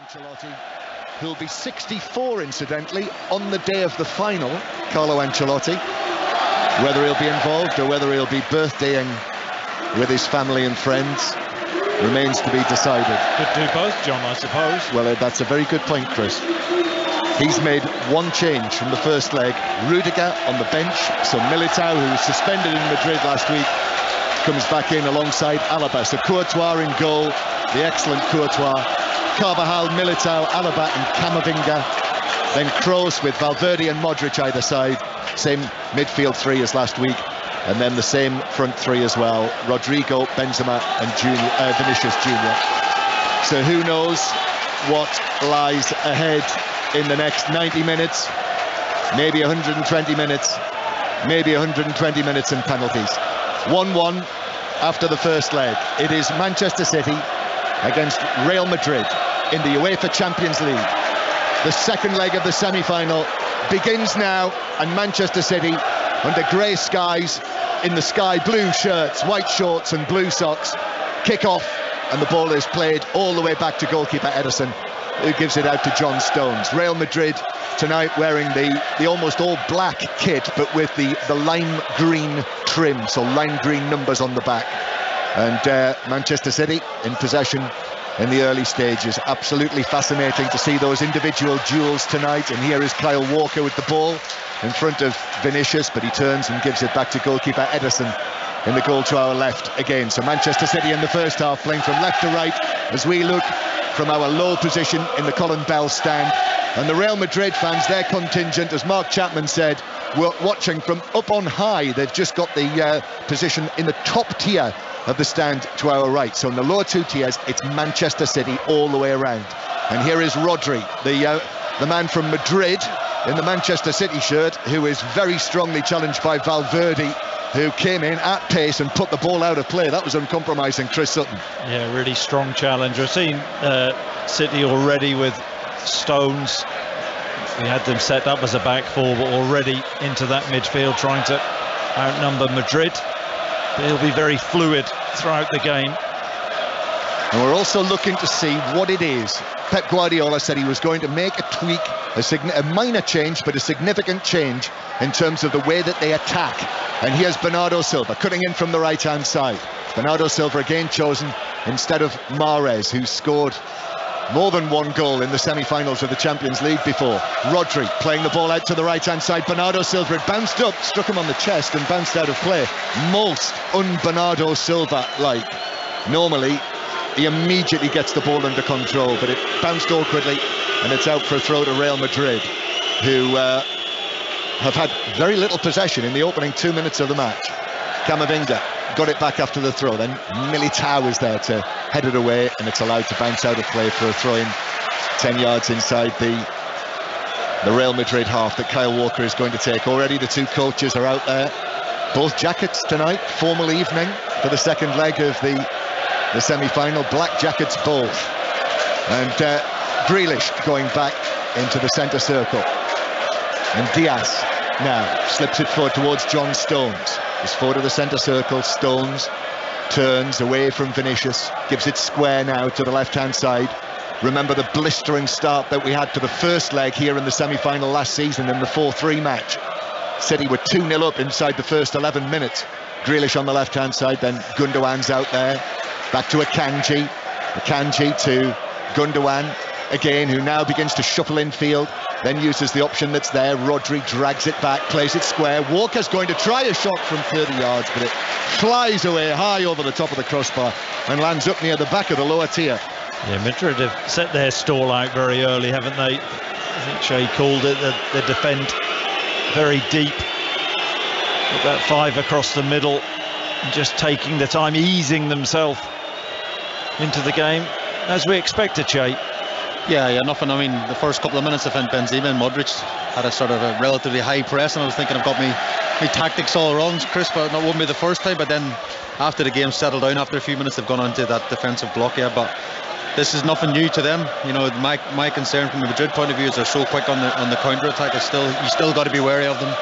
Ancelotti, who'll be 64 incidentally on the day of the final. Carlo Ancelotti, whether he'll be involved or whether he'll be birthdaying with his family and friends remains to be decided. Could do both, John, I suppose. Well, that's a very good point, Chris. He's made one change from the first leg. Rudiger on the bench, so Militao, who was suspended in Madrid last week, comes back in alongside Alaba. So Courtois in goal, the excellent Courtois. Carvajal, Militao, Alaba and Camavinga. Then Kroos with Valverde and Modric either side. Same midfield three as last week. And then the same front three as well. Rodrigo, Benzema and Vinicius Jr. So who knows what lies ahead in the next 90 minutes, maybe 120 minutes, maybe 120 minutes and penalties. 1-1 after the first leg. It is Manchester City against Real Madrid in the UEFA Champions League. The second leg of the semi-final begins now, and Manchester City under grey skies, in the sky blue shirts, white shorts and blue socks, kick off, and the ball is played all the way back to goalkeeper Ederson, who gives it out to John Stones. Real Madrid tonight wearing the almost all black kit, but with the lime green trim, so lime green numbers on the back. And Manchester City in possession in the early stages. Absolutely fascinating to see those individual duels tonight. And here is Kyle Walker with the ball in front of Vinicius, but he turns and gives it back to goalkeeper Ederson in the goal to our left again. So Manchester City in the first half playing from left to right as we look from our low position in the Colin Bell stand. And the Real Madrid fans, their contingent, as Mark Chapman said, were watching from up on high. They've just got the position in the top tier of the stand to our right. So in the lower two tiers, it's Manchester City all the way around. And here is Rodri, the man from Madrid in the Manchester City shirt, who is very strongly challenged by Valverde, who came in at pace and put the ball out of play. That was uncompromising, Chris Sutton. Yeah, really strong challenge. I've seen City already with Stones. We had them set up as a back four, but already into that midfield trying to outnumber Madrid. He'll be very fluid throughout the game. And we're also looking to see what it is. Pep Guardiola said he was going to make a tweak, a minor change, but a significant change in terms of the way that they attack. And here's Bernardo Silva cutting in from the right-hand side. Bernardo Silva again chosen instead of Mahrez, who scored more than one goal in the semi-finals of the Champions League before. Rodri playing the ball out to the right-hand side. Bernardo Silva, it bounced up, struck him on the chest and bounced out of play. Most un-Bernardo Silva-like. Normally, he immediately gets the ball under control, but it bounced awkwardly and it's out for a throw to Real Madrid, who have had very little possession in the opening 2 minutes of the match. Camavinga got it back after the throw, then Militao is there to head it away, and it's allowed to bounce out of play for a throw-in 10 yards inside the Real Madrid half that Kyle Walker is going to take. Already the two coaches are out there, both jackets tonight, formal evening for the second leg of the semi-final, black jackets both. And Grealish going back into the centre circle, and Diaz now slips it forward towards John Stones. He's forward to the centre circle. Stones turns away from Vinicius, gives it square now to the left-hand side. Remember the blistering start that we had to the first leg here in the semi-final last season in the 4-3 match. City were 2-0 up inside the first 11 minutes. Grealish on the left-hand side, then Gundogan's out there. Back to Akanji. Akanji to Gundogan again, who now begins to shuffle infield, then uses the option that's there. Rodri drags it back, plays it square. Walker's going to try a shot from 30 yards, but it flies away high over the top of the crossbar and lands up near the back of the lower tier. Yeah, Madrid have set their stall out very early, haven't they? I think Shea called it, they defend very deep. With that five across the middle, and just taking the time, easing themselves into the game, as we expected, Shea. Yeah, nothing. I mean, the first couple of minutes, I think Benzema and Modric had a sort of a relatively high press, and I was thinking I've got me tactics all wrong, Chris, but that wouldn't be the first time. But then after the game settled down, after a few minutes, they've gone onto that defensive block, yeah. But this is nothing new to them. You know, my concern from the Madrid point of view is they're so quick on the counter-attack. You still got to be wary of them.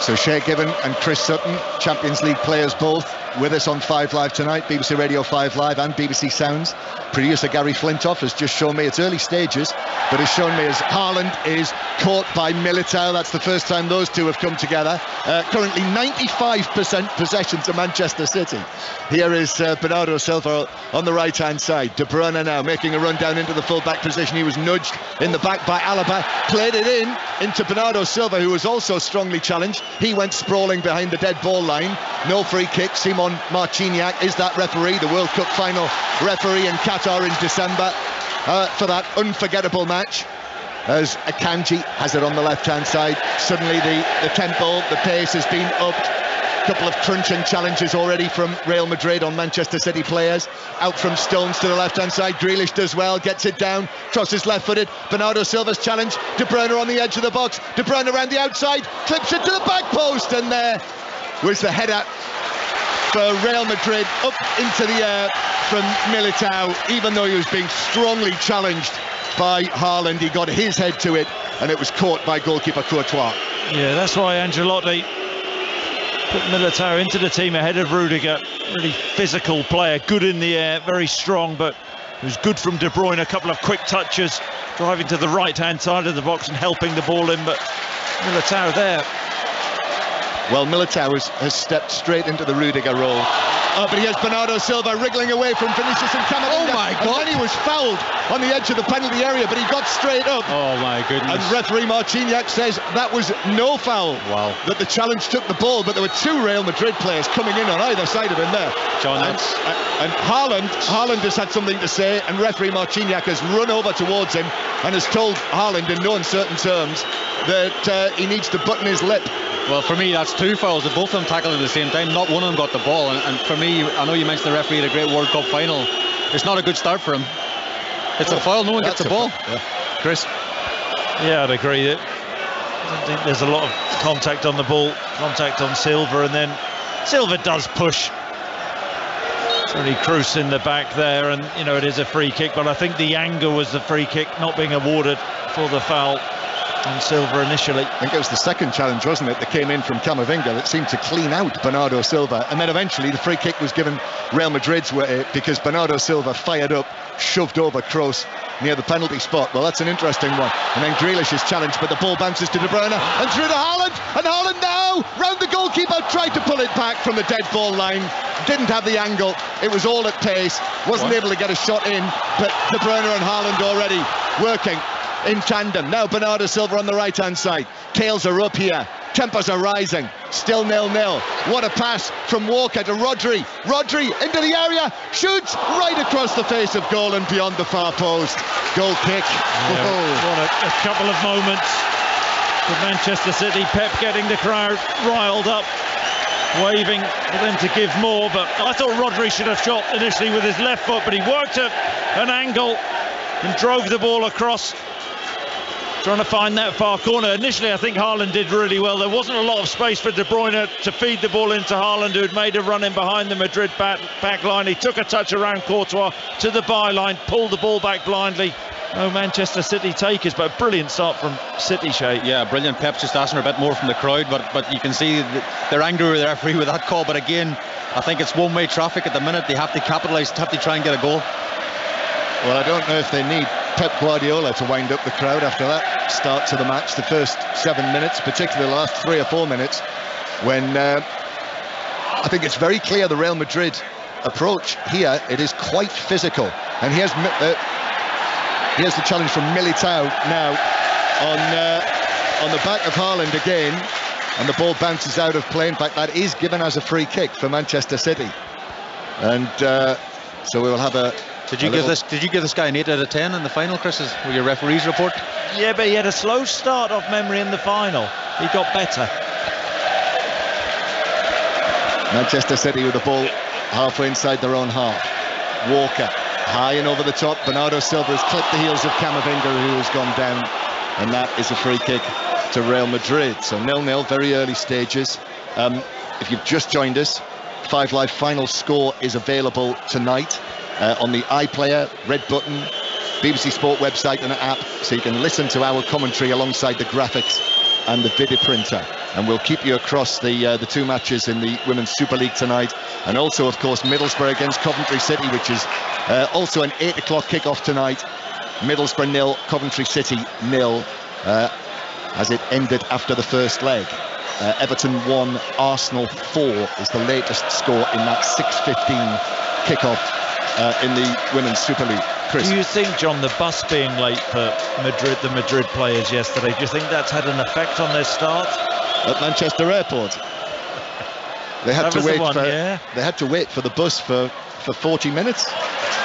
So Shea Given and Chris Sutton, Champions League players both, with us on 5 Live tonight, BBC Radio 5 Live and BBC Sounds. Producer Gary Flintoff has just shown me, it's early stages, but has shown me as Haaland is caught by Militao. That's the first time those two have come together. Currently 95% possession to Manchester City. Here is Bernardo Silva on the right-hand side. De Bruyne now making a run down into the full-back position. He was nudged in the back by Alaba, played it into Bernardo Silva, who was also strongly challenged. He went sprawling behind the dead ball line. No free kick. Simon Marciniak is that referee, the World Cup final referee in Qatar in December for that unforgettable match. As Akanji has it on the left-hand side. Suddenly the tempo, the pace has been upped. A couple of crunching challenges already from Real Madrid on Manchester City players. Out from Stones to the left-hand side. Grealish does well, gets it down, crosses left-footed. Bernardo Silva's challenge. De Bruyne on the edge of the box. De Bruyne around the outside, clips it to the back post, and there was the header for Real Madrid up into the air from Militao. Even though he was being strongly challenged by Haaland, he got his head to it, and it was caught by goalkeeper Courtois. Yeah, that's why Ancelotti put Militao into the team ahead of Rudiger. Really physical player, good in the air, very strong, but it was good from De Bruyne. A couple of quick touches, driving to the right-hand side of the box and helping the ball in, but Militao there. Well, Militao has stepped straight into the Rudiger role. But he has Bernardo Silva wriggling away from Vinicius and Camavinga. Oh my God! And then he was fouled on the edge of the penalty area, but he got straight up. Oh my goodness! And referee Marciniak says that was no foul. Wow! That the challenge took the ball, but there were two Real Madrid players coming in on either side of him there. John, and Haaland has had something to say, and referee Marciniak has run over towards him and has told Haaland in no uncertain terms that he needs to button his lip. Well, for me, that's two fouls. Both of them tackled at the same time. Not one of them got the ball. And for me, I know you mentioned the referee had a great World Cup final. It's not a good start for him. It's a foul. No one gets the ball. Yeah. Chris? Yeah, I'd agree. I don't think there's a lot of contact on the ball, contact on Silva, and then Silva does push. Tony Kroos in the back there, and you know it is a free kick, but I think the anger was the free kick not being awarded for the foul on Silva initially. I think it was the second challenge, wasn't it, that came in from Camavinga that seemed to clean out Bernardo Silva, and then eventually the free kick was given Real Madrid's way because Bernardo Silva fired up, shoved over Kroos near the penalty spot. Well, that's an interesting one. And then Grealish is challenged, but the ball bounces to De Bruyne and through to Haaland, and Haaland now round the goalkeeper, tried to pull it back from the dead ball line, didn't have the angle, it was all at pace, wasn't able to get a shot in, but De Bruyne and Haaland already working in tandem. Now Bernardo Silva on the right-hand side. Tails are up here. Tempers are rising. Still 0-0. What a pass from Walker to Rodri. Rodri into the area. Shoots right across the face of goal and beyond the far post. Goal kick. Yeah, what a couple of moments for Manchester City. Pep getting the crowd riled up, waving for them to give more. But I thought Rodri should have shot initially with his left foot, but he worked at an angle and drove the ball across, trying to find that far corner. Initially, I think Haaland did really well. There wasn't a lot of space for De Bruyne to feed the ball into Haaland, who had made a run in behind the Madrid back line. He took a touch around Courtois to the byline, pulled the ball back blindly. No Manchester City takers, but a brilliant start from City, Shay. Yeah, brilliant. Pep's just asking for a bit more from the crowd, but you can see they're angry with the referee with that call. But again, I think it's one-way traffic at the minute. They have to capitalise, have to try and get a goal. Well, I don't know if they need Pep Guardiola to wind up the crowd after that start to the match. The first 7 minutes, particularly the last 3 or 4 minutes, when I think it's very clear the Real Madrid approach here. It is quite physical, and here's the challenge from Militao now on the back of Haaland again, and the ball bounces out of play. In fact, that is given as a free kick for Manchester City, and so we will have a. Did you give this guy an 8 out of 10 in the final, Chris? With your referee's report? Yeah, but he had a slow start off memory in the final. He got better. Manchester City with the ball halfway inside their own half. Walker high and over the top. Bernardo Silva has clipped the heels of Camavinga, who has gone down, and that is a free kick to Real Madrid. So 0-0, very early stages. If you've just joined us, 5 Live final score is available tonight on the iPlayer, Red Button, BBC Sport website and app, so you can listen to our commentary alongside the graphics and the video printer. And we'll keep you across the two matches in the Women's Super League tonight, and also, of course, Middlesbrough against Coventry City, which is also an 8 o'clock kick-off tonight. Middlesbrough 0, Coventry City 0, as it ended after the first leg. Everton 1, Arsenal 4 is the latest score in that 6:15 kick-off in the Women's Super League. Chris? Do you think, John, the bus being late for the Madrid players yesterday, do you think that's had an effect on their start? At Manchester Airport, they had to wait They had to wait for the bus for 40 minutes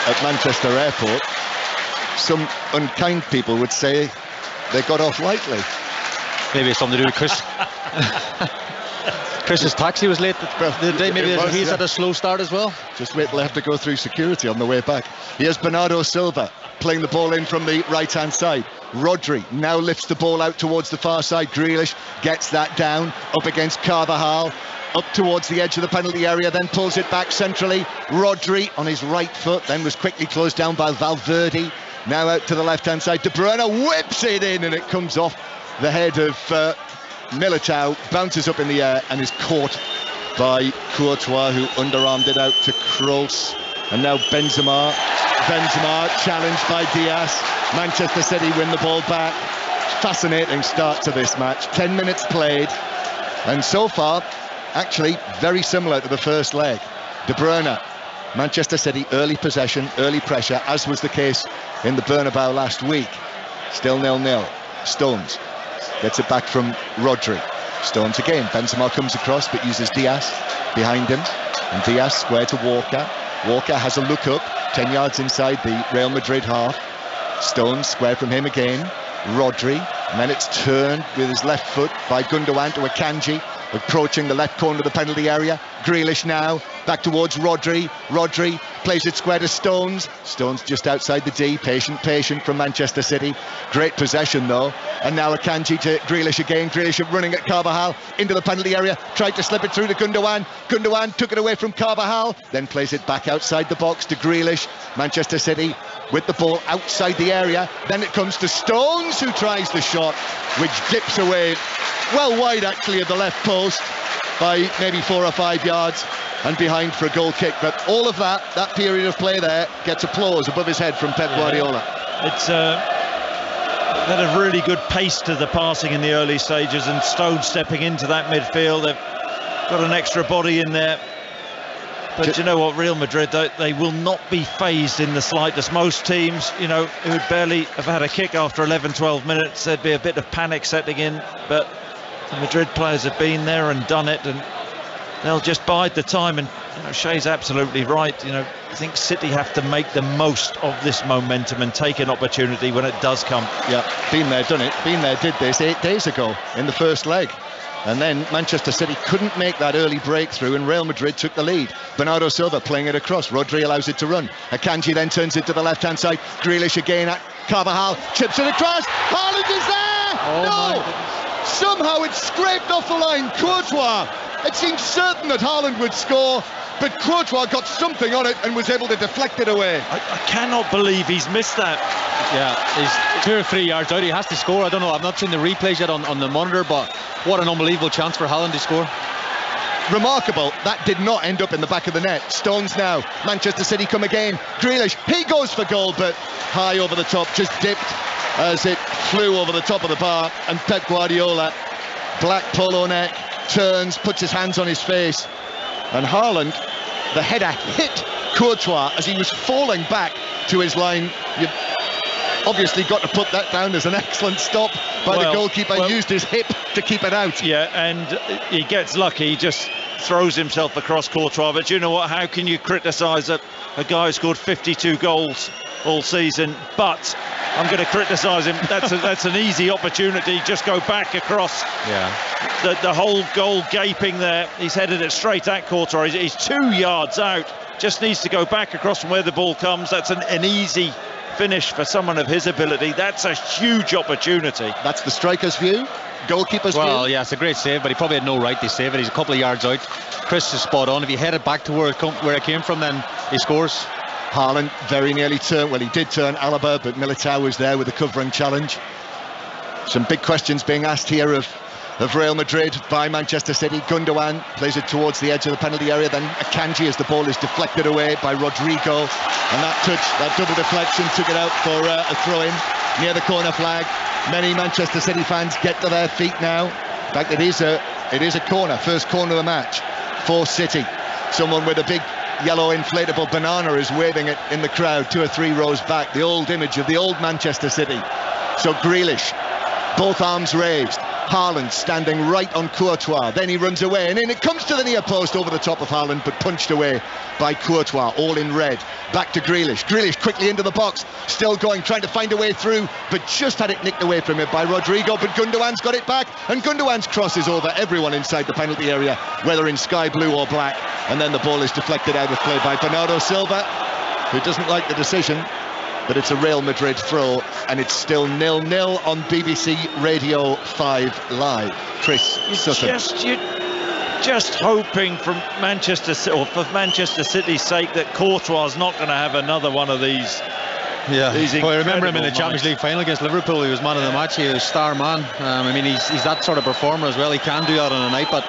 at Manchester Airport. Some unkind people would say they got off lightly. Maybe it's something to do with Chris. Chris's taxi was late the day. Maybe he's had a slow start as well. Just wait till they have to go through security on the way back. Here's Bernardo Silva playing the ball in from the right-hand side. Rodri now lifts the ball out towards the far side. Grealish gets that down up against Carvajal, up towards the edge of the penalty area, then pulls it back centrally. Rodri on his right foot, then was quickly closed down by Valverde. Now out to the left-hand side. De Bruyne whips it in, and it comes off the head of Militao, bounces up in the air and is caught by Courtois, who underarmed it out to Kroos. And now Benzema challenged by Diaz. Manchester City win the ball back. Fascinating start to this match. 10 minutes played, and so far actually very similar to the first leg. De Bruyne, Manchester City early possession, early pressure, as was the case in the Bernabeu last week. Still 0-0. Stones gets it back from Rodri. Stones again. Benzema comes across but uses Diaz behind him, and Diaz square to Walker. Walker has a look up 10 yards inside the Real Madrid half. Stones square from him again. Rodri, and then it's turned with his left foot by Gundogan to Akanji, approaching the left corner of the penalty area. Grealish now back towards Rodri. Rodri plays it square to Stones. Stones just outside the D. Patient from Manchester City. Great possession though. And now Akanji to Grealish again. Grealish running at Carvajal into the penalty area. Tried to slip it through to Gundogan. Gundogan took it away from Carvajal. Then plays it back outside the box to Grealish. Manchester City with the ball outside the area. Then it comes to Stones, who tries the shot, which dips away well wide actually of the left post by maybe 4 or 5 yards and behind for a goal kick. But all of that period of play there gets applause above his head from Pep Guardiola. It's had a really good pace to the passing in the early stages, and Stones stepping into that midfield. They've got an extra body in there. But you know what, Real Madrid, they will not be phased in the slightest. Most teams, you know, who would barely have had a kick after 11, 12 minutes, there'd be a bit of panic setting in. But the Madrid players have been there and done it, and they'll just bide the time. And you know, Shay's absolutely right. You know, I think City have to make the most of this momentum and take an opportunity when it does come. Yeah, been there, done it. Been there, did this 8 days ago in the first leg. And then Manchester City couldn't make that early breakthrough, and Real Madrid took the lead. Bernardo Silva playing it across. Rodri allows it to run. Akanji then turns it to the left-hand side. Grealish again at Carvajal. Chips it across. Haaland is there! No! Somehow it's scraped off the line. Courtois. It seemed certain that Haaland would score, but Courtois got something on it and was able to deflect it away. I cannot believe he's missed that. Yeah, he's 2 or 3 yards out. He has to score. I don't know. I've not seen the replays yet on the monitor, but what an unbelievable chance for Haaland to score. Remarkable. That did not end up in the back of the net. Stones now. Manchester City come again. Grealish, he goes for goal, but high over the top, just dipped as it flew over the top of the bar. And Pep Guardiola, black polo neck, turns, puts his hands on his face. And Haaland, the header hit Courtois as he was falling back to his line. You've obviously got to put that down as an excellent stop by the goalkeeper. Used his hip to keep it out. Yeah, and he gets lucky, he just throws himself across Courtois. But you know what, how can you criticise a guy who scored 52 goals all season? But I'm going to criticise him. That's an easy opportunity. Just go back across. Yeah. The whole goal gaping there. He's headed it straight at Courtois. He's 2 yards out. Just needs to go back across from where the ball comes. That's an easy finish for someone of his ability. That's a huge opportunity. That's the striker's view. Goalkeeper's view. Well, yeah, it's a great save, but he probably had no right to save it. He's a couple of yards out. Chris is spot on. If he headed back to where it came from, then he scores. Haaland very nearly turned. Well, he did turn Alaba, but Militao was there with a covering challenge. Some big questions being asked here of of Real Madrid by Manchester City. Gundogan plays it towards the edge of the penalty area, then Akanji as the ball is deflected away by Rodrigo, and that double deflection took it out for a throw-in near the corner flag. Many Manchester City fans get to their feet now. In fact, it is a corner, first corner of the match for City. Someone with a big yellow inflatable banana is waving it in the crowd 2 or 3 rows back, the old image of the old Manchester City. So Grealish, both arms raised, Haaland standing right on Courtois, then he runs away, and then it comes to the near post over the top of Haaland, but punched away by Courtois, all in red. Back to Grealish, Grealish quickly into the box, still going, trying to find a way through, but just had it nicked away from him by Rodrigo, but Gundogan's got it back, and Gundogan's cross is over everyone inside the penalty area, whether in sky blue or black, and then the ball is deflected out of play by Bernardo Silva, who doesn't like the decision. But it's a Real Madrid throw, and it's still 0-0 on BBC Radio 5 Live. Chris Sutton. You're just hoping from Manchester City, or for Manchester City's sake, that Courtois is not going to have another one of these. Yeah, well, I remember him in the Champions League final against Liverpool. He was man of the match. He was star man. I mean, he's that sort of performer as well. He can do that on a night, but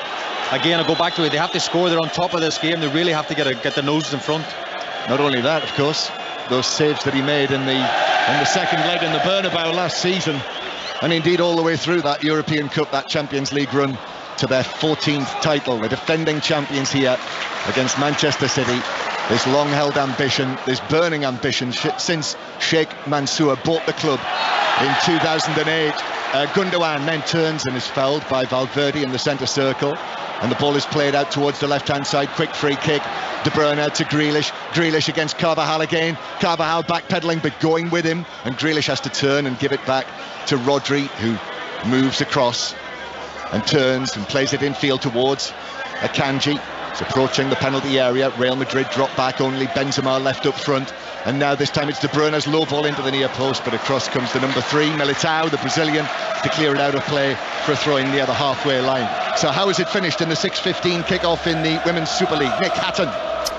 again, I go back to it. They have to score. They're on top of this game. They really have to get their noses in front. Not only that, of course, those saves that he made in the second leg in the Bernabeu last season, and indeed all the way through that European Cup, that Champions League run to their 14th title. The defending champions here against Manchester City. This long-held ambition, this burning ambition since Sheikh Mansour bought the club in 2008. Gundogan then turns and is fouled by Valverde in the centre circle, and the ball is played out towards the left-hand side. Quick free kick. De Bruyne out to Grealish. Grealish against Carvajal again. Carvajal backpedaling but going with him, and Grealish has to turn and give it back to Rodri, who moves across and turns and plays it infield towards Akanji. It's approaching the penalty area. Real Madrid drop back only. Benzema left up front, and now this time it's De Bruyne's low ball into the near post, but across comes the number 3, Militao, the Brazilian, to clear it out of play for a throw-in near the halfway line. So how is it finished in the 6:15 kick-off in the Women's Super League? Nick Hatton.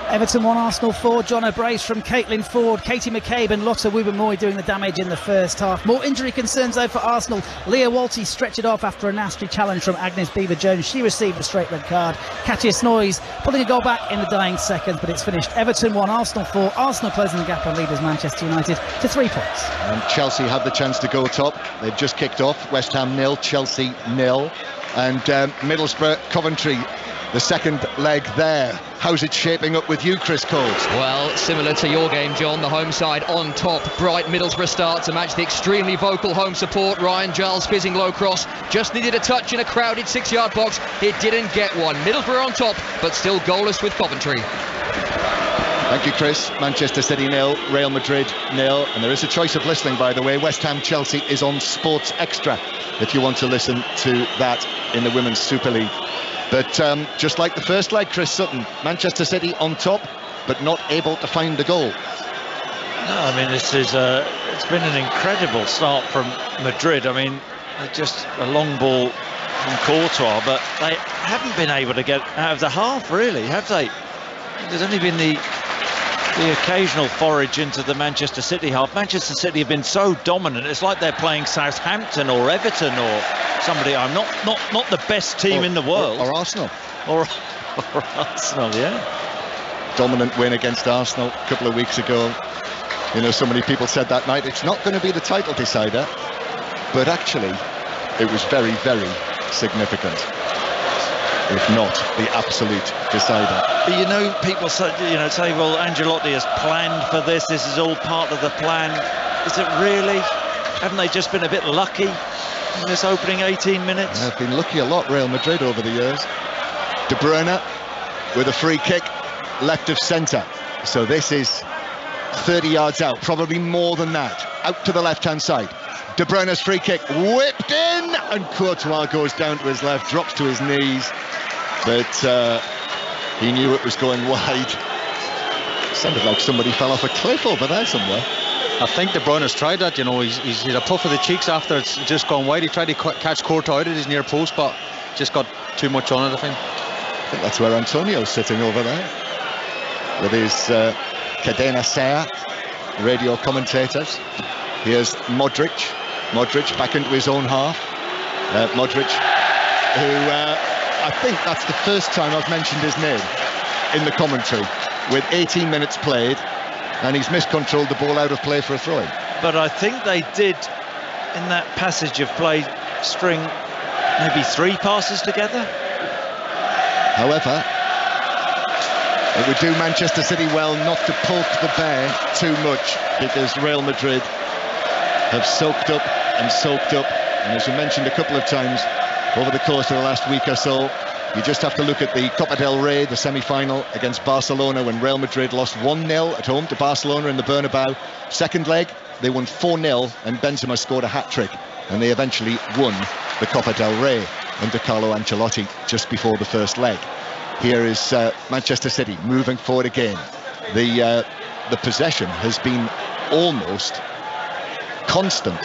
Everton 1, Arsenal 4. John O'Brace from Caitlin Ford, Katie McCabe and Lotta Wubben-Moy doing the damage in the first half. More injury concerns though for Arsenal. Leah Walty stretched it off after a nasty challenge from Agnes Beever-Jones. She received a straight red card. Katja Snoys pulling a goal back in the dying seconds, but it's finished Everton 1, Arsenal 4. Arsenal closing the gap on leaders Manchester United to 3 points. And Chelsea had the chance to go top. They've just kicked off. West Ham 0, Chelsea 0. And Middlesbrough, Coventry, the second leg there. How's it shaping up with you, Chris Coles? Well, similar to your game, John, the home side on top. Bright Middlesbrough start to match the extremely vocal home support. Ryan Giles fizzing low cross, just needed a touch in a crowded 6-yard box. It didn't get one. Middlesbrough on top, but still goalless with Coventry. Thank you, Chris. Manchester City 0, Real Madrid 0. And there is a choice of listening, by the way. West Ham Chelsea is on Sports Extra if you want to listen to that in the Women's Super League. But just like the first leg, Chris Sutton, Manchester City on top, but not able to find the goal. No, I mean, this is it's been an incredible start from Madrid. I mean, just a long ball from Courtois, but they haven't been able to get out of the half, really, have they? There's only been the occasional forage into the Manchester City half. Manchester City have been so dominant. It's like they're playing Southampton or Everton or somebody. I'm not the best team in the world. Or Arsenal. Or Arsenal, yeah. Dominant win against Arsenal a couple of weeks ago. You know, so many people said that night it's not going to be the title decider, but actually it was very, very significant, if not the absolute decider. But you know, people say, well, Ancelotti has planned for this. This is all part of the plan. Is it really? Haven't they just been a bit lucky in this opening 18 minutes? They've been lucky a lot, Real Madrid, over the years. De Bruyne with a free kick, left of centre. So this is 30 yards out, probably more than that. Out to the left-hand side. De Bruyne's free kick whipped in, and Courtois goes down to his left, drops to his knees. But he knew it was going wide. Sounded like somebody fell off a cliff over there somewhere. I think De Bruyne has tried that, you know. He's a puff of the cheeks after it's just gone wide. He tried to catch Courtois out at his near post, but just got too much on it, I think. I think that's where Antonio's sitting over there with his Cadena Ser radio commentators. Here's Modric back into his own half. Modric who I think that's the first time I've mentioned his name in the commentary, with 18 minutes played, and he's miscontrolled the ball out of play for a throw-in. But I think they did, in that passage of play, string maybe 3 passes together. However, it would do Manchester City well not to poke the bear too much, because Real Madrid have soaked up, and as we mentioned a couple of times over the course of the last week or so, you just have to look at the Copa del Rey, the semi-final against Barcelona, when Real Madrid lost 1-0 at home to Barcelona in the Bernabeu. Second leg, they won 4-0, and Benzema scored a hat-trick, and they eventually won the Copa del Rey under Carlo Ancelotti just before the first leg. Here is Manchester City moving forward again. The possession has been almost constant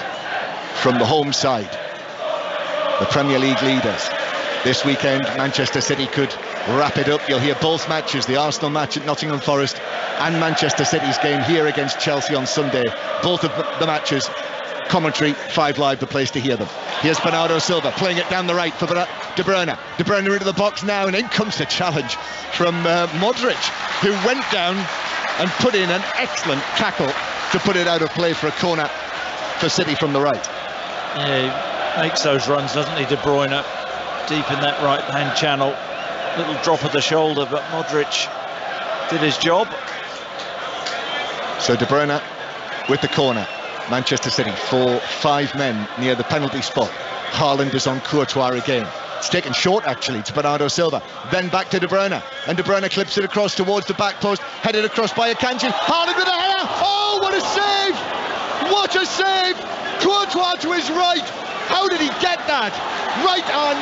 from the home side, the Premier League leaders. This weekend, Manchester City could wrap it up. You'll hear both matches, the Arsenal match at Nottingham Forest and Manchester City's game here against Chelsea on Sunday. Both of the matches, commentary, 5 Live, the place to hear them. Here's Bernardo Silva playing it down the right for De Bruyne. De Bruyne into the box now, and in comes the challenge from Modric, who went down and put in an excellent tackle to put it out of play for a corner for City from the right. Yeah, he makes those runs, doesn't he, De Bruyne? Deep in that right-hand channel. Little drop of the shoulder, but Modric did his job. So De Bruyne with the corner. Manchester City 4-5 men near the penalty spot. Haaland is on Courtois again. It's taken short, actually, to Bernardo Silva. Then back to De Bruyne. And De Bruyne clips it across towards the back post. Headed across by Akanji. Haaland with a header. Oh, what a save! What a save! Courtois to his right. How did he get that? Right hand,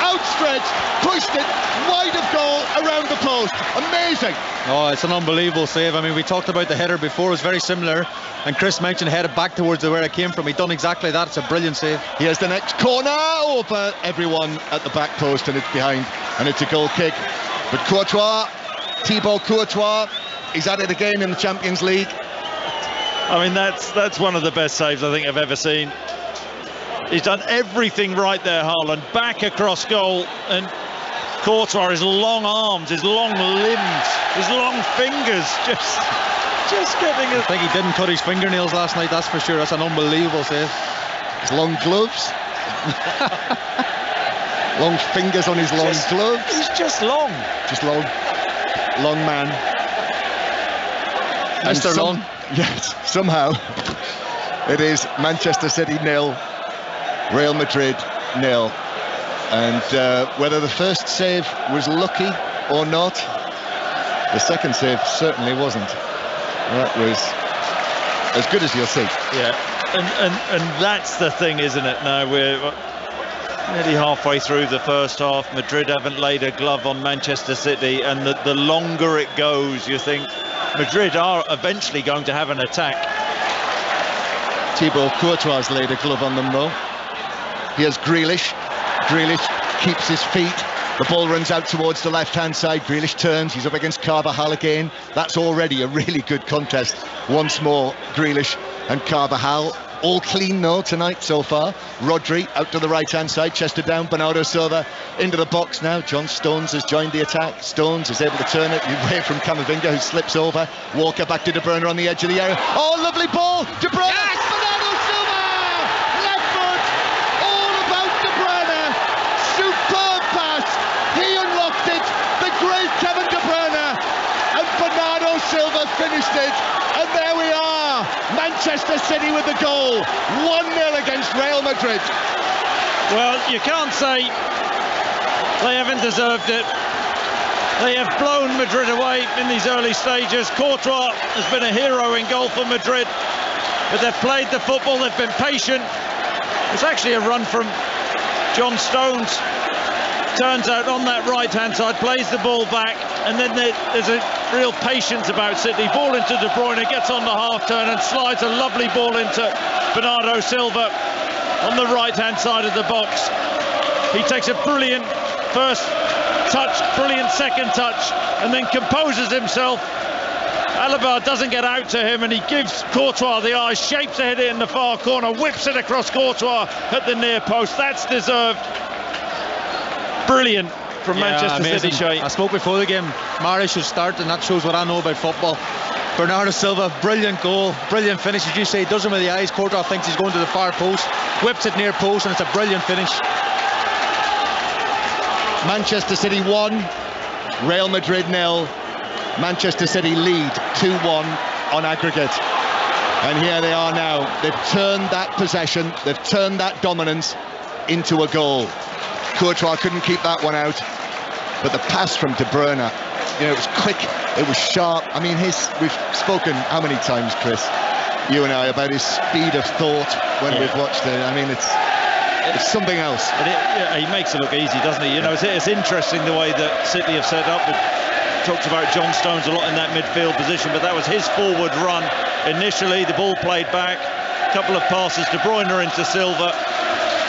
outstretched, pushed it wide of goal, around the post. Amazing. Oh, it's an unbelievable save. I mean, we talked about the header before. It was very similar, and Chris mentioned headed back towards where it came from. He done exactly that. It's a brilliant save. Here's the next corner over everyone at the back post, and it's behind, and it's a goal kick. But Courtois, Thibaut Courtois, he's at it again in the Champions League. I mean, that's one of the best saves I think I've ever seen. He's done everything right there, Haaland. Back across goal, and Courtois, his long arms, his long limbs, his long fingers, just getting it. I think he didn't cut his fingernails last night, that's for sure. That's an unbelievable save. His long gloves. Long fingers on his long gloves. He's just long. Just long. Long man. Mr. Long. Yes, somehow it is Manchester City 0, Real Madrid 0. And whether the first save was lucky or not, the second save certainly wasn't. That was as good as you'll see. Yeah, and that's the thing, isn't it? Now we're nearly halfway through the first half. Madrid haven't laid a glove on Manchester City, and the longer it goes, you think Madrid are eventually going to have an attack. Thibaut Courtois laid a glove on them though. Here's Grealish. Grealish keeps his feet. The ball runs out towards the left-hand side. Grealish turns. He's up against Carvajal again. That's already a really good contest. Once more, Grealish and Carvajal. All clean though tonight so far. Rodri out to the right-hand side, chested down. Bernardo Silva into the box now. John Stones has joined the attack. Stones is able to turn it away from Camavinga, who slips over. Walker back to De Bruyne on the edge of the area. Oh, lovely ball. De Bruyne. Yes! Bernardo Silva! Left foot. All about De Bruyne. Superb pass. He unlocked it. The great Kevin De Bruyne. And Bernardo Silva finished it. And there we are. Manchester City with the goal. 1-0 against Real Madrid. Well, you can't say they haven't deserved it. They have blown Madrid away in these early stages. Courtois has been a hero in goal for Madrid, but they've played the football, they've been patient. It's actually a run from John Stones. Turns out on that right-hand side, plays the ball back, and then there's a real patience about City. Ball into De Bruyne, gets on the half-turn and slides a lovely ball into Bernardo Silva on the right-hand side of the box. He takes a brilliant first touch, brilliant second touch, and then composes himself. Alaba doesn't get out to him, and he gives Courtois the eye, shapes a header in the far corner, whips it across Courtois at the near post. That's deserved. brilliant from Manchester amazing. City, Shay. I spoke before the game, Mahrez should start, and that shows what I know about football. Bernardo Silva, brilliant goal, brilliant finish. As you say, does him with the eyes. Courtois thinks he's going to the far post, whips it near post, and it's a brilliant finish. Manchester City 1, Real Madrid 0. Manchester City lead 2-1 on aggregate. And here they are now. They've turned that possession, they've turned that dominance into a goal. Courtois couldn't keep that one out. But the pass from De Bruyne, you know, it was quick, it was sharp. I mean, we've spoken how many times, Chris, you and I, about his speed of thought when we've watched it. I mean, it's something else. He makes it look easy, doesn't he? You know, it's interesting the way that City have set up. Talked about John Stones a lot in that midfield position, but that was his forward run. Initially, the ball played back, a couple of passes, De Bruyne into Silva,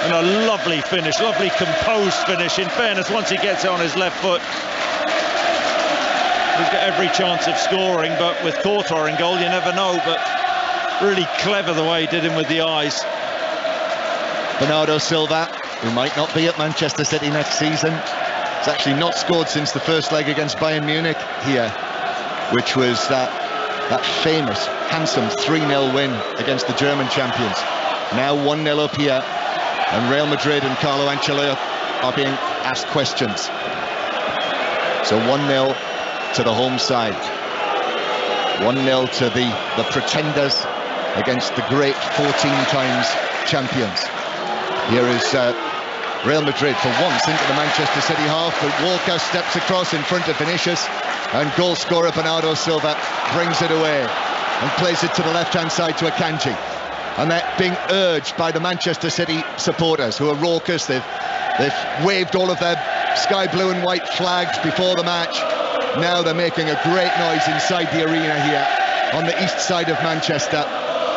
and a lovely finish, lovely composed finish. In fairness, once he gets it on his left foot, he's got every chance of scoring, but with Courtois in goal, you never know. But really clever the way he did him with the eyes. Bernardo Silva, who might not be at Manchester City next season, has actually not scored since the first leg against Bayern Munich here, which was that famous, handsome 3-0 win against the German champions. Now 1-0 up here, and Real Madrid and Carlo Ancelotti are being asked questions. So 1-0 to the home side. 1-0 to the pretenders against the great 14 times champions. Here is Real Madrid for once into the Manchester City half, but Walker steps across in front of Vinicius, and goal scorer Bernardo Silva brings it away and plays it to the left-hand side to Akanji. And they're being urged by the Manchester City supporters, who are raucous. They've waved all of their sky blue and white flags before the match. Now they're making a great noise inside the arena here on the east side of Manchester,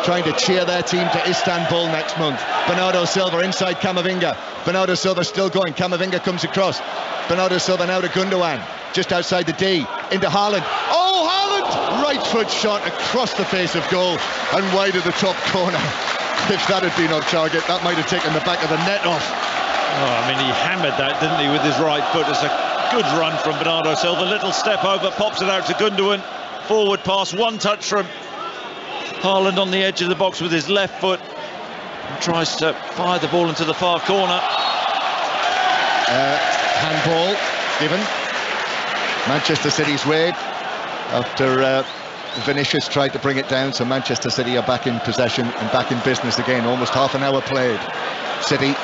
trying to cheer their team to Istanbul next month. Bernardo Silva inside Camavinga. Bernardo Silva still going. Camavinga comes across. Bernardo Silva now to Gundogan, just outside the D, into Haaland. Oh, Haaland! Right foot shot across the face of goal and wide of the top corner. If that had been on target, that might have taken the back of the net off. Oh, I mean, he hammered that, didn't he, with his right foot. It's a good run from Bernardo Silva. Little step over, pops it out to Gundogan. Forward pass, one touch from Haaland on the edge of the box with his left foot, and tries to fire the ball into the far corner. Handball given Manchester City's way after Vinicius tried to bring it down, so Manchester City are back in possession and back in business again. Almost half an hour played. City,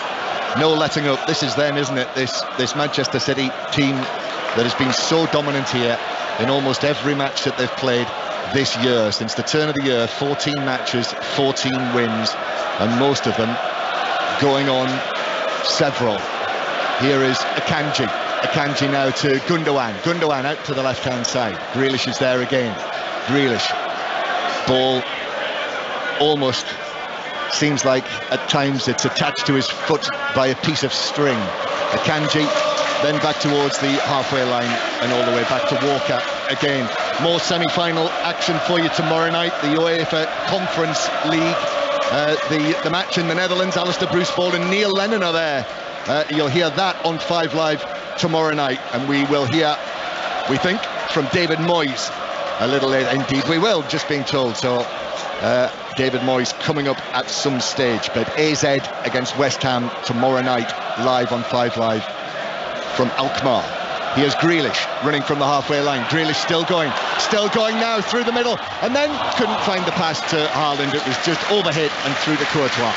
no letting up. This is them, isn't it? This Manchester City team that has been so dominant here in almost every match that they've played this year. Since the turn of the year, 14 matches, 14 wins, and most of them going on several. Here is Akanji. Akanji now to Gundogan. Gundogan out to the left-hand side. Grealish is there again. Grealish. Ball almost seems like at times it's attached to his foot by a piece of string. Akanji then back towards the halfway line and all the way back to Walker again. More semi-final action for you tomorrow night. The UEFA Conference League, the match in the Netherlands. Alistair Bruce Ball and Neil Lennon are there. You'll hear that on 5 Live tomorrow night, and we will hear, we think, from David Moyes a little later. Indeed we will, just being told. So David Moyes coming up at some stage. But AZ against West Ham tomorrow night, live on 5 Live from Alkmaar. Here's Grealish running from the halfway line. Grealish still going now through the middle, and then couldn't find the pass to Haaland. It was just overhit and through to Courtois.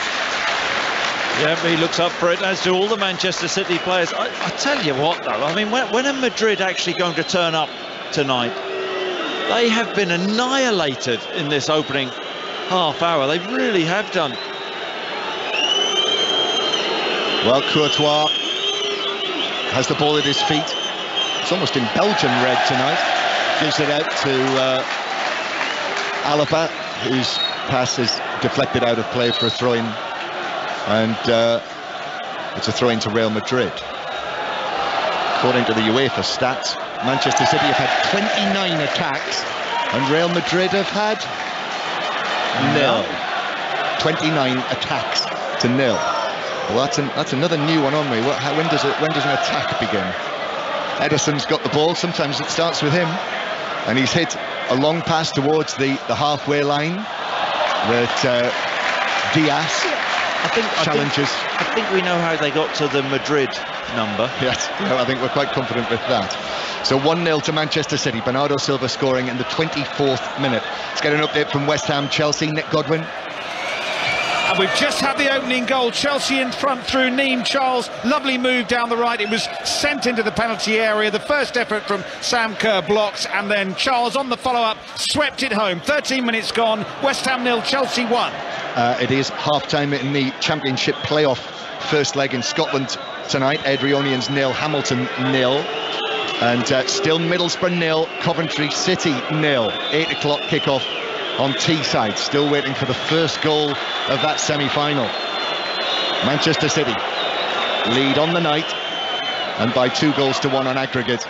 Yeah, he looks up for it, as do all the Manchester City players. I tell you what, though, I mean, when are Madrid actually going to turn up tonight? They have been annihilated in this opening half hour. They really have done. Well, Courtois has the ball at his feet. It's almost in Belgian red tonight. Gives it out to Alaba, whose pass is deflected out of play for a throw-in. And it's a throw-in to Real Madrid. According to the UEFA stats, Manchester City have had 29 attacks and Real Madrid have had nil. 29 attacks to nil. Well, that's another new one on me. When does an attack begin? Ederson's got the ball. Sometimes it starts with him, and he's hit a long pass towards the halfway line that Diaz challenges. I think we know how they got to the Madrid number. Yes, I think we're quite confident with that. So 1-0 to Manchester City. Bernardo Silva scoring in the 24th minute. Let's get an update from West Ham Chelsea. Nick Godwin. And we've just had the opening goal. Chelsea in front through Neem Charles. Lovely move down the right. It was sent into the penalty area. The first effort from Sam Kerr blocked, and then Charles on the follow-up swept it home. 13 minutes gone. West Ham 0, Chelsea 1. It is half-time in the Championship playoff first leg in Scotland tonight. Adrionians 0, Hamilton 0. And still Middlesbrough 0, Coventry City 0. 8 o'clock kickoff on Teesside. Still waiting for the first goal of that semi-final. Manchester City lead on the night, and by 2-1 on aggregate.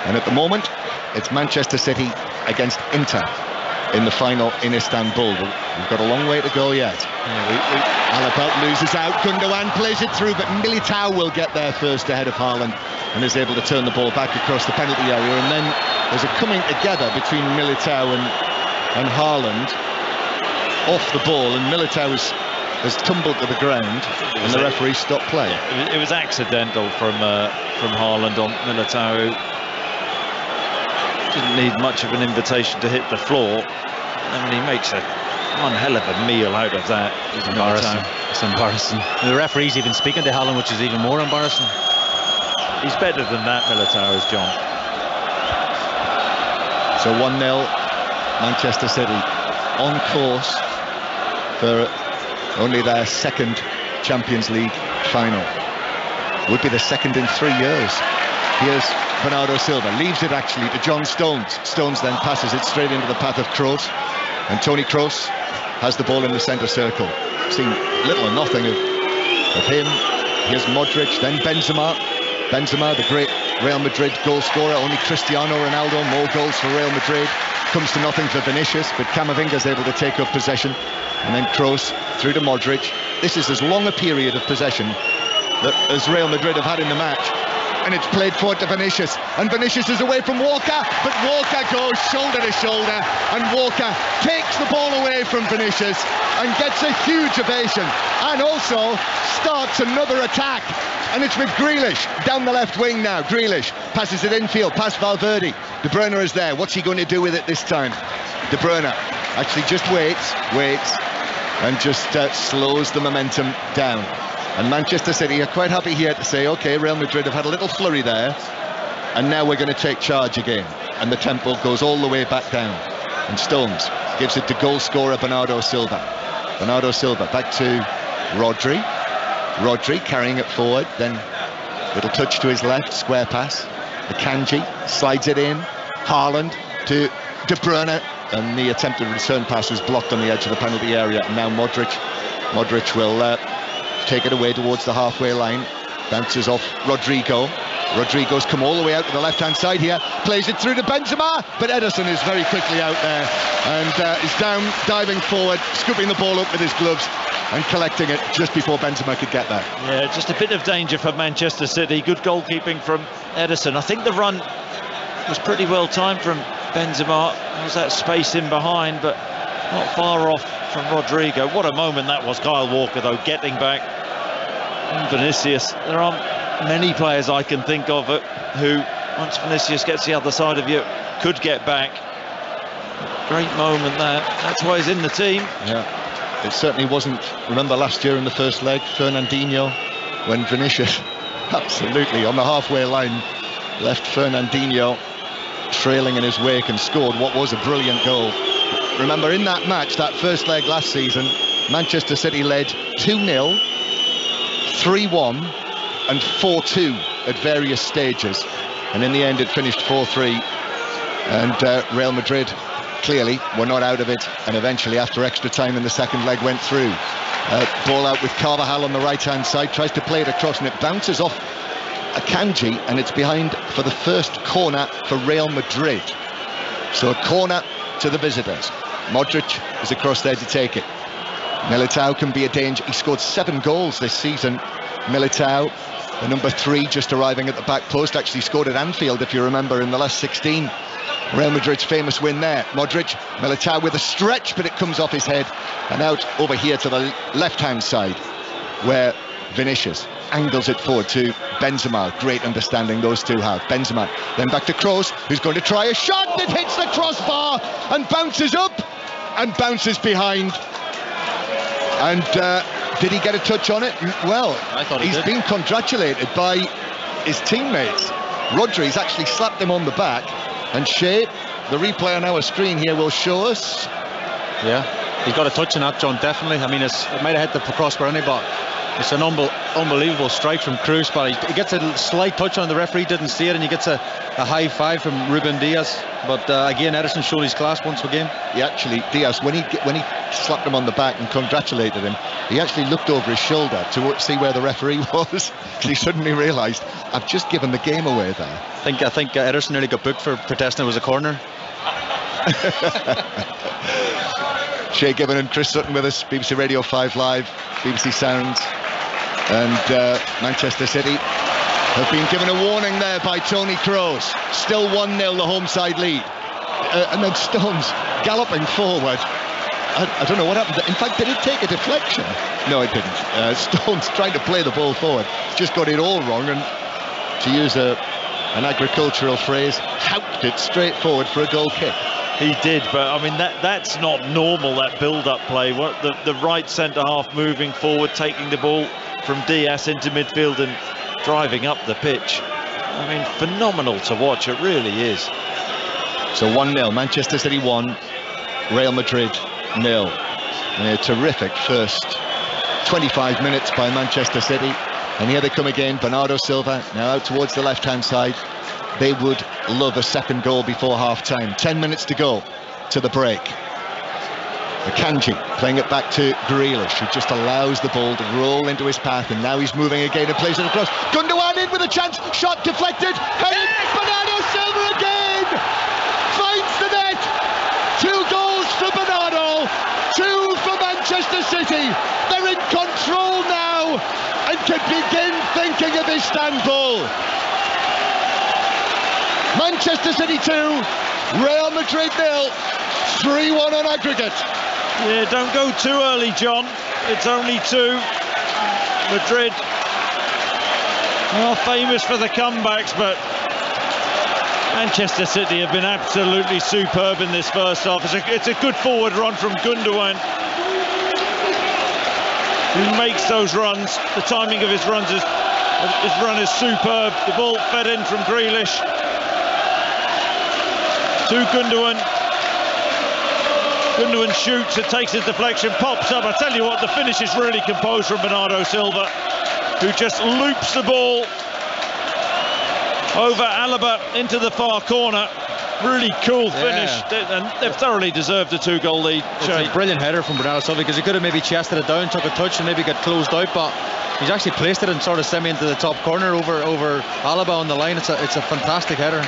And at the moment, it's Manchester City against Inter in the final in Istanbul. We've got a long way to go yet. Alapelt loses out. Gundogan plays it through, but Militao will get there first ahead of Haaland and is able to turn the ball back across the penalty area. And then there's a coming together between Militao and Haaland off the ball, and Militao has tumbled to the ground, and the referee stopped play. It was accidental from Haaland on Militao. Didn't need much of an invitation to hit the floor. I mean, he makes one hell of a meal out of that. It's embarrassing. It's embarrassing. The referee's even speaking to Haaland, which is even more embarrassing. He's better than that, Militao, is John. So 1-0 Manchester City, on course for only their second Champions League final. Would be the second in 3 years. Here's Bernardo Silva, leaves it actually to John Stones. Stones then passes it straight into the path of Kroos, and Toni Kroos has the ball in the centre circle. Seen little or nothing of him. Here's Modric, then Benzema. Benzema, the great Real Madrid goal scorer. Only Cristiano Ronaldo, more goals for Real Madrid. Comes to nothing for Vinicius, but Camavinga's able to take up possession, and then Kroos through to Modric. This is as long a period of possession as Real Madrid have had in the match, and it's played forward to Vinicius, and Vinicius is away from Walker, but Walker goes shoulder to shoulder, and Walker takes the ball away from Vinicius and gets a huge ovation, and also starts another attack. And it's with Grealish down the left wing now. Grealish passes it infield past Valverde. De Bruyne is there. What's he going to do with it this time? De Bruyne actually just waits and just slows the momentum down. And Manchester City are quite happy here to say, OK, Real Madrid have had a little flurry there, and now we're going to take charge again. And the tempo goes all the way back down. And Stones gives it to goal scorer Bernardo Silva. Bernardo Silva back to Rodri. Rodri carrying it forward, then little touch to his left, square pass. Akanji slides it in. Haaland to De Bruyne, and the attempted return pass was blocked on the edge of the penalty area. And now Modric will take it away towards the halfway line. Bounces off Rodrigo. Rodrigo's come all the way out to the left-hand side here. Plays it through to Benzema, but Ederson is very quickly out there and is down, diving forward, scooping the ball up with his gloves and collecting it just before Benzema could get there. Yeah, just a bit of danger for Manchester City. Good goalkeeping from Ederson. I think the run was pretty well timed from Benzema. There was that space in behind, but not far off from Rodrigo. What a moment that was. Kyle Walker, though, getting back. And Vinicius. There aren't many players I can think of who, once Vinicius gets the other side of you, could get back. Great moment there. That's why he's in the team. Yeah. It certainly wasn't, remember last year in the first leg, Fernandinho, when Vinicius absolutely on the halfway line left Fernandinho trailing in his wake and scored what was a brilliant goal. Remember, in that match, that first leg last season, Manchester City led 2-0, 3-1 and 4-2 at various stages, and in the end it finished 4-3, and Real Madrid clearly were not out of it, and eventually after extra time in the second leg went through. Ball out with Carvajal on the right hand side, tries to play it across and it bounces off Akanji, and it's behind for the first corner for Real Madrid. So a corner to the visitors. Modric is across there to take it. Militao can be a danger. He scored 7 goals this season. Militao, the number 3, just arriving at the back post, actually scored at Anfield, if you remember, in the last 16. Real Madrid's famous win there. Modric, Militao with a stretch, but it comes off his head. And out over here to the left-hand side, where Vinicius angles it forward to Benzema. Great understanding those two have. Benzema, then back to Kroos, who's going to try a shot that hits the crossbar and bounces up and bounces behind. And did he get a touch on it? Well, I thought he's been congratulated by his teammates. Rodri's actually slapped him on the back, and Shea, the replay on our screen here will show us. Yeah, he's got a touch in that, John, definitely. I mean, it might have hit the crossbar anyway, but it's an unbelievable strike from Kroos. But he gets a slight touch on, the referee didn't see it, and he gets a high five from Ruben Diaz. But again, Ederson showed his class once again. He actually, Diaz, when he slapped him on the back and congratulated him, he actually looked over his shoulder to see where the referee was, because he suddenly realised, I've just given the game away there. I think Ederson nearly got booked for protesting it was a corner. Shea Given and Chris Sutton with us, BBC Radio 5 Live, BBC Sounds. And Manchester City have been given a warning there by Toni Kroos. Still 1-0 the home side lead. And then Stones galloping forward. I don't know what happened. In fact, did it take a deflection? No, it didn't. Stones trying to play the ball forward, just got it all wrong, and to use an agricultural phrase, howked it straight forward for a goal kick. He did, but I mean that's not normal, that build-up play. What the right centre-half moving forward, taking the ball from Diaz into midfield and driving up the pitch. I mean, phenomenal to watch, it really is. So 1-0, Manchester City 1, Real Madrid 0. And a terrific first 25 minutes by Manchester City. And here they come again, Bernardo Silva, now out towards the left-hand side. They would love a second goal before half-time. 10 minutes to go to the break. Akanji playing it back to Grealish, who just allows the ball to roll into his path, and now he's moving again and plays it across. Gundogan in with a chance, shot deflected, headed, Bernardo Silva again! Finds the net! 2 goals for Bernardo, 2 for Manchester City. They're in control now and can begin thinking of Istanbul. Manchester City 2, Real Madrid 0, 3-1 on aggregate. Yeah, don't go too early, John. It's only 2. Madrid are famous for the comebacks, but Manchester City have been absolutely superb in this first half. It's a good forward run from Gundogan, who makes those runs. The timing of his run is superb. The ball fed in from Grealish to Gundogan. Gundogan shoots, it takes his deflection, pops up. I tell you what, the finish is really composed from Bernardo Silva, who just loops the ball over Alaba into the far corner. Really cool finish, and they've thoroughly deserved a 2-goal lead. It's a brilliant header from Bernardo Silva, because he could have maybe chested it down, took a touch and maybe got closed out, but he's actually placed it and sort of semi into the top corner over Alaba on the line. It's a fantastic header.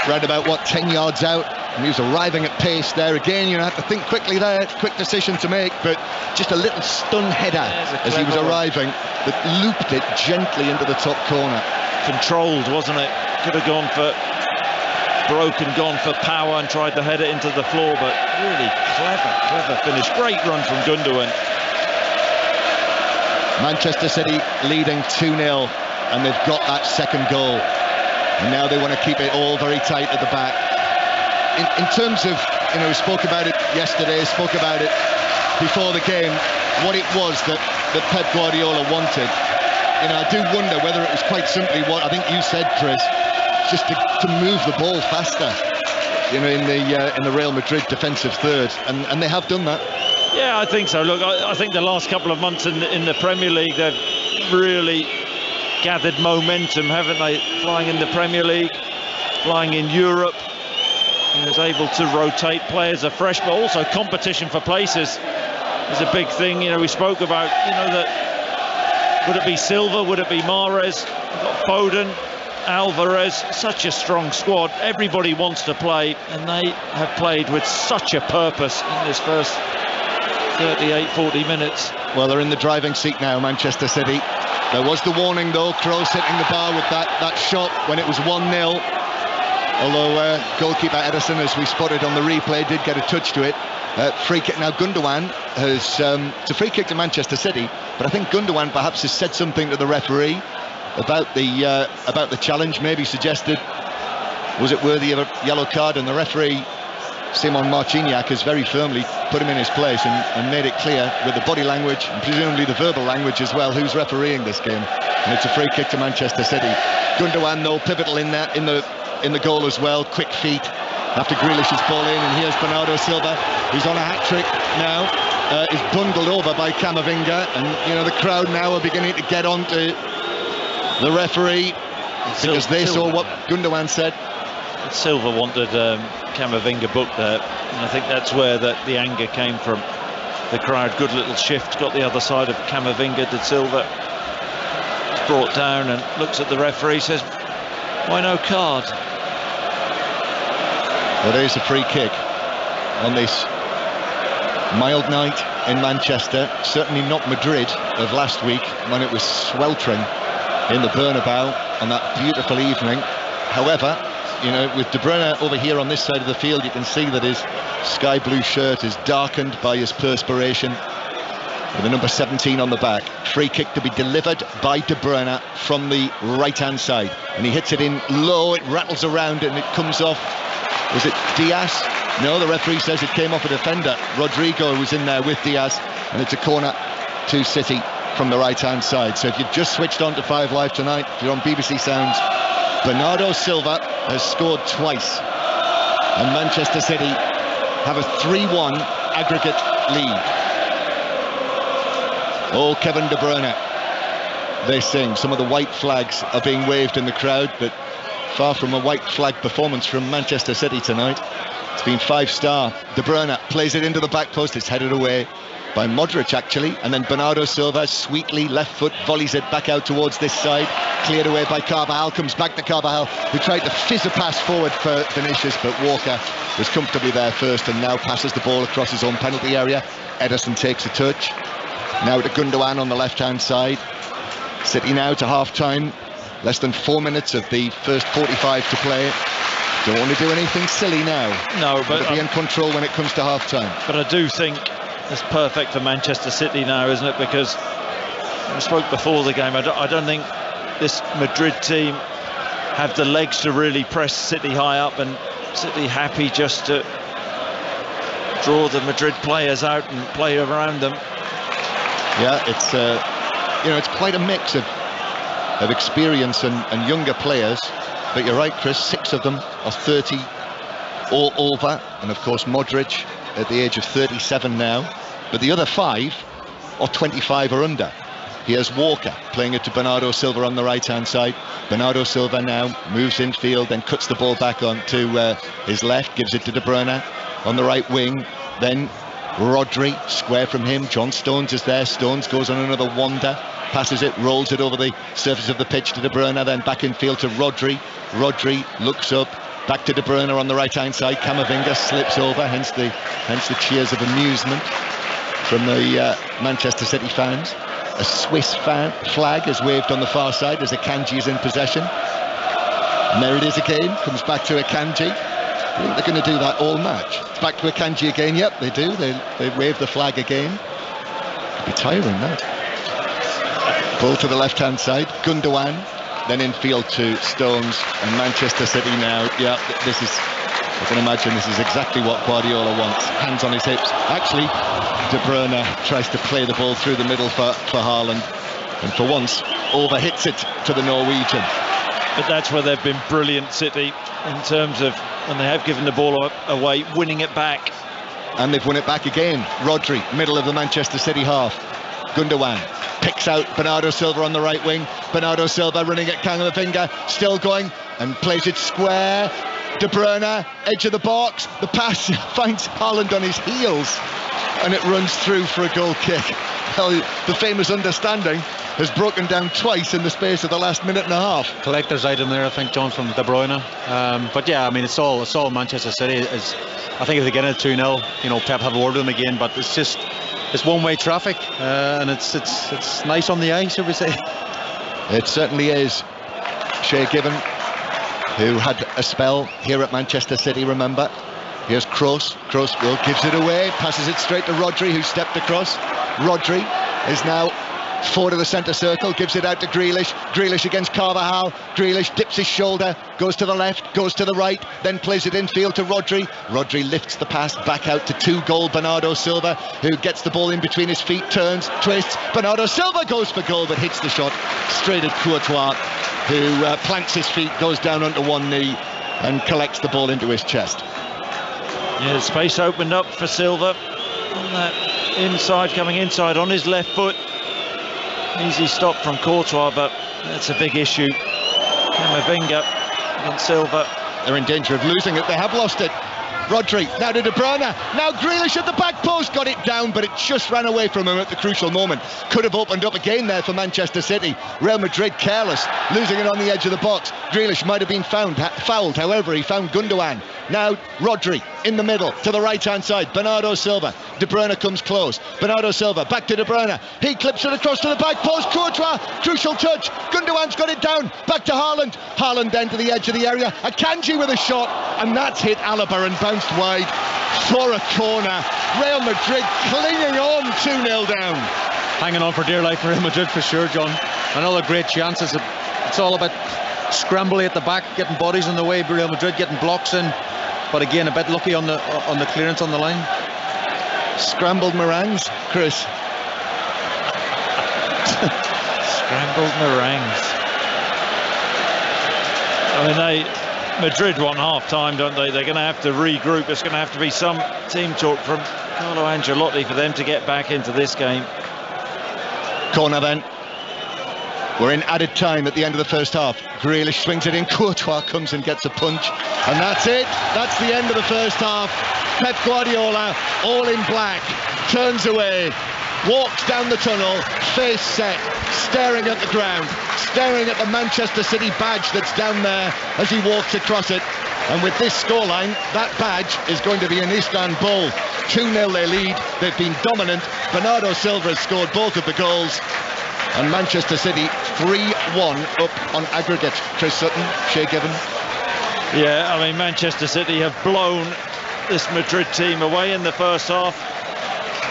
Right about, 10 yards out. And he was arriving at pace there again. You have to think quickly there, quick decision to make, but just a little stun header as he was arriving that looped it gently into the top corner. Controlled, wasn't it? Could have gone for power and tried to head it into the floor, but really clever finish. Great run from Gundogan. Manchester City leading 2-0, and they've got that second goal. And now they want to keep it all very tight at the back. In terms of, we spoke about it yesterday, spoke about it before the game, what it was that Pep Guardiola wanted. I do wonder whether it was quite simply what I think you said, Chris, just to move the ball faster, in the Real Madrid defensive third, and they have done that. Yeah, I think so. Look, I think the last couple of months in the Premier League, they've really gathered momentum, haven't they? Flying in the Premier League, flying in Europe. He was able to rotate players afresh, but also competition for places is a big thing. We spoke about, that would it be Silva, would it be Mahrez? We've got Foden, Alvarez, such a strong squad. Everybody wants to play, and they have played with such a purpose in this first 38, 40 minutes. Well, they're in the driving seat now, Manchester City. There was the warning, though, Kroos hitting the bar with that shot when it was 1-0. Although goalkeeper Ederson, as we spotted on the replay, did get a touch to it. Free kick now. Gundogan has it's a free kick to Manchester City, but I think Gundogan perhaps has said something to the referee about the challenge. Maybe suggested, was it worthy of a yellow card? And the referee, Simon Marciniak, has very firmly put him in his place and made it clear with the body language and presumably the verbal language as well, who's refereeing this game. And it's a free kick to Manchester City. Gundogan, though, pivotal in the goal as well. Quick feet after Grealish's ball in, and here's Bernardo Silva, who's on a hat-trick now. Is bundled over by Camavinga, and the crowd now are beginning to get on to the referee because they saw what Gundogan said. Silva wanted Camavinga booked there, and I think that's where the anger came from. The crowd, good little shift, got the other side of Camavinga. Did Silva, is brought down and looks at the referee, says, "Why no card?" Well, there's a free kick on this mild night in Manchester. Certainly not Madrid of last week when it was sweltering in the Bernabeu on that beautiful evening. However, with De Bruyne over here on this side of the field, you can see that his sky blue shirt is darkened by his perspiration, with the number 17 on the back. Free kick to be delivered by De Bruyne from the right-hand side, and he hits it in low. It rattles around and it comes off. Was it Diaz? No, the referee says it came off a defender. Rodrigo was in there with Diaz, and it's a corner to City from the right-hand side. So if you've just switched on to 5 Live tonight, if you're on BBC Sounds, Bernardo Silva has scored twice, and Manchester City have a 3-1 aggregate lead. Oh, Kevin De Bruyne, they sing. Some of the white flags are being waved in the crowd, but far from a white flag performance from Manchester City tonight. It's been 5-star. De Bruyne plays it into the back post. It's headed away by Modric, actually, and then Bernardo Silva sweetly left foot volleys it back out towards this side, cleared away by Carvajal. Comes back to Carvajal, who tried to fizz a pass forward for Vinicius, but Walker was comfortably there first and now passes the ball across his own penalty area. Ederson takes a touch. Now to Gundogan on the left-hand side. City now to half-time. Less than 4 minutes of the first 45 to play. Don't want to do anything silly now. No, but be in control when it comes to half-time. But I do think it's perfect for Manchester City now, isn't it? Because we spoke before the game. I don't think this Madrid team have the legs to really press City high up, and City happy just to draw the Madrid players out and play around them. Yeah, it's it's quite a mix of experience and younger players, but you're right, Chris, 6 of them are 30 or over, and of course Modric at the age of 37 now, but the other 5 are 25 or under. Here's Walker playing it to Bernardo Silva on the right-hand side. Bernardo Silva now moves infield, then cuts the ball back onto his left, gives it to De Bruyne on the right wing, then Rodri, square from him. John Stones is there. Stones goes on another wander, passes it, rolls it over the surface of the pitch to De Bruyne, then back in field to Rodri. Rodri looks up, back to De Bruyne on the right-hand side. Camavinga slips over, hence the cheers of amusement from the Manchester City fans. A Swiss flag is waved on the far side as Akanji is in possession. And there it is again, comes back to Akanji. I think they're going to do that all match. It's back to Akanji again. Yep, they do. They wave the flag again. It'll be tiring, that. Ball to the left-hand side. Gundogan, then infield to Stones, and Manchester City now. Yeah, this is, I can imagine this is exactly what Guardiola wants. Hands on his hips. Actually, De Bruyne tries to play the ball through the middle for Haaland, and for once overhits it to the Norwegian. But that's where they've been brilliant, City, in terms of when they have given the ball away, winning it back. And they've won it back again. Rodri, middle of the Manchester City half. Gundogan picks out Bernardo Silva on the right wing. Bernardo Silva running at Camavinga, still going, and plays it square. De Bruyne, edge of the box. The pass finds Haaland on his heels, and it runs through for a goal kick. Well, the famous understanding has broken down twice in the space of the last minute and a half. Collector's item there, I think, John, from De Bruyne. But yeah, I mean, it's all Manchester City. I think if they get it 2-0, Pep have a word with them again. But it's just it's one-way traffic, and it's nice on the eye, should we say? It certainly is. Shay Given, who had a spell here at Manchester City, remember. Here's Kroos. Kroos gives it away, passes it straight to Rodri, who stepped across. Rodri is now forward of the centre circle, gives it out to Grealish. Grealish against Carvajal. Grealish dips his shoulder, goes to the left, goes to the right, then plays it infield to Rodri. Rodri lifts the pass back out to 2-goal Bernardo Silva, who gets the ball in between his feet, turns, twists. Bernardo Silva goes for goal, but hits the shot straight at Courtois, who plants his feet, goes down onto one knee and collects the ball into his chest. Yeah, the space opened up for Silva. On that inside, coming inside on his left foot. Easy stop from Courtois, but that's a big issue. Camavinga against Silva. They're in danger of losing it. They have lost it. Rodri, now to De Bruyne. Now Grealish at the back post, got it down, but it just ran away from him at the crucial moment. Could have opened up again there for Manchester City. Real Madrid careless, losing it on the edge of the box. Grealish might have been fouled, however, he found Gundogan. Now Rodri in the middle, to the right-hand side. Bernardo Silva. De Bruyne comes close. Bernardo Silva, back to De Bruyne. He clips it across to the back post. Courtois, crucial touch. Gundogan's got it down. Back to Haaland. Haaland then to the edge of the area. Akanji with a shot, and that's hit Alaba and bounced wide for a corner. Real Madrid clinging on, 2-0 down. Hanging on for dear life for Real Madrid for sure, John. Another great chance. It's all about scrambling at the back, getting bodies in the way. Real Madrid getting blocks in, but again a bit lucky on the clearance on the line. Scrambled meringues, Chris. Scrambled meringues. I mean, Madrid won half-time, don't they? They're going to have to regroup. It's going to have to be some team talk from Carlo Ancelotti for them to get back into this game. Corner then. We're in added time at the end of the first half. Grealish swings it in. Courtois comes and gets a punch. And that's it. That's the end of the first half. Pep Guardiola, all in black, turns away, walks down the tunnel, face set, staring at the ground, staring at the Manchester City badge that's down there as he walks across it. And with this scoreline, that badge is going to be in Istanbul. 2-0 they lead. They've been dominant. Bernardo Silva has scored both of the goals. And Manchester City 3-1 up on aggregate. Chris Sutton, Shay Given. Yeah, I mean, Manchester City have blown this Madrid team away in the first half.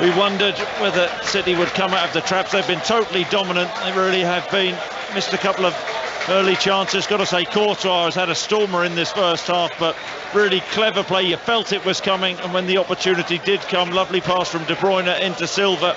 We wondered whether City would come out of the traps. They've been totally dominant. They really have been. Missed a couple of early chances. Got to say, Courtois has had a stormer in this first half, but really clever play. You felt it was coming, and when the opportunity did come, lovely pass from De Bruyne into Silva,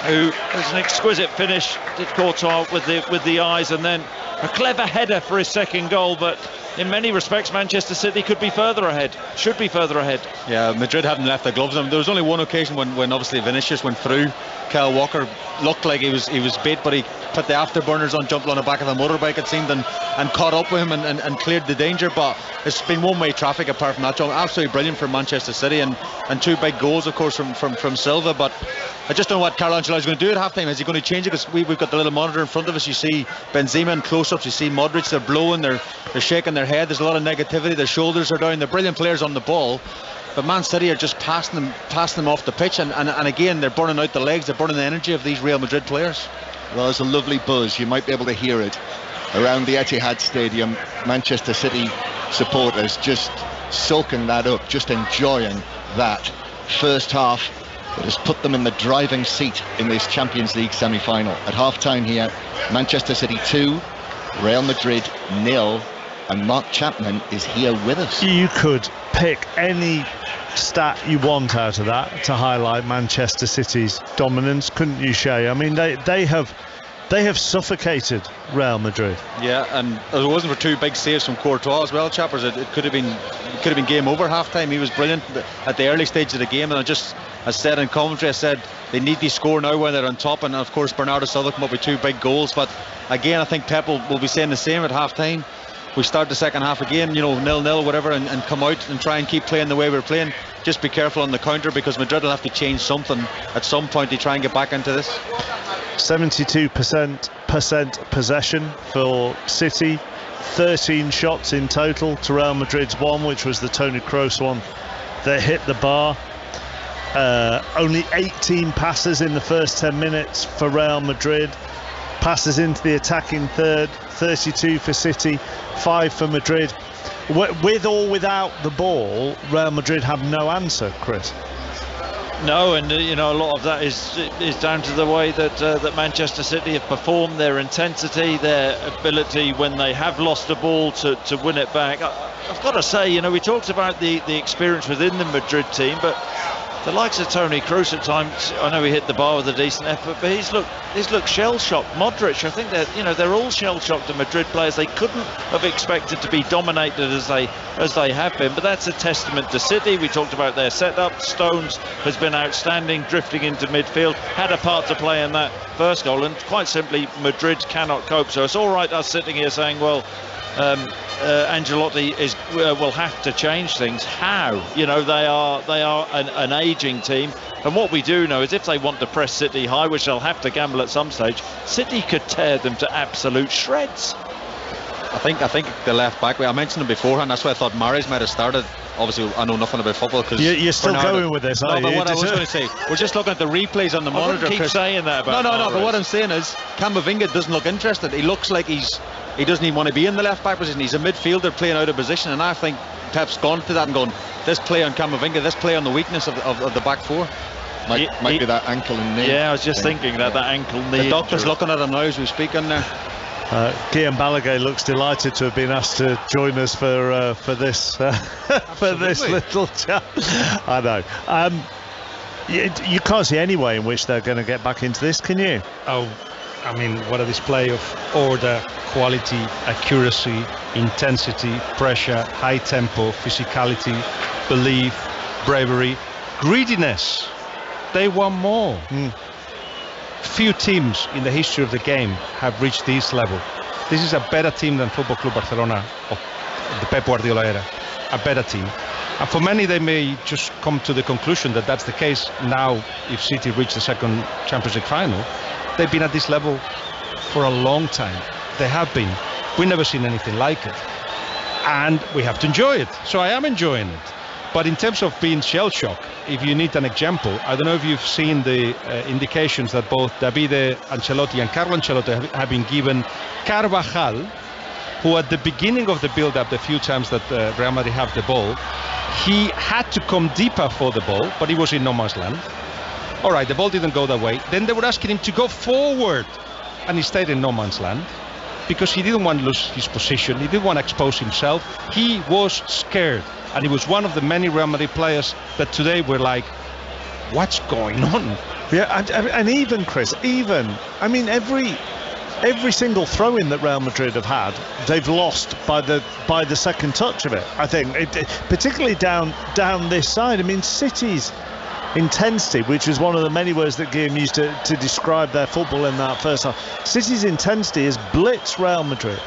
who has an exquisite finish. Did Courtois with the eyes, and then a clever header for his second goal. But in many respects, Manchester City could be further ahead, should be further ahead. Yeah, Madrid hadn't left their gloves on. There was only one occasion when obviously Vinicius went through. Kyle Walker looked like he was bait, but he put the afterburners on, jumped on the back of a motorbike, it seemed, and caught up with him and cleared the danger. But it's been one-way traffic apart from that, John. Absolutely brilliant for Manchester City, and two big goals, of course, from Silva. But I just don't know what Carlo Ancelotti is going to do at half-time. Is he going to change it? Because we've got the little monitor in front of us. You see Benzema in close-ups, you see Modric, they're blowing, they're shaking their head. There's a lot of negativity, their shoulders are down. They're brilliant players on the ball, but Man City are just passing them off the pitch, and again, they're burning out the legs, they're burning the energy of these Real Madrid players. Well, there's a lovely buzz, you might be able to hear it around the Etihad Stadium. Manchester City supporters just soaking that up, just enjoying that first half that has put them in the driving seat in this Champions League semi-final. At half-time here, Manchester City 2, Real Madrid 0, and Mark Chapman is here with us. You could pick any stat you want out of that to highlight Manchester City's dominance, couldn't you, Shay? I mean, they have suffocated Real Madrid. Yeah, and if it wasn't for two big saves from Courtois as well, chappers, it could have been game over half-time. He was brilliant at the early stage of the game, and I said in commentary, I said they need to score now when they're on top, and of course Bernardo Silva come up with two big goals. But again, I think Pep will be saying the same at half-time. We start the second half again, 0-0, whatever, and come out and try and keep playing the way we're playing. Just be careful on the counter, because Madrid will have to change something at some point to try and get back into this. 72% possession for City, 13 shots in total to Real Madrid's one, which was the Toni Kroos one that hit the bar. Only 18 passes in the first 10 minutes for Real Madrid. Passes into the attacking third, 32 for City, 5 for Madrid. With or without the ball, Real Madrid have no answer, Chris. No, and a lot of that is down to the way that Manchester City have performed, their intensity, their ability when they have lost the ball to win it back. I've got to say, we talked about the experience within the Madrid team, but the likes of Toni Kroos at times, I know he hit the bar with a decent effort, but he's looked shell-shocked. Modric, I think they're all shell-shocked, the Madrid players. They couldn't have expected to be dominated as they have been, but that's a testament to City. We talked about their setup. Stones has been outstanding, drifting into midfield, had a part to play in that first goal, and quite simply, Madrid cannot cope. So it's all right us sitting here saying, well, Ancelotti will have to change things. How? They are an aging team, and what we do know is if they want to press City high, which they'll have to gamble at some stage, City could tear them to absolute shreds. I think the left back, I mentioned him beforehand, that's why I thought Mahrez might have started. Obviously I know nothing about football because you're still going with this, aren't you? But what I was going to say, we're just looking at the replays on the monitor. Keep saying that about no, but what I'm saying is Camavinga doesn't look interested. He looks like he doesn't even want to be in the left back position. He's a midfielder playing out of position, and I think Pep's gone to that and gone, this play on Camavinga, this play on the weakness of the back four. Might be that ankle and knee. Yeah, I was just thinking that ankle knee. The doctor's looking at him now as we speak in there. Guillaume Balaguer looks delighted to have been asked to join us for this for this little chat. I know. You can't see any way in which they're going to get back into this, can you? Oh, I mean, what a display of order, quality, accuracy, intensity, pressure, high tempo, physicality, belief, bravery, greediness. They want more. Few teams in the history of the game have reached this level. This is a better team than Football Club Barcelona of the Pep Guardiola era. A better team. And for many, they may just come to the conclusion that that's the case now. If City reach the second Champions League final, they've been at this level for a long time. They have been. We've never seen anything like it. And we have to enjoy it. So I am enjoying it. But in terms of being shell-shocked, if you need an example, I don't know if you've seen the indications that both Davide Ancelotti and Carlo Ancelotti have been given. Carvajal, who at the beginning of the build-up, the few times that Real Madrid have the ball, he had to come deeper for the ball, but he was in no man's land. All right, the ball didn't go that way. Then they were asking him to go forward, and he stayed in no man's land because he didn't want to lose his position. He didn't want to expose himself. He was scared. And he was one of the many Real Madrid players that today were like, what's going on? Yeah, and even, Chris, I mean, every single throw-in that Real Madrid have had, they've lost by the second touch of it, I think. Particularly down this side. I mean, City's intensity, which was one of the many words that Guillaume used to describe their football in that first half. City's intensity has blitzed Real Madrid.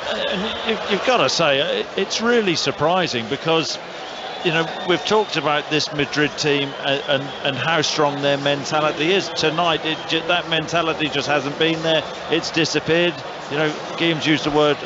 And you've got to say, it's really surprising because, we've talked about this Madrid team and how strong their mentality is. Tonight, that mentality just hasn't been there. It's disappeared. Guillaume's used the word,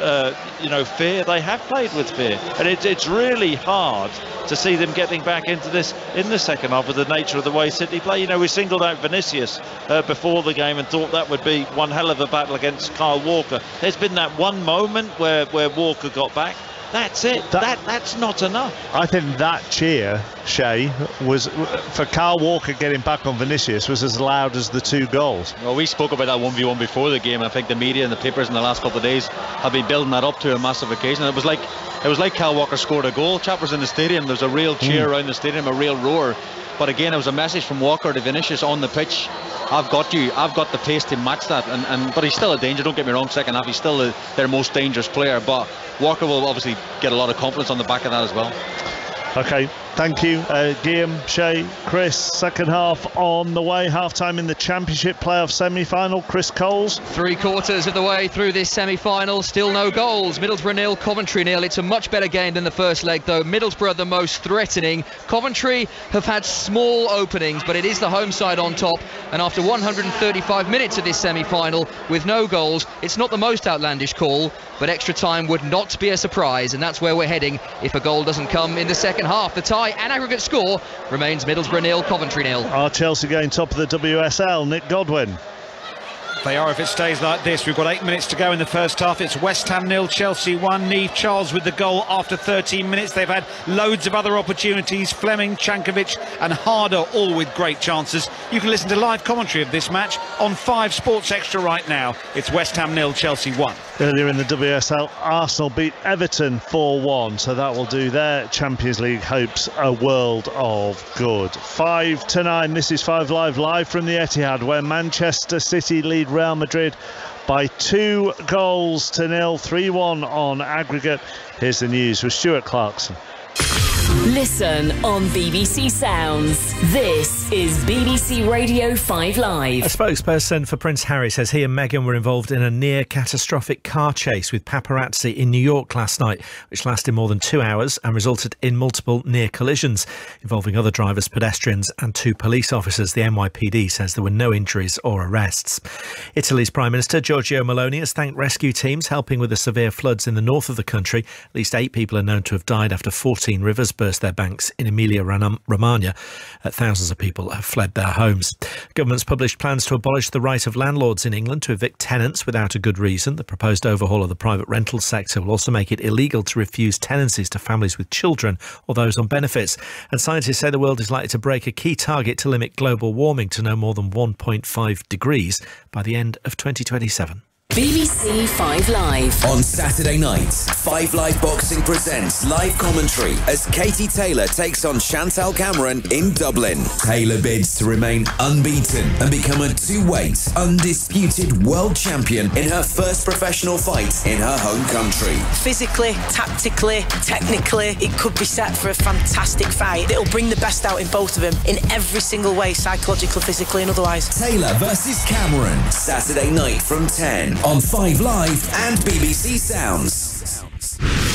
fear. They have played with fear. And it's really hard to see them getting back into this in the second half with the nature of the way City play. We singled out Vinicius before the game and thought that would be one hell of a battle against Kyle Walker. There's been that one moment where Walker got back. That's it. That's not enough. I think that cheer, Shay, was for Kyle Walker getting back on Vinicius was as loud as the two goals. Well, we spoke about that 1v1 before the game. I think the media and the papers in the last couple of days have been building that up to a massive occasion. It was like Kyle Walker scored a goal. Chappers in the stadium. There's a real cheer around the stadium, a real roar. But again, it was a message from Walker to Vinicius on the pitch. I've got you. I've got the pace to match that. But he's still a danger. Don't get me wrong. Second half, he's still their most dangerous player. But Walker will obviously get a lot of confidence on the back of that as well. Okay, thank you, Guillaume, Shay, Chris. Second half on the way. Half-time in the Championship playoff semi-final. Chris Coles. 3/4 of the way through this semi-final. Still no goals. Middlesbrough 0, Coventry 0. It's a much better game than the first leg, though. Middlesbrough the most threatening. Coventry have had small openings, but it is the home side on top. And after 135 minutes of this semi-final with no goals, it's not the most outlandish call, but extra time would not be a surprise. And that's where we're heading if a goal doesn't come in the second half. The tie high and aggregate score remains Middlesbrough 0, Coventry 0. Are Chelsea going top of the WSL? Nick Godwin. They are if it stays like this. We've got 8 minutes to go in the first half. It's West Ham 0, Chelsea 1. Niamh Charles with the goal after 13 minutes. They've had loads of other opportunities. Fleming, Cankovic and Harder all with great chances. You can listen to live commentary of this match on 5 Sports Extra right now. It's West Ham 0, Chelsea 1. Earlier in the WSL, Arsenal beat Everton 4-1, so that will do their Champions League hopes a world of good. 5-9, this is 5 live from the Etihad, where Manchester City lead Real Madrid by 2-0, 3-1 on aggregate. Here's the news with Stuart Clarkson. Listen on BBC Sounds. This is BBC Radio 5 Live. A spokesperson for Prince Harry says he and Meghan were involved in a near catastrophic car chase with paparazzi in New York last night, which lasted more than 2 hours and resulted in multiple near collisions involving other drivers, pedestrians and 2 police officers. The NYPD says there were no injuries or arrests. Italy's Prime Minister Giorgia Meloni has thanked rescue teams helping with the severe floods in the north of the country. At least 8 people are known to have died after 14 rivers burst their banks in Emilia-Romagna. Thousands of people have fled their homes. Government's published plans to abolish the right of landlords in England to evict tenants without a good reason. The proposed overhaul of the private rental sector will also make it illegal to refuse tenancies to families with children or those on benefits. And scientists say the world is likely to break a key target to limit global warming to no more than 1.5 degrees by the end of 2027. BBC 5 Live. On Saturday nights, 5 Live Boxing presents live commentary as Katie Taylor takes on Chantal Cameron in Dublin. Taylor bids to remain unbeaten and become a 2-weight, undisputed world champion in her first professional fight in her home country. Physically, tactically, technically, it could be set for a fantastic fight. It'll bring the best out in both of them in every single way, psychological, physically and otherwise. Taylor versus Cameron, Saturday night from 10 on 5 Live and BBC Sounds.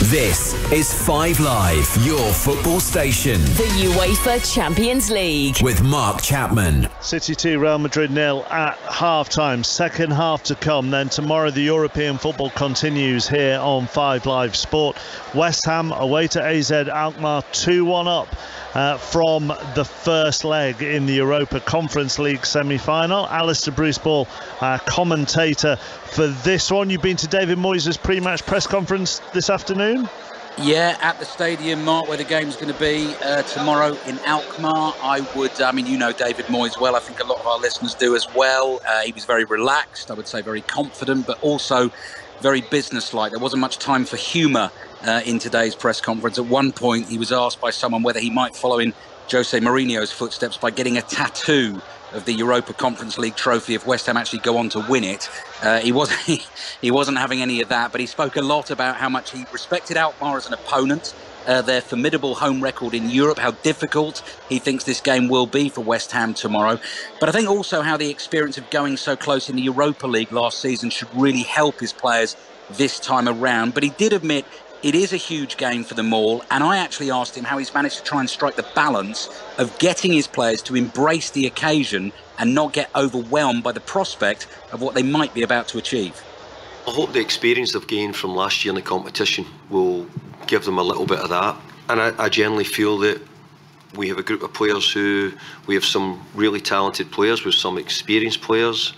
This is 5 Live, your football station. The UEFA Champions League. With Mark Chapman. City 2, Real Madrid 0 at half-time. Second half to come. Then tomorrow the European football continues here on 5 Live Sport. West Ham away to AZ Alkmaar 2-1 up. From the first leg in the Europa Conference League semi-final. Alistair Bruce-Ball, commentator for this one. You've been to David Moyes' pre-match press conference this afternoon? Yeah, at the stadium, Mark, where the game's going to be tomorrow in Alkmaar. You know David Moyes well. I think a lot of our listeners do as well. He was very relaxed, I would say very confident, but also very businesslike. There wasn't much time for humour in today's press conference. At one point, he was asked by someone whether he might follow in Jose Mourinho's footsteps by getting a tattoo of the Europa Conference League trophy if West Ham actually go on to win it. He wasn't having any of that, but he spoke a lot about how much he respected Alkmaar as an opponent, their formidable home record in Europe, how difficult he thinks this game will be for West Ham tomorrow. But I think also how the experience of going so close in the Europa League last season should really help his players this time around. But he did admit it is a huge game for them all, and I actually asked him how he's managed to try and strike the balance of getting his players to embrace the occasion and not get overwhelmed by the prospect of what they might be about to achieve. I hope the experience they've gained from last year in the competition will give them a little bit of that. And I generally feel that we have a group of players we have some really talented players, with some experienced players.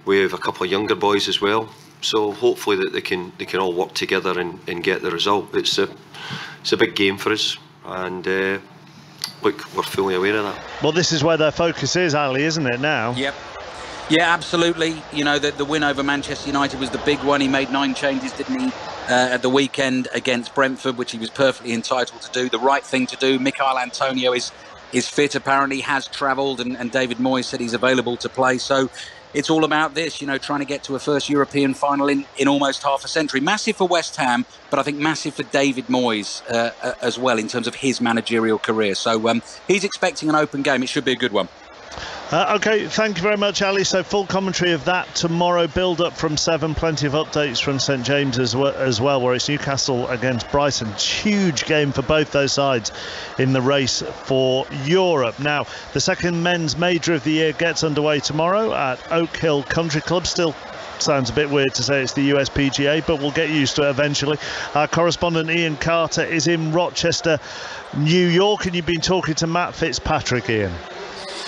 We have a couple of younger boys as well. So hopefully that they can all work together and get the result. It's a big game for us, and look, we're fully aware of that. Well, this is where their focus is, Ali, isn't it now? Yep. Yeah, absolutely. You know, the win over Manchester United was the big one. He made 9 changes, didn't he, at the weekend against Brentford, which he was perfectly entitled to do. The right thing to do. Michail Antonio is fit, apparently, has travelled, and David Moyes said he's available to play. So it's all about this, you know, trying to get to a first European final in almost half a century. Massive for West Ham, but I think massive for David Moyes as well in terms of his managerial career. So he's expecting an open game. It should be a good one. Okay, thank you very much, Ali. So full commentary of that tomorrow. Build up from 7. Plenty of updates from St James as well, where it's Newcastle against Brighton. Huge game for both those sides in the race for Europe. Now, the second men's major of the year gets underway tomorrow at Oak Hill Country Club. Still sounds a bit weird to say it's the USPGA, but we'll get used to it eventually. Our correspondent Ian Carter is in Rochester, New York, and you've been talking to Matt Fitzpatrick, Ian.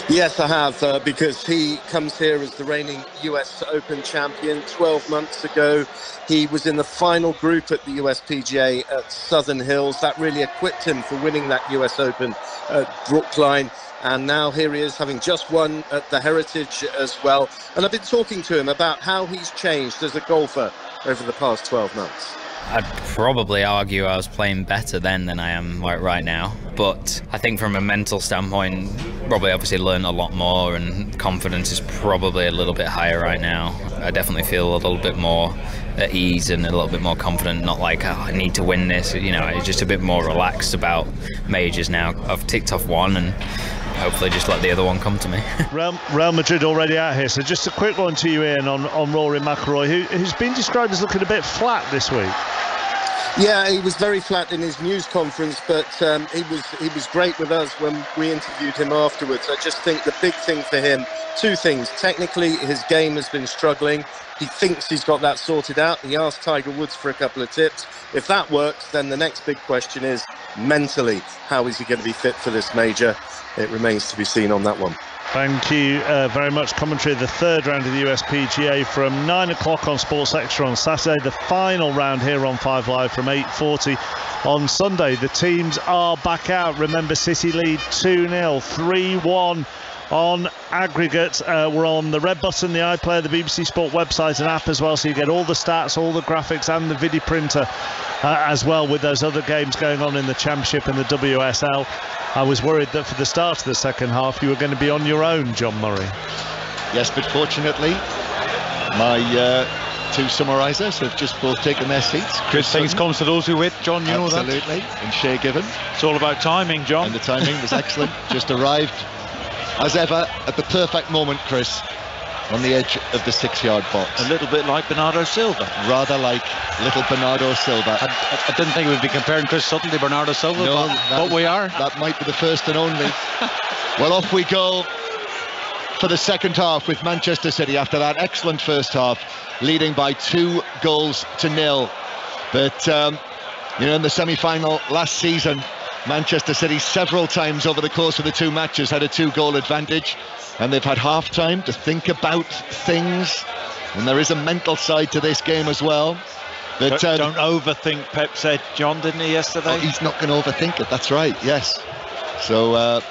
Yes, I have, because he comes here as the reigning US Open champion. 12 months ago, he was in the final group at the USPGA at Southern Hills. That really equipped him for winning that US Open at Brookline. And now here he is, having just won at the Heritage as well. And I've been talking to him about how he's changed as a golfer over the past 12 months. I'd probably argue I was playing better then than I am right now, but I think from a mental standpoint, probably obviously learned a lot more, and confidence is probably a little bit higher right now. I definitely feel a little bit more at ease and a little bit more confident, not like, oh, I need to win this, it's just a bit more relaxed about majors now. I've ticked off one and hopefully just let the other one come to me. Real Madrid already out here, so just a quick one to you, Ian, on Rory McIlroy, who's been described as looking a bit flat this week. Yeah, he was very flat in his news conference, but he was great with us when we interviewed him afterwards. I just think the big thing for him, two things. Technically, his game has been struggling. He thinks he's got that sorted out. He asked Tiger Woods for a couple of tips. If that works, then the next big question is mentally, how is he going to be fit for this major? It remains to be seen on that one. Thank you very much. Commentary of the third round of the USPGA from 9 o'clock on Sports Extra on Saturday. The final round here on 5 Live from 8:40 on Sunday. The teams are back out. Remember, City lead 2-0, 3-1 on aggregate. We're on the red button, the iPlayer, the BBC Sport website and app as well, so you get all the stats, all the graphics and the video printer as well, with those other games going on in the Championship and the WSL. I was worried that for the start of the second half you were going to be on your own, John Murray. Yes, but fortunately my two summarisers have just both taken their seats. Good things comes to those who wait, John, you know that. Absolutely. And Shea Given. It's all about timing, John. And the timing was excellent. Just arrived, as ever, at the perfect moment, Chris, on the edge of the 6-yard box. A little bit like Bernardo Silva. Rather like little Bernardo Silva. I didn't think we'd be comparing Chris Sutton to Bernardo Silva, no, but we are. That might be the first and only. Well, off we go for the second half with Manchester City after that excellent first half, leading by 2-0. But, in the semi-final last season, Manchester City several times over the course of the two matches had a 2-goal advantage, and they've had half-time to think about things, and there is a mental side to this game as well. But don't overthink, Pep said, John, didn't he, yesterday? Oh, he's not going to overthink it, that's right, yes. So,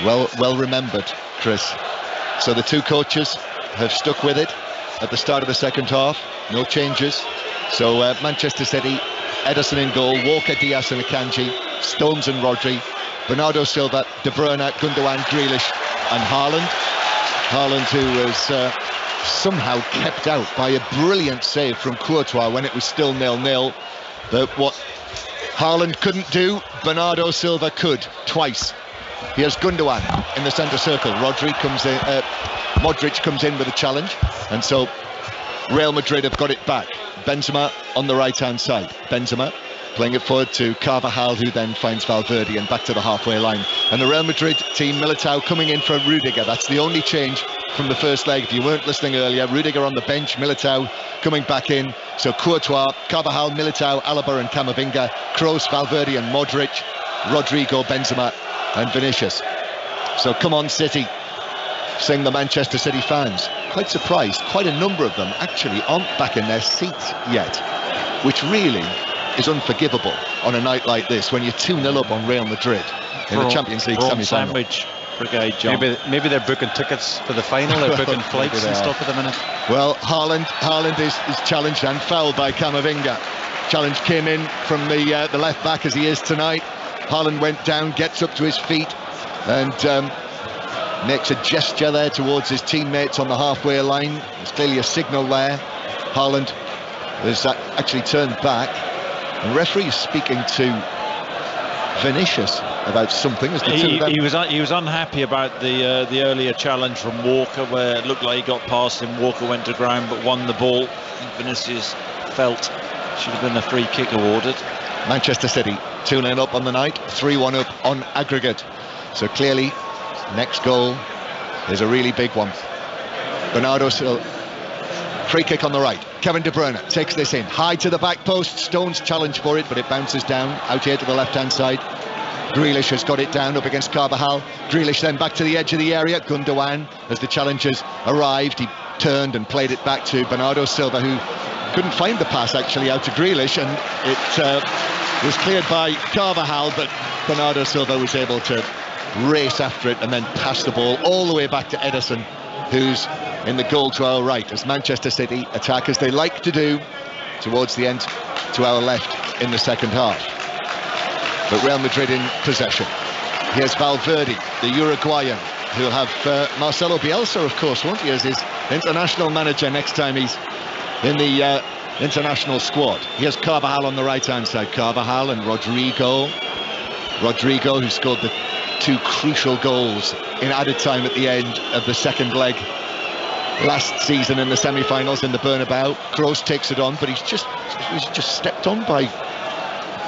well remembered, Chris. So the two coaches have stuck with it at the start of the second half, no changes. So Manchester City, Ederson in goal, Walker, Diaz and Akanji, Stones and Rodri, Bernardo Silva, De Bruyne, Gundogan, Grealish and Haaland. Haaland, who was somehow kept out by a brilliant save from Courtois when it was still 0-0. But what Haaland couldn't do, Bernardo Silva could, twice. Here's Gundogan in the centre circle. Modric comes in with a challenge, and so Real Madrid have got it back. Benzema on the right-hand side. Benzema playing it forward to Carvajal, who then finds Valverde and back to the halfway line. And the Real Madrid team, Militao coming in for Rudiger. That's the only change from the first leg. If you weren't listening earlier, Rudiger on the bench, Militao coming back in. So Courtois, Carvajal, Militao, Alaba and Camavinga, Kroos, Valverde and Modric, Rodrigo, Benzema and Vinicius. So come on City, sing the Manchester City fans. Quite surprised, quite a number of them actually aren't back in their seats yet, which really is unforgivable on a night like this when you're 2-0 up on Real Madrid in the Champions League semi-final. Sandwich brigade, John. Maybe they're booking tickets for the final, they're booking flights and stuff at the minute. Well, Haaland is challenged and fouled by Camavinga. Challenge came in from the left back as he is tonight. Haaland went down, gets up to his feet and makes a gesture there towards his teammates on the halfway line. There's clearly a signal there. Haaland has actually turned back. And referee is speaking to Vinicius about something. As the two of them. He was unhappy about the earlier challenge from Walker, where it looked like he got past him. Walker went to ground but won the ball. Vinicius felt should have been a free kick awarded. Manchester City 2-0 up on the night, 3-1 up on aggregate. So clearly, next goal is a really big one. Bernardo Silva, free kick on the right. Kevin De Bruyne takes this in, high to the back post. Stones challenge for it, but it bounces down out here to the left-hand side. Grealish has got it down up against Carvajal. Grealish then back to the edge of the area. Gundogan, as the challengers arrived, he turned and played it back to Bernardo Silva, who couldn't find the pass actually out to Grealish, and it was cleared by Carvajal, but Bernardo Silva was able to race after it and then pass the ball all the way back to Ederson, who's in the goal to our right, as Manchester City attack, as they like to do, towards the end to our left in the second half. But Real Madrid in possession. Here's Valverde, the Uruguayan, who'll have Marcelo Bielsa, of course, won't he, as his international manager next time he's in the international squad. Here's Carvajal on the right-hand side. Carvajal and Rodrigo. Rodrigo, who scored the 2 crucial goals in added time at the end of the second leg last season in the semi-finals in the Bernabeu. Kroos takes it on, but he's just stepped on by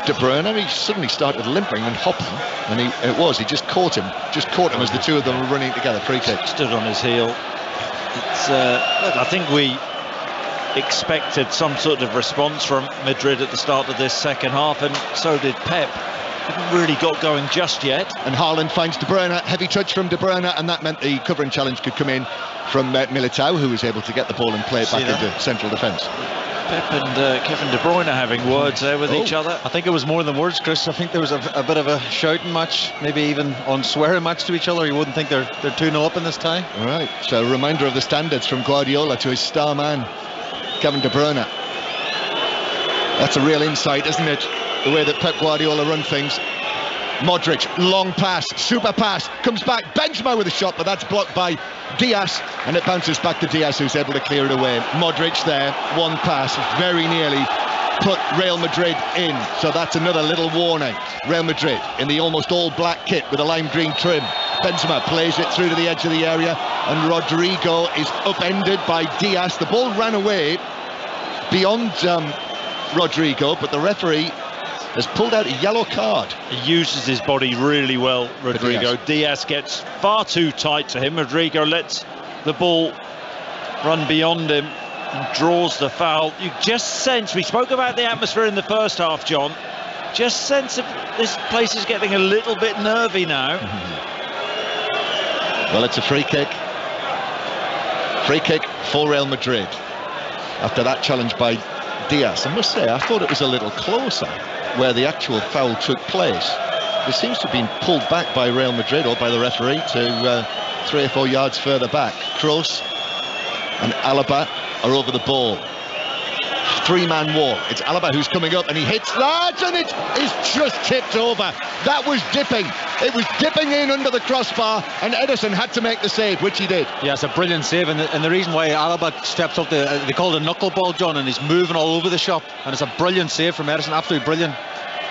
De Bruyne. He suddenly started limping and hopping, and he just caught him as the two of them were running together. Free kick. Stood on his heel. I think we expected some sort of response from Madrid at the start of this second half, and so did Pep. Haven't really got going just yet. And Haaland finds De Bruyne, heavy touch from De Bruyne, and that meant the covering challenge could come in from Militao, who was able to get the ball and play it back into central defence. Pep and Kevin De Bruyne having words there with each other. I think it was more than words, Chris. I think there was a bit of a shouting match, maybe even on swearing match to each other. You wouldn't think they're 2-0 up in this tie. All right, so a reminder of the standards from Guardiola to his star man, Kevin De Bruyne. That's a real insight, isn't it? The way that Pep Guardiola run things. Modric, long pass, super pass, comes back, Benzema with a shot, but that's blocked by Diaz, and it bounces back to Diaz, who's able to clear it away. Modric there, one pass, very nearly put Real Madrid in, so that's another little warning. Real Madrid in the almost all black kit with a lime green trim. Benzema plays it through to the edge of the area, and Rodrigo is upended by Diaz. The ball ran away beyond Rodrigo, but the referee has pulled out a yellow card. He uses his body really well, Rodrigo. Diaz gets far too tight to him. Rodrigo lets the ball run beyond him and draws the foul. You just sense, we spoke about the atmosphere in the first half, John, just sense this place is getting a little bit nervy now. Well, it's a free kick. Free kick for Real Madrid after that challenge by Diaz. I must say, I thought it was a little closer where the actual foul took place. It seems to have been pulled back by Real Madrid or by the referee to 3 or 4 yards further back. Kroos and Alaba are over the ball. 3-man wall. It's Alaba who's coming up, and he hits that, and it is just tipped over. That was dipping. It was dipping in under the crossbar, and Ederson had to make the save, which he did. Yeah, it's a brilliant save, and the reason why Alaba steps up, they call it a knuckleball, John, and he's moving all over the shop, and it's a brilliant save from Ederson, absolutely brilliant.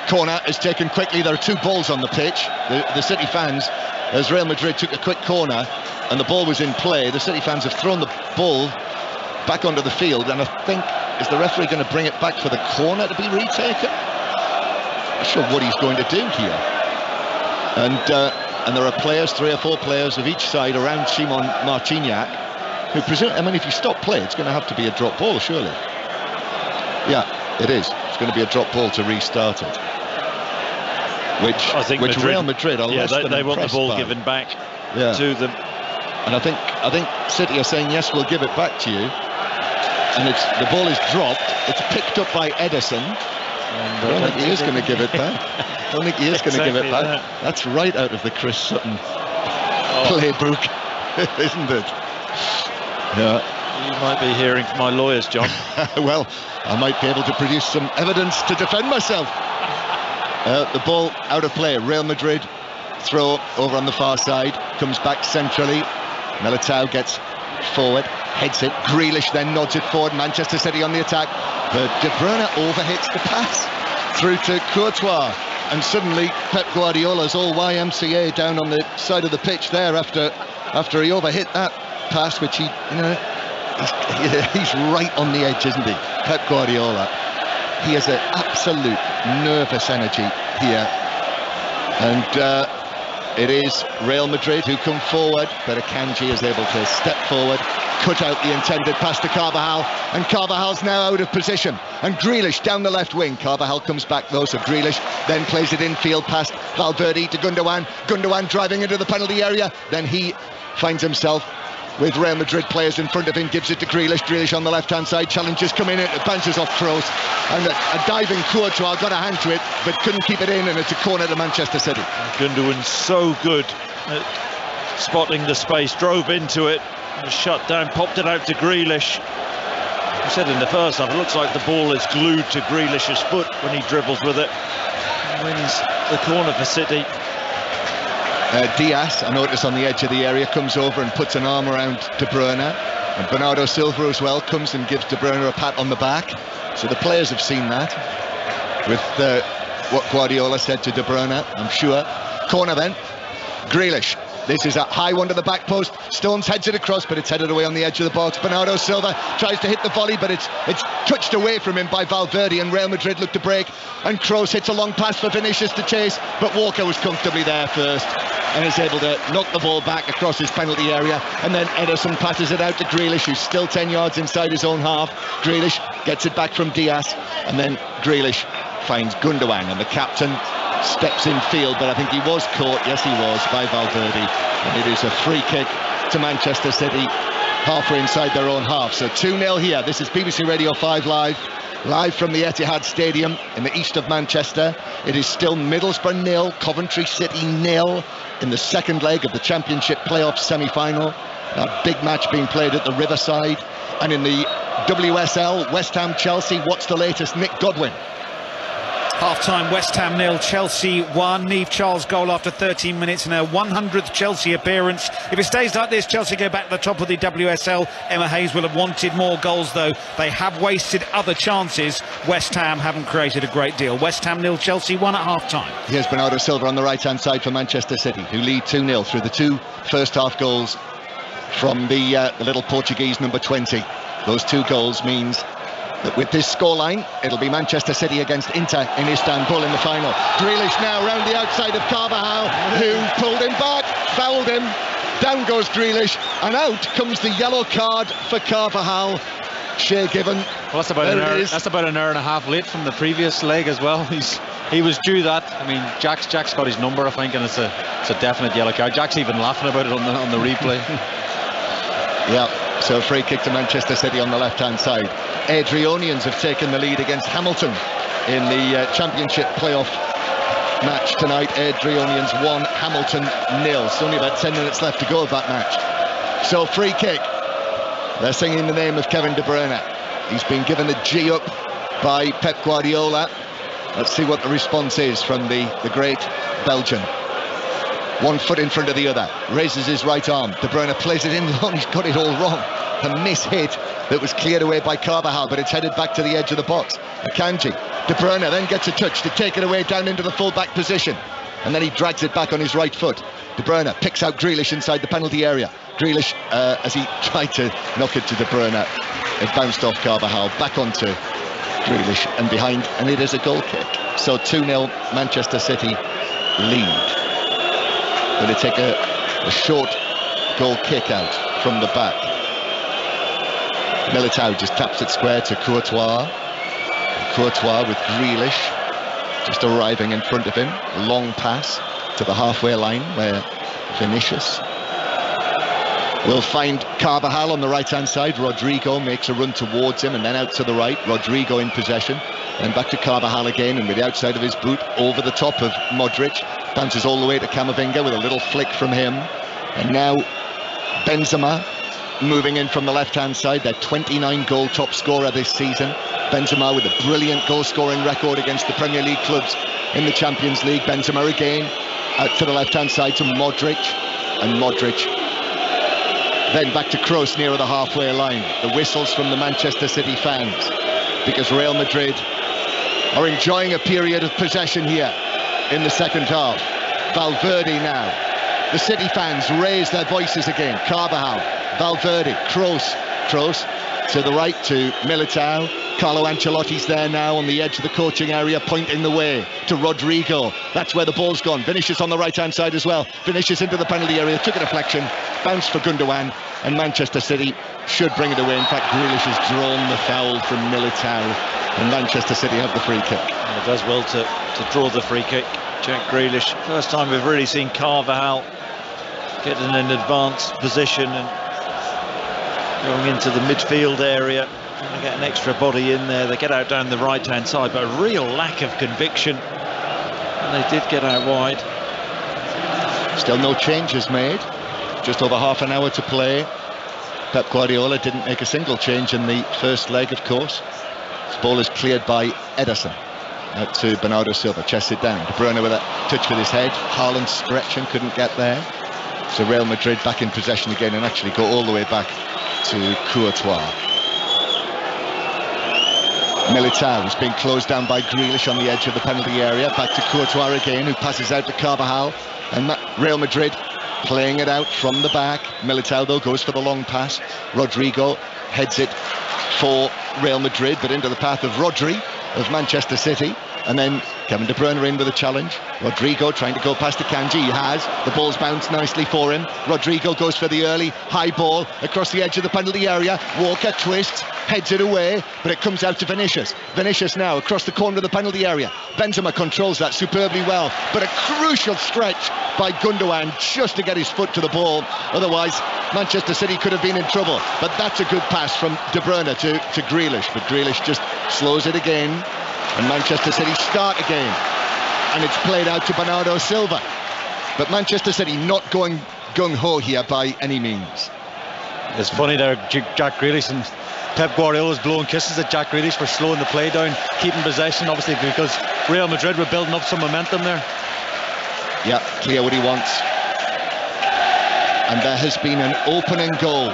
Corner is taken quickly. There are 2 balls on the pitch. The City fans, as Real Madrid took a quick corner and the ball was in play, the City fans have thrown the ball back onto the field, and I think, is the referee going to bring it back for the corner to be retaken? I'm not sure what he's going to do here. And there are players, 3 or 4 players of each side around Simon Marciniak, who presume, I mean, if you stop play, it's going to have to be a drop ball, surely. Yeah, it is. It's going to be a drop ball to restart it. Which I think Real Madrid are less than they want the ball by. Given back to them. And I think City are saying, yes, we'll give it back to you. And the ball is dropped. It's picked up by Ederson. I don't think he is going to give it back. I don't think he is going to give it back. That's right out of the Chris Sutton playbook, isn't it? Yeah. You might be hearing from my lawyers, John. Well, I might be able to produce some evidence to defend myself. The ball out of play. Real Madrid throw over on the far side. Comes back centrally. Militao gets forward, heads it. Grealish then nods it forward. Manchester City on the attack. But De Bruyne overhits the pass through to Courtois. and suddenly Pep Guardiola's all YMCA down on the side of the pitch there after he overhit that pass, which he's right on the edge, isn't he? Pep Guardiola. He has an absolute nervous energy here, and it is Real Madrid who come forward, but Akanji is able to step forward, cut out the intended pass to Carvajal, and Carvajal's now out of position, and Grealish down the left wing. Carvajal comes back though, so Grealish then plays it infield past Valverde to Gundogan driving into the penalty area, then he finds himself with Real Madrid players in front of him, gives it to Grealish on the left hand side, challenges come in, it bounces off Kroos, and a diving Courtois got a hand to it but couldn't keep it in, and it's a corner to Manchester City. Gundogan's so good at spotting the space, drove into it, was shut down, popped it out to Grealish. I said in the first half, it looks like the ball is glued to Grealish's foot when he dribbles with it. Wins the corner for City. Diaz, I notice on the edge of the area, comes over and puts an arm around De Bruyne, and Bernardo Silva as well comes and gives De Bruyne a pat on the back. So the players have seen that with what Guardiola said to De Bruyne, I'm sure. Corner then, Grealish. This is a high one to the back post. Stones heads it across, but it's headed away on the edge of the box. Bernardo Silva tries to hit the volley, but it's touched away from him by Valverde, and Real Madrid look to break. And Kroos hits a long pass for Vinicius to chase, but Walker was comfortably there first and is able to knock the ball back across his penalty area. And then Ederson passes it out to Grealish, who's still 10 yards inside his own half. Grealish gets it back from Diaz, and then Grealish finds Gundogan, and the captain steps in field, but I think he was caught, yes he was, by Valverde, and it is a free kick to Manchester City halfway inside their own half. So 2-0 here. This is BBC Radio 5 live from the Etihad Stadium in the east of Manchester. It is still Middlesbrough 0, Coventry City 0 in the second leg of the Championship playoff semi-final. A big match being played at the Riverside. And in the WSL, West Ham Chelsea, what's the latest? Nick Godwin. Half-time, West Ham 0, Chelsea 1. Niamh Charles goal after 13 minutes in her 100th Chelsea appearance. If it stays like this, Chelsea go back to the top of the WSL. Emma Hayes will have wanted more goals, though. They have wasted other chances. West Ham haven't created a great deal. West Ham 0, Chelsea 1 at half-time. Here's Bernardo Silva on the right-hand side for Manchester City, who lead 2-0 through the two first-half goals from the little Portuguese number 20. Those two goals means that with this scoreline, it'll be Manchester City against Inter in Istanbul in the final. Grealish now round the outside of Carvajal, who pulled him back, fouled him. Down goes Grealish, and out comes the yellow card for Carvajal. Shea Given. Well, that's about an hour and a half late from the previous leg as well. He was due that. I mean, Jack's got his number, I think, and it's a definite yellow card. Jack's even laughing about it on the replay. Yeah, so a free kick to Manchester City on the left-hand side. Adrionians have taken the lead against Hamilton in the Championship playoff match tonight. Adrionians 1, Hamilton 0. It's only about 10 minutes left to go of that match. So free kick. They're singing the name of Kevin De Bruyne. He's been given a G up by Pep Guardiola. Let's see what the response is from the great Belgian. One foot in front of the other, raises his right arm. De Bruyne plays it in long, he's got it all wrong. A miss-hit that was cleared away by Carvajal, but it's headed back to the edge of the box. Akanji, De Bruyne then gets a touch to take it away down into the full-back position. And then he drags it back on his right foot. De Bruyne picks out Grealish inside the penalty area. Grealish, as he tried to knock it to De Bruyne, it bounced off Carvajal, back onto Grealish and behind, and it is a goal kick. So 2-0 Manchester City lead. Going to take a short goal kick out from the back. Militao just taps it square to Courtois. Courtois with Grealish just arriving in front of him. Long pass to the halfway line where Vinicius will find Carvajal on the right-hand side. Rodrigo makes a run towards him and then out to the right. Rodrigo in possession. Then back to Carvajal again, and with the outside of his boot over the top of Modric. Bounces all the way to Camavinga with a little flick from him. And now Benzema moving in from the left-hand side. Their 29-goal top scorer this season. Benzema with a brilliant goal-scoring record against the Premier League clubs in the Champions League. Benzema again out to the left-hand side to Modric. And Modric then back to Kroos near the halfway line. The whistles from the Manchester City fans, because Real Madrid are enjoying a period of possession here. in the second half. Valverde now. The City fans raise their voices again. Carvajal, Valverde, Kroos to the right to Militao. Carlo Ancelotti's there now on the edge of the coaching area, pointing the way to Rodrigo. That's where the ball's gone. Vinicius on the right-hand side as well. Vinicius into the penalty area, took a deflection, bounced for Gundogan, and Manchester City should bring it away. In fact, Grealish has drawn the foul from Militao, and Manchester City have the free kick. It does well to draw the free kick. Jack Grealish, first time we've really seen Carvajal get in an advanced position and going into the midfield area, trying to get an extra body in there. They get out down the right-hand side, but a real lack of conviction, and they did get out wide. Still no changes made, just over half an hour to play. Pep Guardiola didn't make a single change in the first leg, of course. This ball is cleared by Ederson. Out to Bernardo Silva, chests it down. De Bruyne with a touch with his head. Haaland stretching, couldn't get there. So Real Madrid back in possession again and actually go all the way back to Courtois. Militao is being closed down by Grealish on the edge of the penalty area. Back to Courtois again, who passes out to Carvajal. And Real Madrid playing it out from the back. Militao, though, goes for the long pass. Rodrigo heads it for Real Madrid, but into the path of Rodri of Manchester City. And then Kevin De Bruyne in with a challenge. Rodrigo trying to go past Akanji. He has. The ball's bounced nicely for him. Rodrigo goes for the early high ball across the edge of the penalty area. Walker twists, heads it away, but it comes out to Vinicius. Vinicius now across the corner of the penalty area. Benzema controls that superbly well, but a crucial stretch by Gundogan just to get his foot to the ball. Otherwise, Manchester City could have been in trouble. But that's a good pass from De Bruyne to Grealish. But Grealish just slows it again. And Manchester City start again. And it's played out to Bernardo Silva. But Manchester City not going gung-ho here by any means. It's funny there, Jack Grealish and Pep Guardiola's blowing kisses at Jack Grealish for slowing the play down, keeping possession, obviously because Real Madrid were building up some momentum there. Yeah, clear what he wants. And there has been an opening goal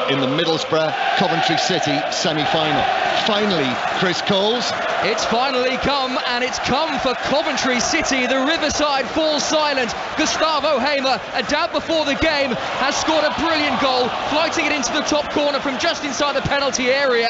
in the Middlesbrough Coventry City semi-final. Finally, Chris Coles. It's finally come, and it's come for Coventry City. The Riverside falls silent. Gustavo Hamer, a doubt before the game, has scored a brilliant goal, flighting it into the top corner from just inside the penalty area.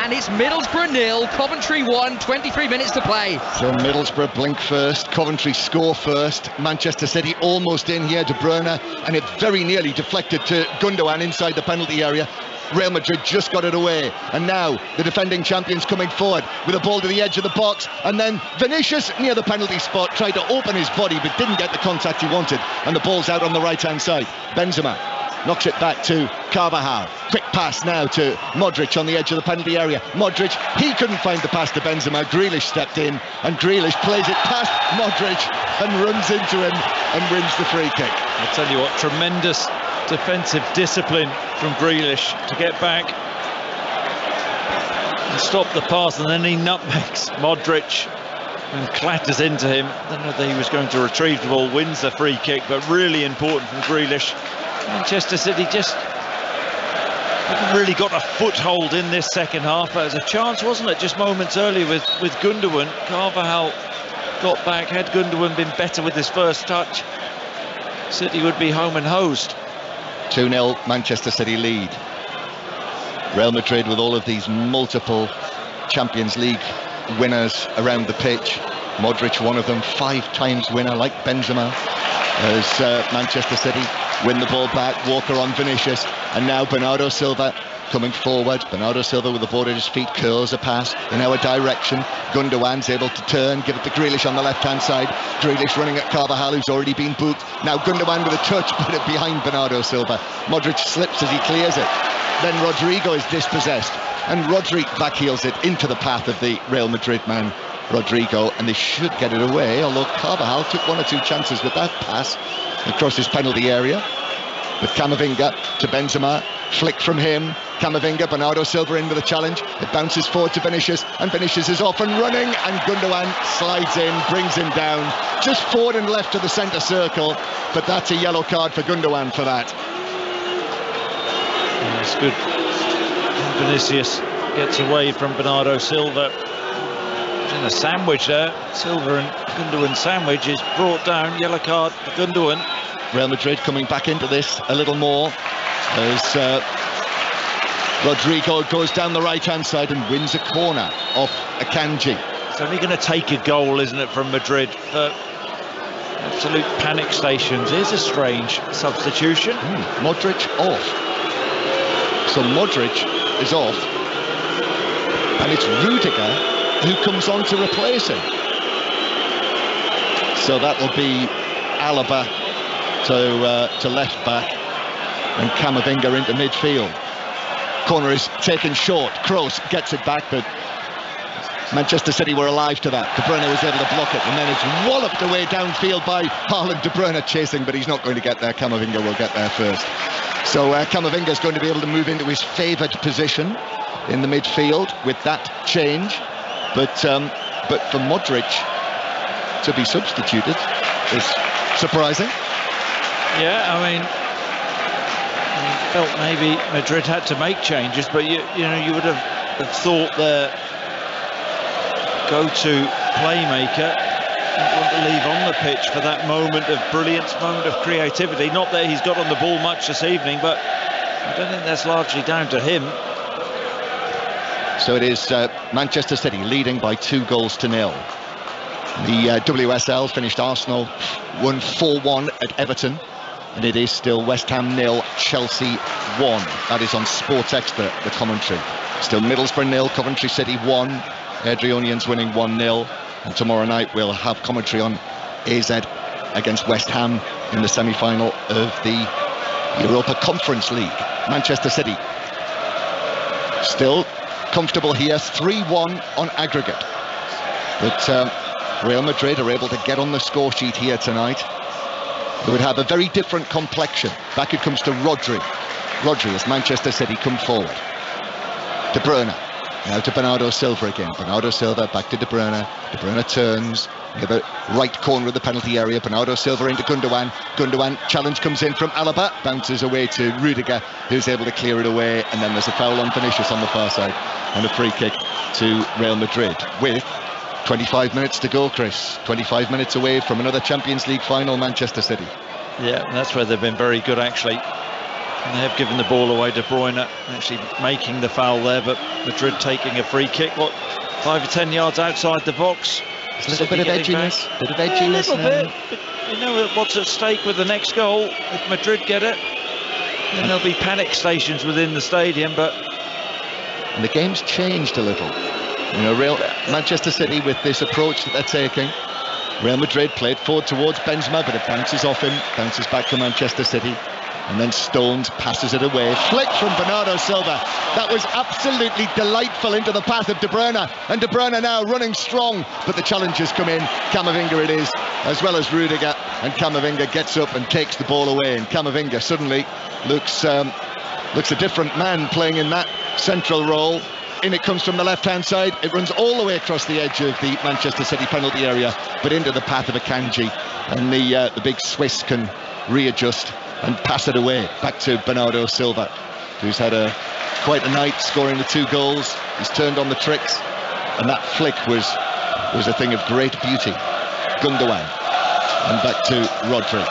And it's Middlesbrough 0, Coventry 1, 23 minutes to play. So Middlesbrough blink first, Coventry score first. Manchester City almost in here, De Bruyne, and it very nearly deflected to Gundogan inside the penalty area. Real Madrid just got it away, and now the defending champions coming forward with a ball to the edge of the box, and then Vinicius near the penalty spot tried to open his body but didn't get the contact he wanted, and the ball's out on the right hand side. Benzema knocks it back to Carvajal. Quick pass now to Modric on the edge of the penalty area. Modric, he couldn't find the pass to Benzema. Grealish stepped in, and Grealish plays it past Modric and runs into him and wins the free kick. I tell you what, tremendous defensive discipline from Grealish to get back and stop the pass, and then he nutmegs Modric and clatters into him. I don't know whether he was going to retrieve the ball, wins the free kick, but really important from Grealish. Manchester City just haven't really got a foothold in this second half. There was a chance, wasn't it, just moments earlier with Gundogan. Carvajal got back. Had Gundogan been better with his first touch, City would be home and hosed. 2-0 Manchester City lead. Real Madrid with all of these multiple Champions League winners around the pitch. Modric, one of them, 5 times winner like Benzema, as Manchester City win the ball back. Walker on Vinicius, and now Bernardo Silva coming forward. Bernardo Silva with the ball at his feet, curls a pass in our direction. Gundogan's able to turn, give it to Grealish on the left-hand side. Grealish running at Carvajal, who's already been booked. Now Gundogan with a touch, put it behind Bernardo Silva. Modric slips as he clears it. Then Rodrigo is dispossessed, and Rodri backheels it into the path of the Real Madrid man, Rodrigo, and they should get it away, although Carvajal took 1 or 2 chances with that pass across his penalty area. With Camavinga to Benzema, flick from him, Camavinga, Bernardo Silva in with a challenge. It bounces forward to Vinicius, and Vinicius is off and running, and Gundogan slides in, brings him down, just forward and left to the centre circle, but that's a yellow card for Gundogan for that. That's good. Vinicius gets away from Bernardo Silva. In a sandwich there, Silva and Gundogan sandwich is brought down, yellow card for Gundogan. Real Madrid coming back into this a little more as Rodrigo goes down the right-hand side and wins a corner off Akanji. It's only going to take a goal, isn't it, from Madrid for absolute panic stations. Here's a strange substitution. Modric off. So Modric is off, and it's Rudiger who comes on to replace him. So that'll be Alaba to left back and Camavinga into midfield. Corner is taken short. Kroos gets it back, but Manchester City were alive to that. De Bruyne was able to block it, and then it's walloped away downfield by Haaland. De Bruyne chasing, but he's not going to get there. Camavinga will get there first. So Camavinga is going to be able to move into his favoured position in the midfield with that change. But for Modric to be substituted is surprising. Yeah, I mean, felt maybe Madrid had to make changes, but you would have thought their go-to playmaker would want to leave on the pitch for that moment of brilliance, moment of creativity. Not that he's got on the ball much this evening, but I don't think that's largely down to him. So it is Manchester City leading by 2-0. The WSL finished Arsenal 1-4-1 at Everton, and it is still West Ham 0, Chelsea 1. That is on Sport Extra, the commentary. Still Middlesbrough 0, Coventry City 1. Adrionians winning 1-0. And tomorrow night we'll have commentary on AZ against West Ham in the semi-final of the Europa Conference League. Manchester City still comfortable here, 3-1 on aggregate. But Real Madrid are able to get on the score sheet here tonight. It would have a very different complexion. Back it comes to Rodri. Rodri as Manchester City come forward. De Bruyne. Now to Bernardo Silva again. Bernardo Silva back to De Bruyne. De Bruyne turns near the right corner of the penalty area. Bernardo Silva into Gundogan. Gundogan challenge comes in from Alaba. Bounces away to Rudiger, who's able to clear it away. And then there's a foul on Vinicius on the far side. And a free kick to Real Madrid with 25 minutes to go, Chris. 25 minutes away from another Champions League final, Manchester City. Yeah, that's where they've been very good, actually. And they have given the ball away. De Bruyne actually making the foul there, but Madrid taking a free kick, 5 or 10 yards outside the box. A little bit of edginess. A little bit. But you know what's at stake with the next goal. If Madrid get it, then there'll be panic stations within the stadium. And the game's changed a little. Manchester City with this approach that they're taking. Real Madrid played forward towards Benzema, but it bounces off him, bounces back to Manchester City. And then Stones passes it away. Flick from Bernardo Silva. That was absolutely delightful into the path of De Bruyne. And De Bruyne now running strong. But the challengers come in. Camavinga it is, as well as Rudiger. And Camavinga gets up and takes the ball away. And Camavinga suddenly looks a different man playing in that central role. In it comes from the left-hand side. It runs all the way across the edge of the Manchester City penalty area, but into the path of Akanji. And the big Swiss can readjust and pass it away back to Bernardo Silva, who's had quite a night scoring the 2 goals. He's turned on the tricks, and that flick was a thing of great beauty. Gundogan, and back to Rodri.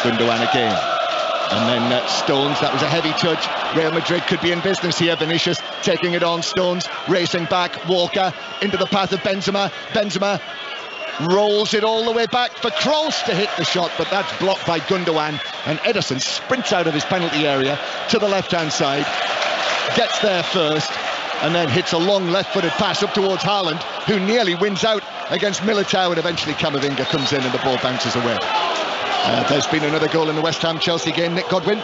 Gundogan again, and then Stones. That was a heavy touch. Real Madrid could be in business here. Vinicius taking it on. Stones racing back. Walker into the path of Benzema. Benzema rolls it all the way back for Kroos to hit the shot, but that's blocked by Gundogan. And Ederson sprints out of his penalty area to the left-hand side, gets there first, and then hits a long left-footed pass up towards Haaland, who nearly wins out against Militao, and eventually Camavinga comes in and the ball bounces away. There's been another goal in the West Ham Chelsea game. Nick Godwin.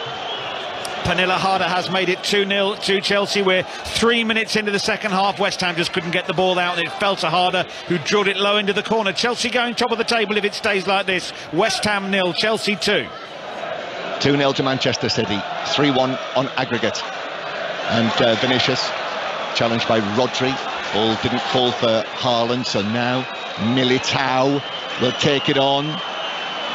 Pernilla Harder has made it 2-0 to Chelsea. We're 3 minutes into the second half. West Ham just couldn't get the ball out, and it fell to Harder, who drilled it low into the corner. Chelsea going top of the table if it stays like this. West Ham 0, Chelsea 2. 2-0 to Manchester City, 3-1 on aggregate. And Vinicius challenged by Rodri. Ball didn't fall for Haaland, so now Militao will take it on.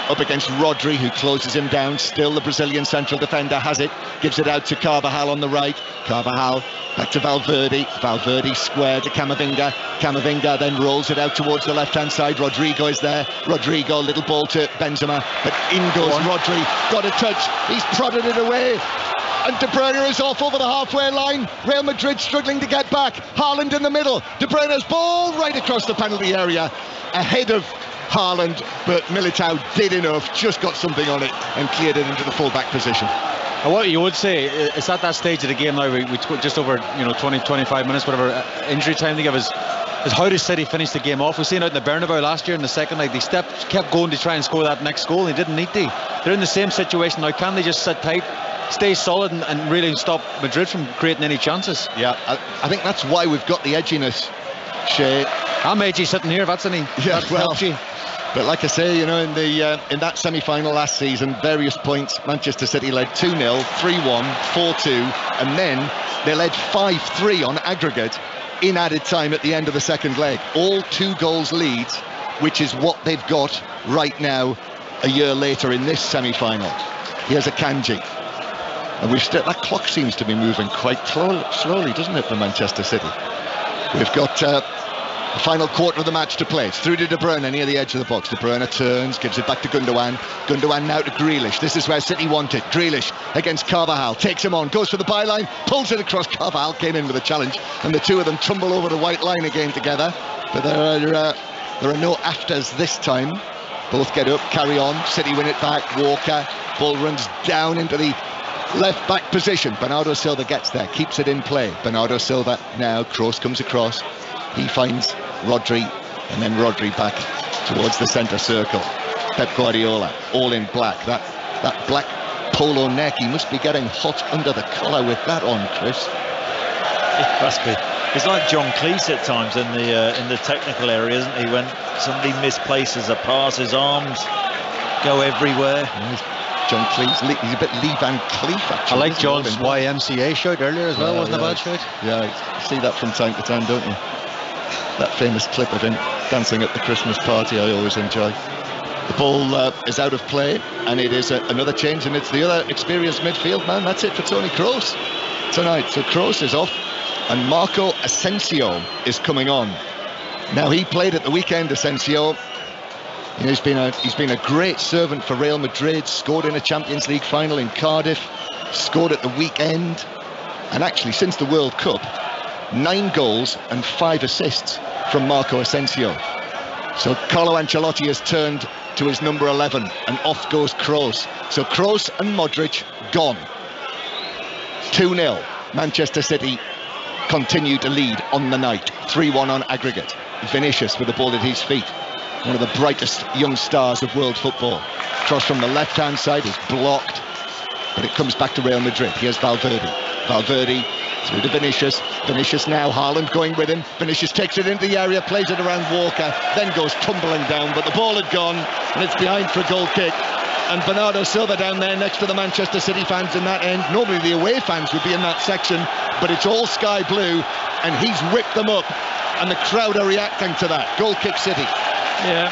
Up against Rodri, who closes him down. Still the Brazilian central defender has it. gives it out to Carvajal on the right. Carvajal back to Valverde. Valverde square to Camavinga. Camavinga then rolls it out towards the left-hand side. Rodrigo is there. Rodrigo, little ball to Benzema, but in goes Rodri. Got a touch. He's prodded it away. And De Bruyne is off over the halfway line. Real Madrid struggling to get back. Haaland in the middle. De Bruyne's ball right across the penalty area, ahead of Haaland, but Militao did enough, just got something on it and cleared it into the full-back position. And what you would say is at that stage of the game now, we just over 20-25 minutes, whatever injury time they give us, is how does City finish the game off? We've seen out in the Bernabeu last year in the second leg, they kept going to try and score that next goal. They didn't need to. They're in the same situation now. Can they just sit tight, stay solid, and really stop Madrid from creating any chances? Yeah, I think that's why we've got the edginess, Shay. I'm edgy sitting here, if that's any. Yeah, that well, helps you. But like I say, in that semi-final last season, various points, Manchester City led 2-0, 3-1, 4-2, and then they led 5-3 on aggregate in added time at the end of the second leg. All 2 goals leads, which is what they've got right now, a year later in this semi-final. Here's a Kanji. And that clock seems to be moving quite slowly, doesn't it, for Manchester City? We've got the final quarter of the match to play. It's through to De Bruyne near the edge of the box. De Bruyne turns, gives it back to Gundogan. Gundogan now to Grealish. This is where City want it. Grealish against Carvajal, takes him on, goes for the byline, pulls it across. Carvajal came in with a challenge, and the two of them tumble over the white line again together. But there are no afters this time. Both get up, carry on. City win it back. Walker, ball runs down into the left back position. Bernardo Silva gets there, keeps it in play. Bernardo Silva now, Kroos comes across. He finds Rodri, and then Rodri back towards the centre circle. Pep Guardiola, all in black. That black polo neck, he must be getting hot under the collar with that on, Chris. It must be. He's like John Cleese at times in the technical area, isn't he? When somebody misplaces a pass, his arms go everywhere. John Cleese, he's a bit Lee Van Cleef, actually. I like John's YMCA shout earlier as well, wasn't a bad shout? Yeah, you see that from time to time, don't you? That famous clip of him dancing at the Christmas party, I always enjoy. The ball is out of play, and it is another change, and it's the other experienced midfield man. That's it for Toni Kroos tonight. So Kroos is off, and Marco Asensio is coming on. Now, he played at the weekend, Asensio. He's been a great servant for Real Madrid, scored in a Champions League final in Cardiff, scored at the weekend, and actually since the World Cup, 9 goals and 5 assists from Marco Asensio. So Carlo Ancelotti has turned to his number 11, and off goes Kroos. So Kroos and Modric gone. 2-0. Manchester City continue to lead on the night. 3-1 on aggregate. Vinicius with the ball at his feet. One of the brightest young stars of world football. Cross from the left-hand side is blocked, but it comes back to Real Madrid. Here's Valverde. Valverde through to Vinicius. Vinicius now, Haaland going with him. Vinicius takes it into the area, plays it around Walker, then goes tumbling down, but the ball had gone, and it's behind for a goal kick. And Bernardo Silva down there next to the Manchester City fans in that end. Normally the away fans would be in that section, but it's all sky blue, and he's whipped them up, and the crowd are reacting to that. Goal kick City. Yeah,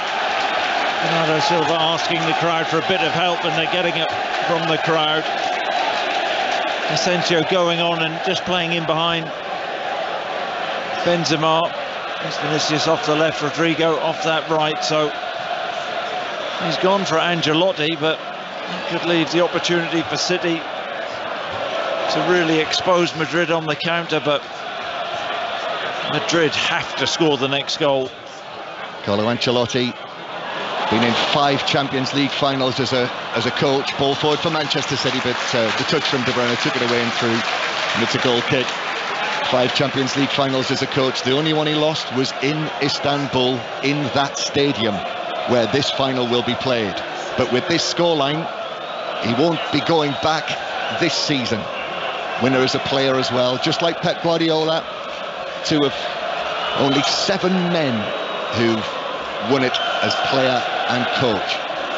Bernardo Silva asking the crowd for a bit of help, and they're getting it from the crowd. Asensio going on and just playing in behind Benzema. Vinicius off the left, Rodrigo off that right, so he's gone for Ancelotti, but it could leave the opportunity for City to really expose Madrid on the counter, but Madrid have to score the next goal. Carlo Ancelotti, been in 5 Champions League finals as a coach. Ball forward for Manchester City, but the touch from De Bruyne took it away and through, and it's a goal kick. 5 Champions League finals as a coach. The only one he lost was in Istanbul, in that stadium where this final will be played. But with this scoreline, he won't be going back this season. Winner as a player as well, just like Pep Guardiola. 2 of only 7 men who've won it as player and coach.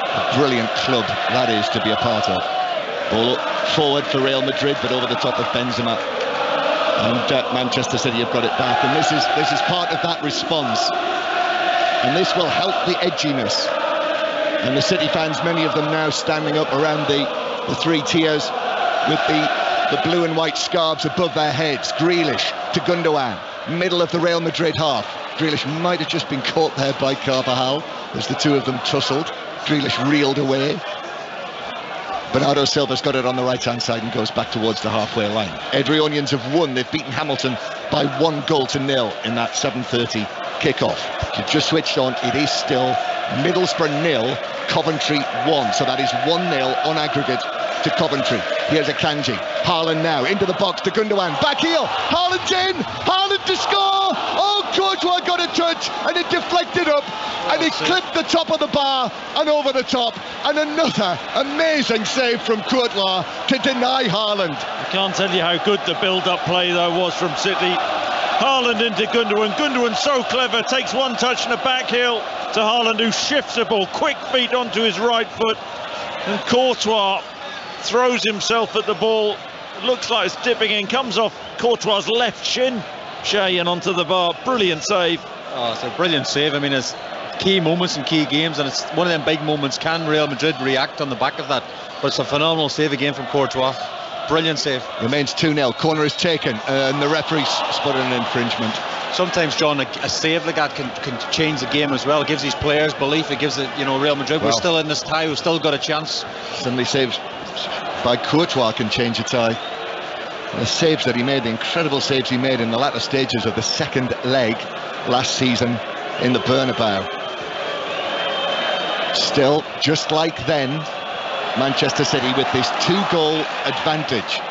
A brilliant club that is to be a part of. Ball forward for Real Madrid, but over the top of Benzema. And Manchester City have got it back, and this is part of that response. And this will help the edginess. And the City fans, many of them now standing up around the 3 tiers with the blue and white scarves above their heads. Grealish to Gundogan, middle of the Real Madrid half. Grealish might have just been caught there by Carvajal as the two of them tussled. Grealish reeled away. Bernardo Silva's got it on the right-hand side and goes back towards the halfway line. Edrionians have won. They've beaten Hamilton by 1-0 in that 7:30 kickoff. You've just switched on. It is still Middlesbrough 0, Coventry 1. So that is 1-0 on aggregate to Coventry. Here's Akanji. Haaland now into the box to Gundogan. Back heel. Haaland's in. Haaland to score. Oh, Courtois got a touch and it deflected up and it clipped the top of the bar and over the top. And another amazing save from Courtois to deny Haaland. I can't tell you how good the build-up play though was from City. Haaland into Gundogan. Gundogan so clever, takes one touch and a back heel to Haaland, who shifts the ball, quick feet onto his right foot, and Courtois throws himself at the ball. It looks like it's dipping in, comes off Courtois' left shin, Shay, and onto the bar. Brilliant save. Oh, it's a brilliant save. I mean, it's key moments and key games, and it's one of them big moments. Can Real Madrid react on the back of that? But it's a phenomenal save again from Courtois. Brilliant save. Remains 2-0. Corner is taken, and the referee's spotted an infringement. Sometimes, John, a save like that can change the game as well. It gives these players belief. It gives it, Real Madrid. We're still in this tie. We've still got a chance. Suddenly saves by Courtois can change a tie. The saves that he made, the incredible saves he made in the latter stages of the second leg last season in the Bernabeu. Still, just like then, Manchester City with this 2-goal advantage.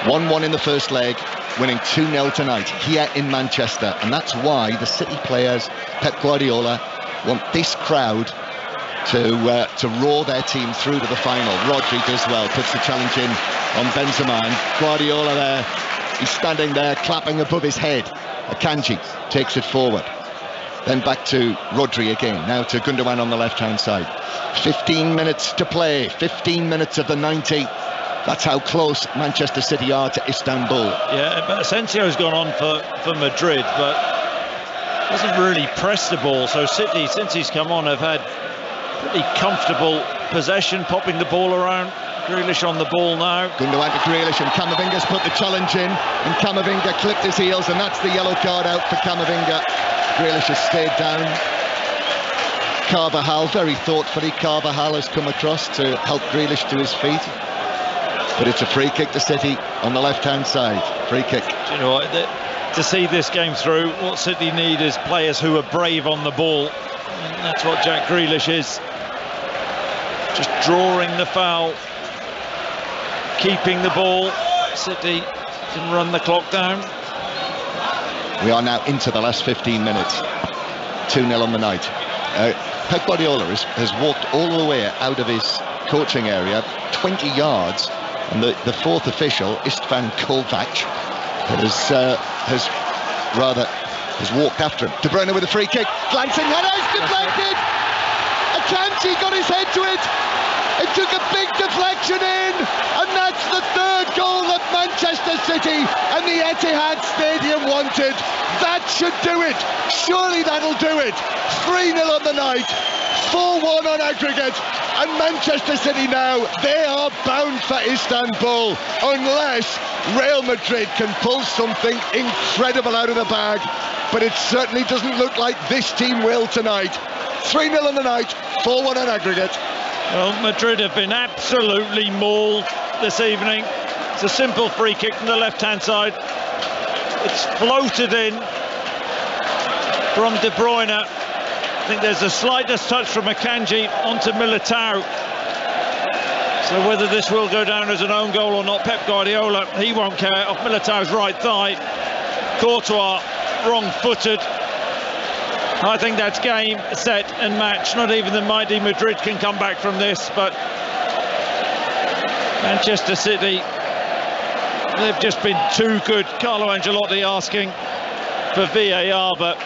1-1 in the first leg, winning 2-0 tonight here in Manchester. And that's why the City players, Pep Guardiola, want this crowd to roar their team through to the final. Rodri does well, puts the challenge in on Benzema. And Guardiola there, he's standing there clapping above his head. Akanji takes it forward. Then back to Rodri again, now to Gundogan on the left-hand side. 15 minutes to play, 15 minutes of the 90. That's how close Manchester City are to Istanbul. Yeah, but Asensio's gone on for Madrid, but hasn't really pressed the ball. So City, since he's come on, have had pretty comfortable possession, popping the ball around. Grealish on the ball now. Gundogan to Grealish, and Camavinga's put the challenge in, and Camavinga clipped his heels, and that's the yellow card out for Camavinga. Grealish has stayed down. Carvajal, very thoughtfully, Carvajal has come across to help Grealish to his feet. But it's a free kick to City on the left-hand side. Free kick. Do you know what? To see this game through, what City need is players who are brave on the ball. And that's what Jack Grealish is. Just drawing the foul, keeping the ball. City can run the clock down. We are now into the last 15 minutes. 2-0 on the night. Pep Guardiola has walked all the way out of his coaching area, 20 yards, and the fourth official, Istvan Kovac, has walked after him. De Bruyne with a free kick, glancing header, it's deflected. Akanji got his head to it. It took a big deflection in, and that's the third goal that Manchester City and the Etihad Stadium wanted. That should do it. Surely that'll do it. 3-0 on the night, 4-1 on aggregate, and Manchester City now, they are bound for Istanbul unless Real Madrid can pull something incredible out of the bag. But it certainly doesn't look like this team will tonight. 3-0 on the night, 4-1 on aggregate. Well, Madrid have been absolutely mauled this evening. It's a simple free kick from the left-hand side. It's floated in from De Bruyne. I think there's the slightest touch from Akanji onto Militao. So whether this will go down as an own goal or not, Pep Guardiola, he won't care. Off Militao's right thigh. Courtois wrong-footed. I think that's game, set and match. Not even the mighty Madrid can come back from this, but Manchester City, they've just been too good. Carlo Ancelotti asking for VAR, but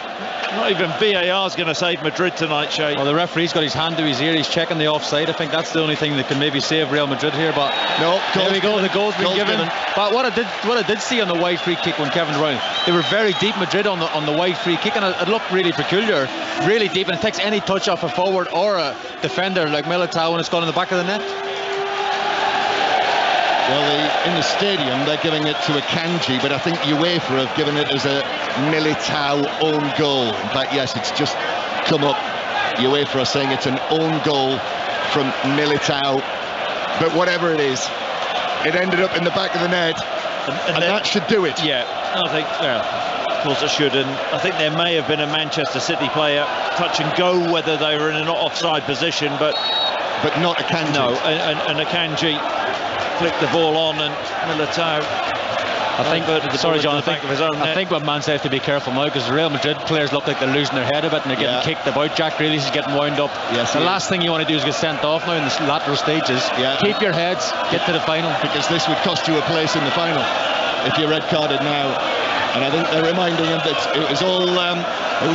not even VAR is going to save Madrid tonight, Shay. Well, the referee's got his hand to his ear. He's checking the offside. I think that's the only thing that can maybe save Real Madrid here. But no, there we go. The goal's been given. But what I did see on the wide free kick when Kevin De Bruyne, they were very deep, Madrid, on the wide free kick, and it looked really peculiar, really deep, and it takes any touch off a forward or a defender like Militao when it's gone in the back of the net. Well, in the stadium they're giving it to Akanji, but I think UEFA have given it as a Militao own goal. In fact, yes, it's just come up. UEFA are saying it's an own goal from Militao, but whatever it is, it ended up in the back of the net, and that should do it. Yeah, I think, well, of course it should, and I think there may have been a Manchester City player touch and go, whether they were in an offside position, but not Akanji. No, and Akanji flicked the ball on, and Militao, I think, sorry John, I think what Man City have to be careful now, because Real Madrid players look like they're losing their head a bit and they're getting kicked about. Jack Grealish is getting wound up. Yes, the last thing you want to do is get sent off now in the lateral stages. Keep your heads, get to the final. Because this would cost you a place in the final if you're red carded now. And I think they're reminding him that it was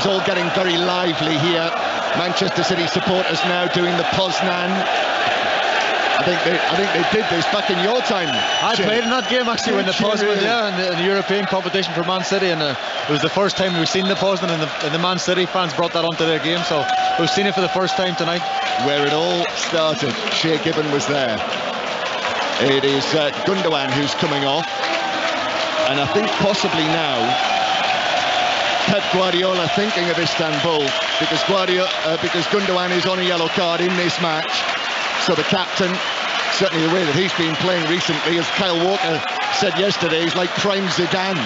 all getting very lively here. Manchester City supporters now doing the Poznan. I think they did this back in your time. I played in that game actually when the Poznan, in the European competition for Man City, and it was the first time we've seen the Poznan, and the Man City fans brought that onto their game, so we've seen it for the first time tonight. Where it all started, Shea Gibbon was there. It is Gundogan who's coming off, and I think possibly now Pep Guardiola thinking of Istanbul, because Gundogan is on a yellow card in this match. So the captain, certainly the way that he's been playing recently, as Kyle Walker said yesterday, he's like prime Zidane.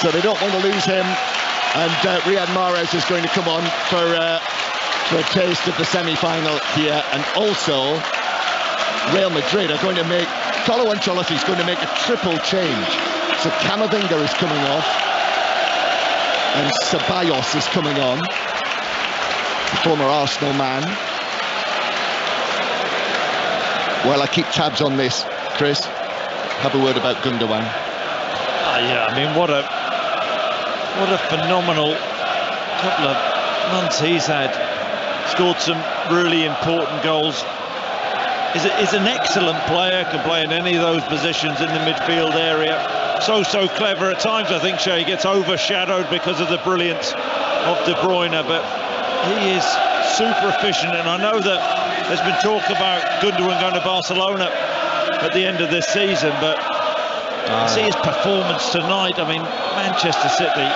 So they don't want to lose him. And Riyad Mahrez is going to come on for a taste of the semi-final here. And also, Real Madrid are going to make, Carlo Ancelotti's going to make a triple change. So Camavinga is coming off, and Ceballos is coming on, the former Arsenal man. Well, I keep tabs on this, Chris. Have a word about Gundogan. Yeah, I mean, what a phenomenal couple of months he's had. Scored some really important goals. Is an excellent player, can play in any of those positions in the midfield area. So clever at times. I think Shea gets overshadowed because of the brilliance of De Bruyne, but he is super efficient, and I know that there's been talk about Gundogan going to Barcelona at the end of this season, but see his performance tonight. I mean, Manchester City,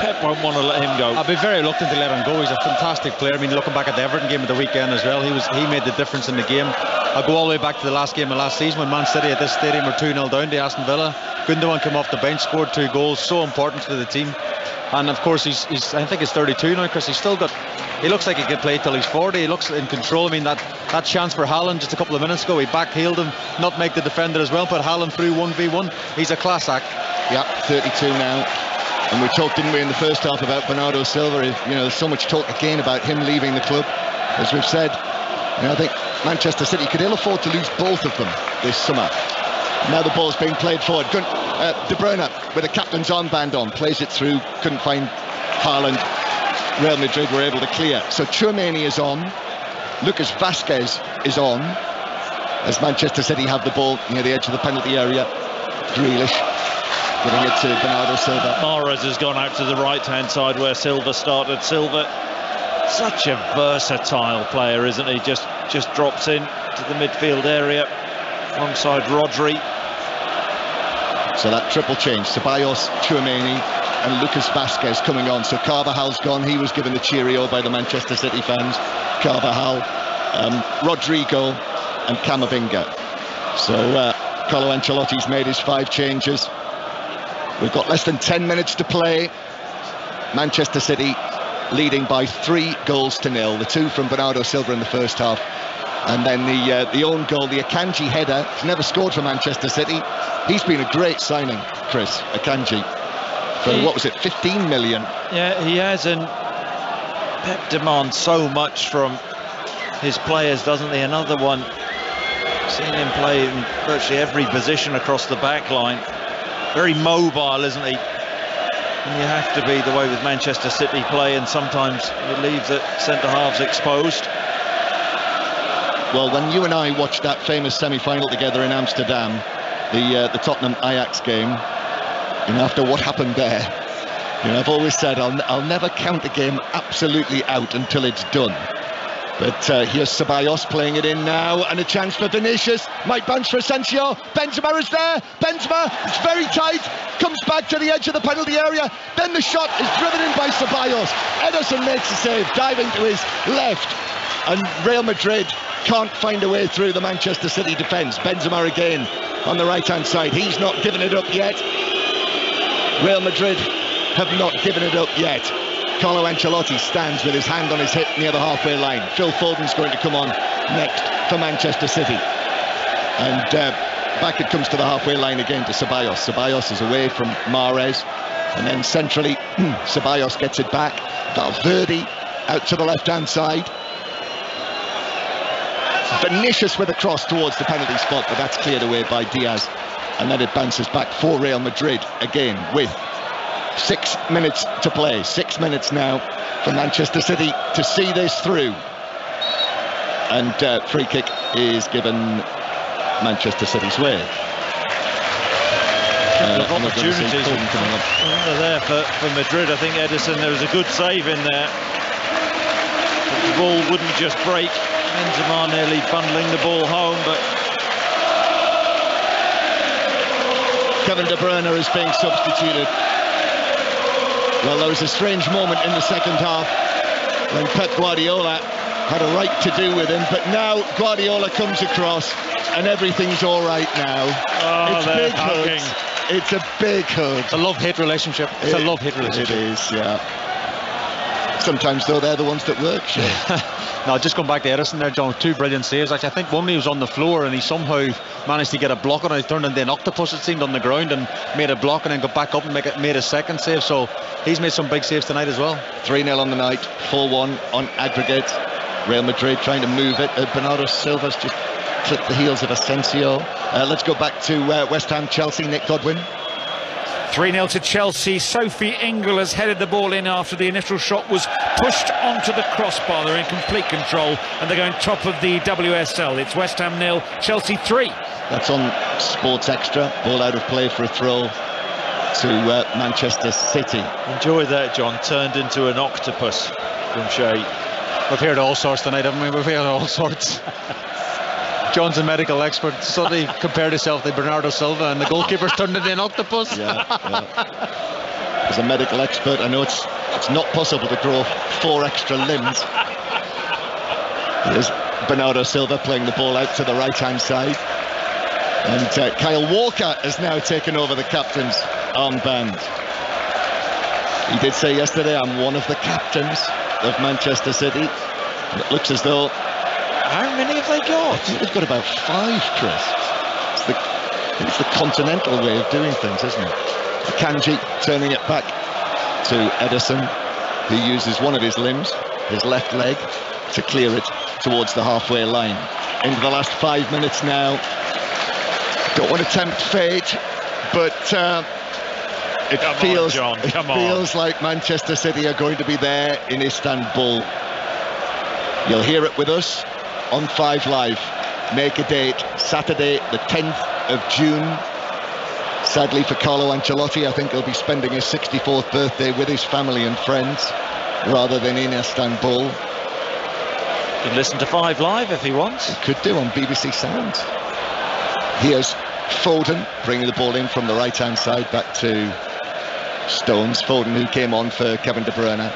Pep won't want to let him go. I'll be very reluctant to let him go. He's a fantastic player. I mean, looking back at the Everton game of the weekend as well, he made the difference in the game. I'll go all the way back to the last game of last season when Man City at this stadium were 2-0 down to Aston Villa. Gundogan came off the bench, scored 2 goals, so important to the team. And of course, he's I think he's 32 now, Chris. He looks like he could play till he's 40. He looks in control. I mean, that chance for Haaland just a couple of minutes ago, he backheeled him, not make the defender as well, put Haaland through 1v1. He's a class act. Yeah, 32 now. And we talked, didn't we, in the first half about Bernardo Silva. You know, there's so much talk again about him leaving the club. As we've said, I think Manchester City could ill afford to lose both of them this summer. Now the ball's being played forward. De Bruyne with a captain's armband on, plays it through, couldn't find Haaland. Real Madrid were able to clear. So Tchouameni is on, Lucas Vazquez is on, as Manchester City have the ball near the edge of the penalty area. Grealish giving it to Bernardo Silva. Mahrez has gone out to the right-hand side where Silva started. Silva, such a versatile player, isn't he? Just drops in to the midfield area alongside Rodri. So that triple change, Ceballos, Tchouameni and Lucas Vazquez coming on. So Carvajal's gone, he was given the cheerio by the Manchester City fans. Carvajal, Rodrigo and Camavinga. So Carlo Ancelotti's made his 5 changes. We've got less than 10 minutes to play. Manchester City leading by 3-0. The 2 from Bernardo Silva in the first half. And then the own goal, the Akanji header. He's never scored for Manchester City. He's been a great signing, Chris, Akanji. For, what was it, 15 million? Yeah, he has, and Pep demands so much from his players, doesn't he? Another one, seen him play in virtually every position across the back line. Very mobile, isn't he? And you have to be the way with Manchester City play, and sometimes you leave the centre-halves exposed. Well, when you and I watched that famous semi-final together in Amsterdam, the Tottenham Ajax game, after what happened there, I've always said I'll never count a game absolutely out until it's done. But here's Ceballos playing it in now, and a chance for Vinicius. Might bounce for Asensio. Benzema is there. Benzema is very tight. Comes back to the edge of the penalty area. Then the shot is driven in by Ceballos. Ederson makes the save, diving to his left. And Real Madrid can't find a way through the Manchester City defence. Benzema again on the right-hand side. He's not given it up yet. Real Madrid have not given it up yet. Carlo Ancelotti stands with his hand on his hip near the halfway line. Phil Foden's going to come on next for Manchester City. And back it comes to the halfway line again to Ceballos. Ceballos is away from Mahrez. And then centrally, Ceballos gets it back. Valverde out to the left-hand side. Vinicius with a cross towards the penalty spot, but that's cleared away by Diaz. And then it bounces back for Real Madrid again with 6 minutes to play. 6 minutes now for Manchester City to see this through. And free kick is given Manchester City's way. Opportunities there for Madrid. I think Ederson, there was a good save in there. But the ball wouldn't just break. Benzema nearly bundling the ball home, but Kevin De Bruyne is being substituted. Well, there was a strange moment in the second half when Pep Guardiola had a right to do with him, but now Guardiola comes across and everything's all right now. Oh, it's big hugs. It's a big hug. It's a love-hate relationship. It's a love-hate relationship. It is, yeah. Sometimes, though, they're the ones that work. Now, just going back to Ederson there, John, 2 brilliant saves. Actually, I think one he was on the floor and he somehow managed to get a block on it. He turned into an octopus, it seemed, on the ground and made a block and then got back up and made a second save. So he's made some big saves tonight as well. 3-0 on the night, 4-1 on aggregate. Real Madrid trying to move it. Bernardo Silva's just clipped the heels of Asensio. Let's go back to West Ham, Chelsea, Nick Godwin. 3-0 to Chelsea. Sophie Ingle has headed the ball in after the initial shot was pushed onto the crossbar. They're in complete control and they're going top of the WSL. It's West Ham 0, Chelsea 3. That's on Sports Extra. Ball out of play for a throw to Manchester City. Enjoy that, John. Turned into an octopus from Shea. We've heard all sorts tonight, haven't we? We've heard all sorts. John's a medical expert. Suddenly compared himself to Bernardo Silva and the goalkeeper's turned into an octopus. Yeah. As a medical expert, I know it's not possible to grow 4 extra limbs. There's Bernardo Silva playing the ball out to the right-hand side. And Kyle Walker has now taken over the captain's armband. He did say yesterday, I'm one of the captains of Manchester City. And it looks as though... How many have they got? I think they've got about 5, Chris. It's the continental way of doing things, isn't it? Kanji turning it back to Ederson, who uses one of his limbs, his left leg, to clear it towards the halfway line. Into the last 5 minutes now. Don't want to tempt fate, but it feels like Manchester City are going to be there in Istanbul. You'll hear it with us on 5 Live. Make a date, Saturday the 10th of June. Sadly for Carlo Ancelotti, I think he'll be spending his 64th birthday with his family and friends rather than in Istanbul. You can listen to 5 Live if he wants. He could do on BBC Sounds. Here's Foden bringing the ball in from the right-hand side back to Stones. Foden, who came on for Kevin De Bruyne.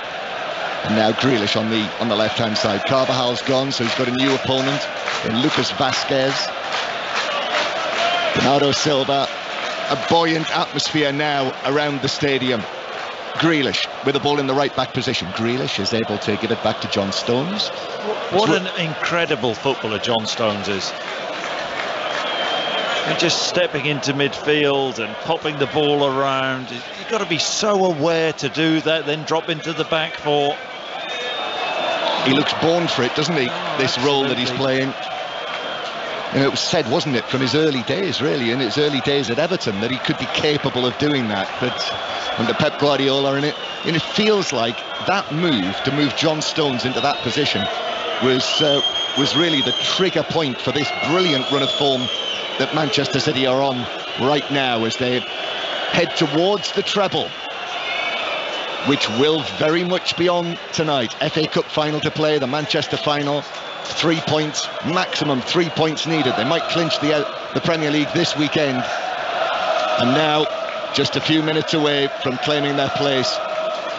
And now Grealish on the left-hand side. Carvajal's gone, so he's got a new opponent in Lucas Vazquez. Bernardo Silva. A buoyant atmosphere now around the stadium. Grealish with the ball in the right-back position. Grealish is able to give it back to John Stones. What an incredible footballer John Stones is. And just stepping into midfield and popping the ball around. You've got to be so aware to do that, then drop into the back 4. He looks born for it, doesn't he? This role that he's playing. And it was said, wasn't it, from his early days, really, in his early days at Everton, that he could be capable of doing that. But under Pep Guardiola, and it feels like that move, to move John Stones into that position, was really the trigger point for this brilliant run of form that Manchester City are on right now as they head towards the treble. which will very much be on tonight. FA Cup final to play, the Manchester final. 3 points, maximum 3 points needed. They might clinch the Premier League this weekend. And now, just a few minutes away from claiming their place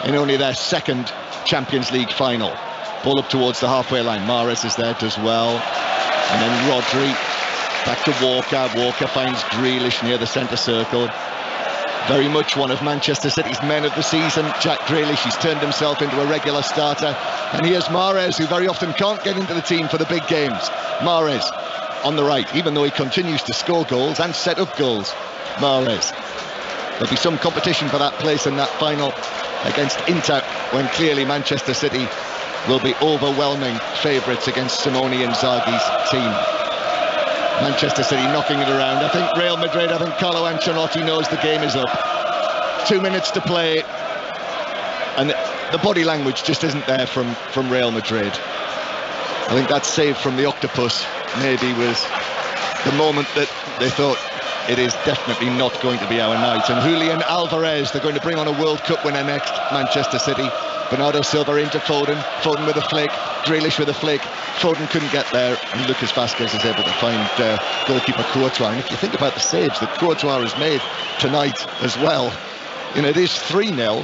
in only their second Champions League final. Ball up towards the halfway line. Mahrez is there, does well. And then Rodri, back to Walker. Walker finds Grealish near the centre circle. Very much one of Manchester City's men of the season, Jack Grealish. He's turned himself into a regular starter. And here's Mahrez, who very often can't get into the team for the big games. Mahrez on the right, even though he continues to score goals and set up goals. Mahrez. There'll be some competition for that place in that final against Inter, when clearly Manchester City will be overwhelming favourites against Simone Inzaghi's team. Manchester City knocking it around. I think Real Madrid, I think Carlo Ancelotti knows the game is up. 2 minutes to play, and the body language just isn't there from Real Madrid. I think that save from the octopus maybe was the moment that they thought, it is definitely not going to be our night. And Julian Alvarez, they're going to bring on a World Cup winner next, Manchester City. Bernardo Silva into Foden, Foden with a flick, Grealish with a flick. Foden couldn't get there, and Lucas Vazquez is able to find goalkeeper Courtois. And if you think about the saves that Courtois has made tonight as well, you know, it is 3-0.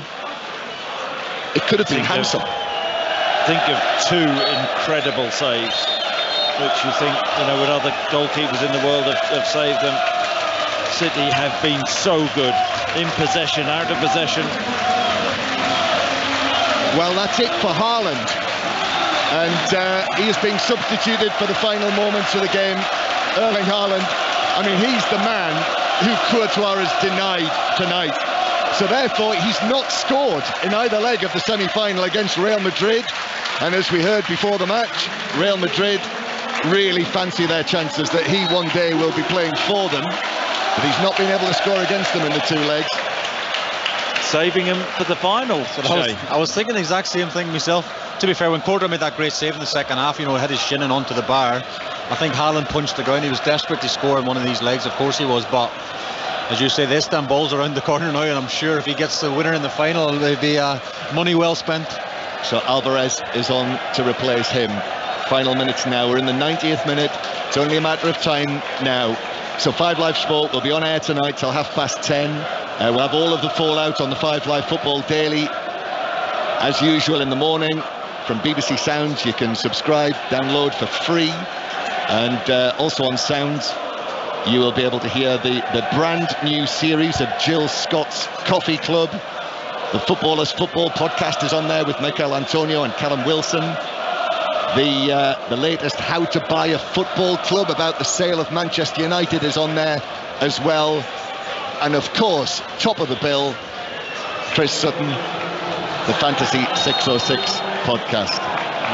It could have been handsome. Think of 2 incredible saves, which you think, you know, when other goalkeepers in the world have saved them. City have been so good in possession, out of possession. Well, that's it for Haaland, and he is being substituted for the final moments of the game. Erling Haaland, I mean, he's the man who Courtois has denied tonight. So therefore, he's not scored in either leg of the semi-final against Real Madrid. And as we heard before the match, Real Madrid really fancy their chances that he one day will be playing for them. But he's not been able to score against them in the 2 legs. Saving him for the final. I was thinking the exact same thing myself. To be fair, when Courtois made that great save in the second half, you know, had his shin in onto the bar, I think Haaland punched the ground. He was desperate to score in one of these legs, of course he was, but as you say, they stand balls around the corner now, and I'm sure if he gets the winner in the final, it'll be money well spent. So Alvarez is on to replace him. Final minutes now. We're in the 90th minute. It's only a matter of time now. So 5 Live Sport will be on air tonight till 10:30. We'll have all of the fallout on the 5 Live Football Daily as usual in the morning from BBC Sounds. You can subscribe, download for free, and also on Sounds you will be able to hear the brand new series of Jill Scott's Coffee Club. The Footballers Football podcast is on there with Michael Antonio and Callum Wilson. The latest How to Buy a Football Club about the sale of Manchester United is on there as well. And of course, top of the bill, Chris Sutton, the Fantasy 606 podcast,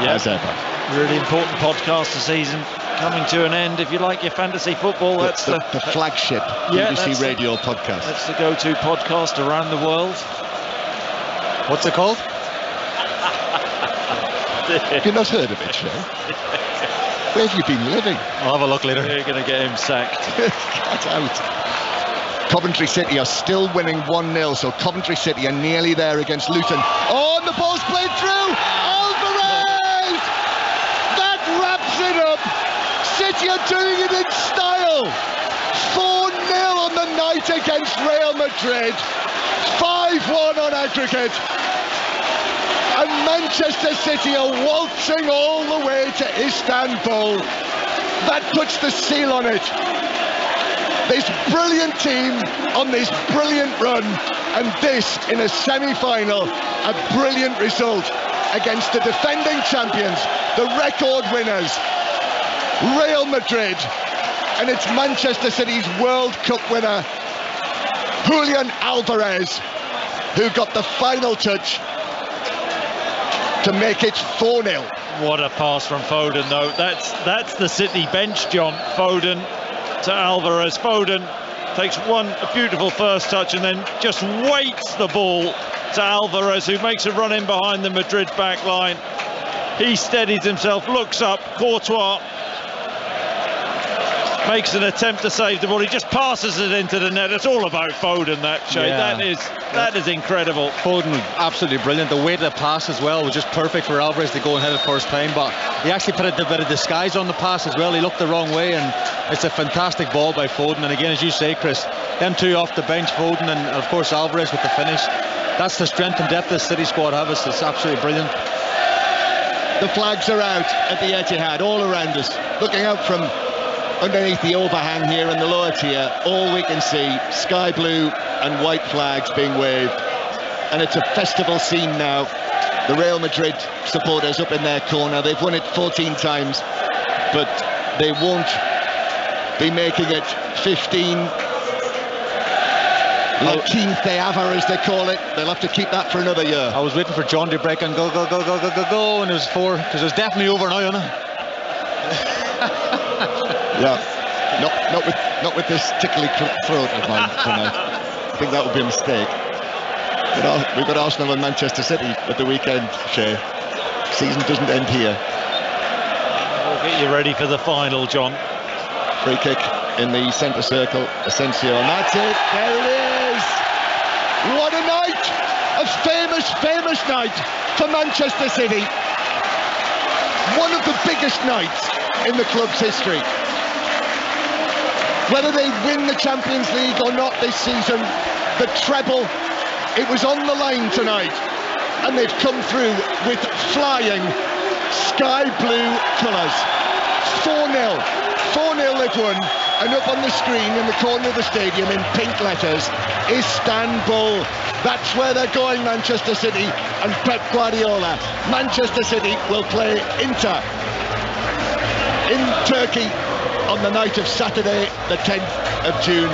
as ever. Really important podcast this season, coming to an end. If you like your fantasy football, that's the flagship BBC Radio podcast. That's the go-to podcast around the world. What's it called? You've not heard of it, Shay? Where have you been living? I'll have a look later. You're going to get him sacked. Get out. Coventry City are still winning 1-0, so Coventry City are nearly there against Luton. Oh, and the ball's played through! Alvarez! That wraps it up! City are doing it in style! 4-0 on the night against Real Madrid. 5-1 on aggregate. And Manchester City are waltzing all the way to Istanbul. That puts the seal on it. This brilliant team on this brilliant run, and this in a semi-final, a brilliant result against the defending champions, the record winners, Real Madrid, and it's Manchester City's World Cup winner, Julian Alvarez, who got the final touch to make it 4-0. What a pass from Foden, though. That's the City bench, John. Foden to Alvarez. Foden takes a beautiful first touch and then just waits the ball to Alvarez, who makes a run in behind the Madrid back line. He steadies himself, looks up, Courtois makes an attempt to save the ball. He just passes it into the net. It's all about Foden, that, Shay. Yeah. That is incredible. Foden, absolutely brilliant. The weight of the pass as well was just perfect for Alvarez to go and hit it first time, but he actually put a bit of disguise on the pass as well. He looked the wrong way, and it's a fantastic ball by Foden. And again, as you say, Chris, them two off the bench, Foden and of course Alvarez with the finish. That's the strength and depth this City squad have. It's absolutely brilliant. The flags are out at the Etihad, all around us. Looking out from underneath the overhang here in the lower tier, all we can see, sky blue and white flags being waved. And it's a festival scene now. The Real Madrid supporters up in their corner. They've won it 14 times, but they won't be making it 15. La Quinta as they call it. They'll have to keep that for another year. I was waiting for John to break and go, and it was 4, because it's definitely over now, isn't it? Yeah, not with this tickly throat of mine tonight. I think that would be a mistake. But we've got Arsenal and Manchester City at the weekend, Shay. Season doesn't end here. We'll get you ready for the final, John. Free kick in the centre circle, Asensio, and that's it. There it is. What a night! A famous night for Manchester City. One of the biggest nights in the club's history. Whether they win the Champions League or not this season, the treble, it was on the line tonight, and they've come through with flying sky blue colours. 4-0 they've won, and up on the screen in the corner of the stadium in pink letters, Istanbul. That's where they're going, Manchester City and Pep Guardiola. Manchester City will play Inter in Turkey on the night of Saturday, the 10th of June.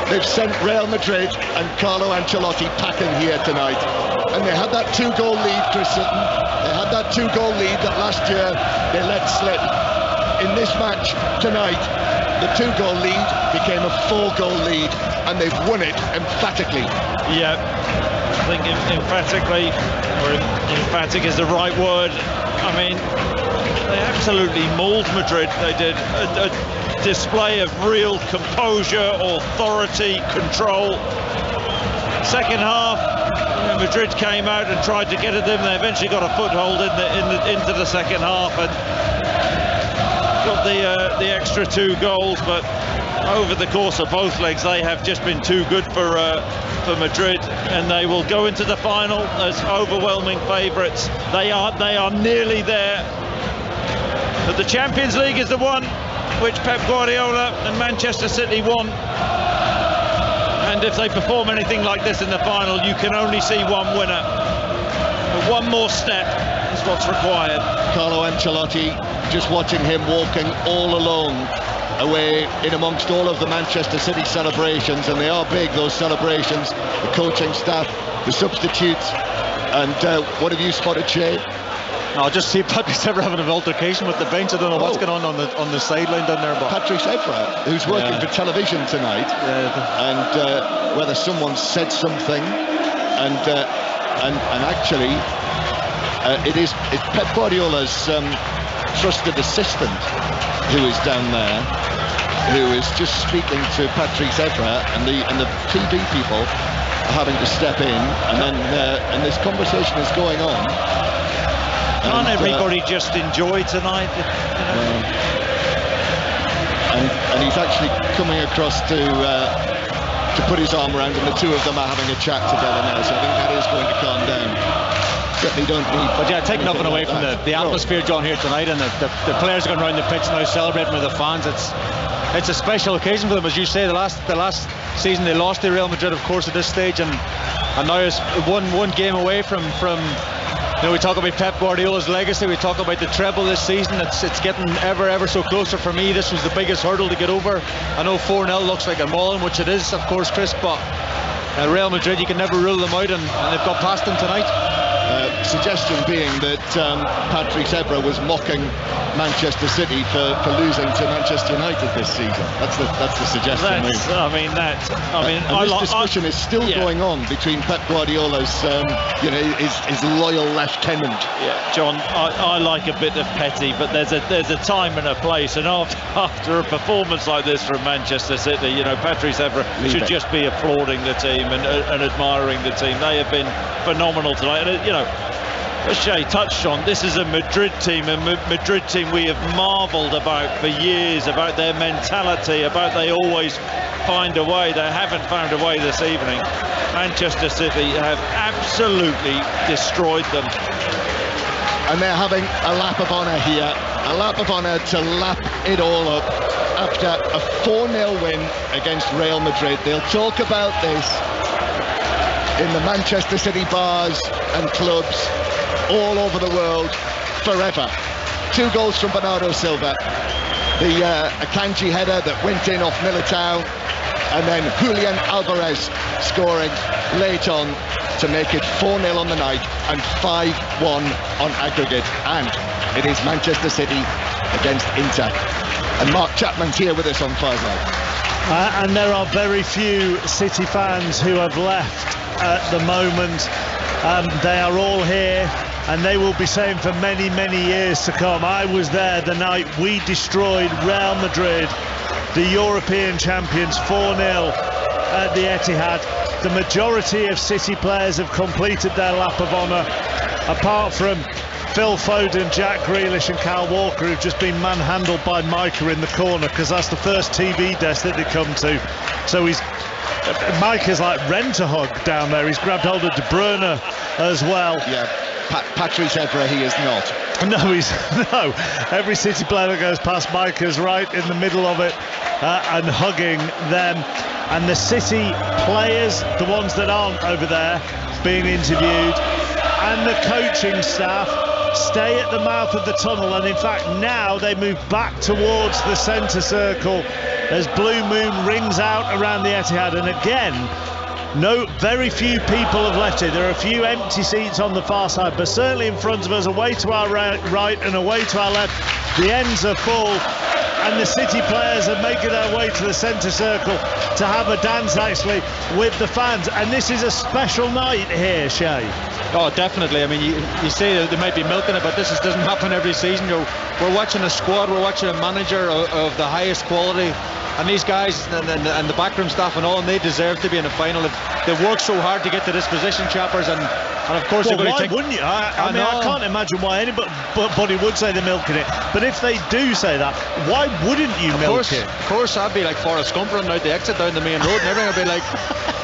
They've sent Real Madrid and Carlo Ancelotti packing here tonight. And they had that 2-goal lead, Chris Sutton. They had that 2-goal lead that last year they let slip. In this match tonight, the 2-goal lead became a 4-goal lead, and they've won it emphatically. Yeah, I think emphatically, or emphatic is the right word. I mean, they absolutely mauled Madrid. They did a display of real composure, authority, control. Second half, Madrid came out and tried to get at them. They eventually got a foothold into the second half and got the extra 2 goals. But over the course of both legs, they have just been too good for Madrid, and they will go into the final as overwhelming favourites. They are nearly there. But the Champions League is the one which Pep Guardiola and Manchester City won. And if they perform anything like this in the final, you can only see one winner. But one more step is what's required. Carlo Ancelotti, just watching him walking all alone away in amongst all of the Manchester City celebrations, and they are big, those celebrations, the coaching staff, the substitutes. And what have you spotted, Shay? No, just see Patrick Evra having an altercation with the bench. I don't know what's going on the sideline down there. But Patrick Evra, who's working for television tonight, and whether someone said something, and actually it's Pep Guardiola's trusted assistant who is down there, who is just speaking to Patrick Evra, and the TV people are having to step in, and then and this conversation is going on. Can't everybody just enjoy tonight? And he's actually coming across to put his arm around, and the two of them are having a chat together now, so I think that is going to calm down. Certainly don't need. But yeah, take nothing away from the atmosphere, John, here tonight, and the players are going around the pitch now celebrating with the fans. It's a special occasion for them, as you say. The last season they lost to Real Madrid, of course, at this stage, and now it's one game away from. You know, we talk about Pep Guardiola's legacy, we talk about the treble this season. It's getting ever so closer. For me, this was the biggest hurdle to get over. I know 4-0 looks like a mauling, which it is, of course, Chris, but Real Madrid, you can never rule them out, and they've got past them tonight. Suggestion being that Patrice Evra was mocking Manchester City for losing to Manchester United this season. That's the suggestion. This discussion is still going on between Pep Guardiola's, his loyal lieutenant. Yeah, John, I like a bit of petty, but there's a time and a place, and after a performance like this from Manchester City, Patrice Evra should just be applauding the team and admiring the team. They have been phenomenal tonight, and as Shay touched on, this is a Madrid team we have marvelled about for years, about their mentality, about they always find a way. They haven't found a way this evening. Manchester City have absolutely destroyed them. And they're having a lap of honour here, a lap of honour to lap it all up after a 4-0 win against Real Madrid. They'll talk about this in the Manchester City bars and clubs all over the world forever. 2 goals from Bernardo Silva, the Akanji header that went in off Militao, and then Julian Alvarez scoring late on to make it 4-0 on the night and 5-1 on aggregate. And it is Manchester City against Inter. And Mark Chapman's here with us on 5 Live. And there are very few City fans who have left at the moment. They are all here, and they will be saying for many, many years to come, I was there the night we destroyed Real Madrid, the European champions, 4-0 at the Etihad. The majority of City players have completed their lap of honour, apart from Phil Foden, Jack Grealish and Kyle Walker, who've just been manhandled by Micah in the corner, because that's the first TV desk that they come to. So Micah's like rent-a-hug down there. He's grabbed hold of De Bruyne as well. Yeah, Patrice Evra, he is not. No. Every City player that goes past Micah's right in the middle of it and hugging them. And the City players, the ones that aren't over there being interviewed, and the coaching staff stay at the mouth of the tunnel, and in fact now they move back towards the centre circle as Blue Moon rings out around the Etihad. And again, very few people have left it. There are a few empty seats on the far side, but certainly in front of us, away to our right and away to our left, the ends are full, and the City players are making their way to the centre circle to have a dance actually with the fans. And this is a special night here, Shay. Oh, definitely. I mean, you say they might be milking it, but this doesn't happen every season. We're watching a squad, we're watching a manager of the highest quality, and these guys and the backroom staff and all, and they deserve to be in the final. They've worked so hard to get to this position, chappers, and of course you're going to take... Why wouldn't you? I can't imagine why anybody would say they're milking it. But if they do say that, why wouldn't you milk it? Of course, I'd be like Forrest Gump running out the exit down the main road, and everything would be like,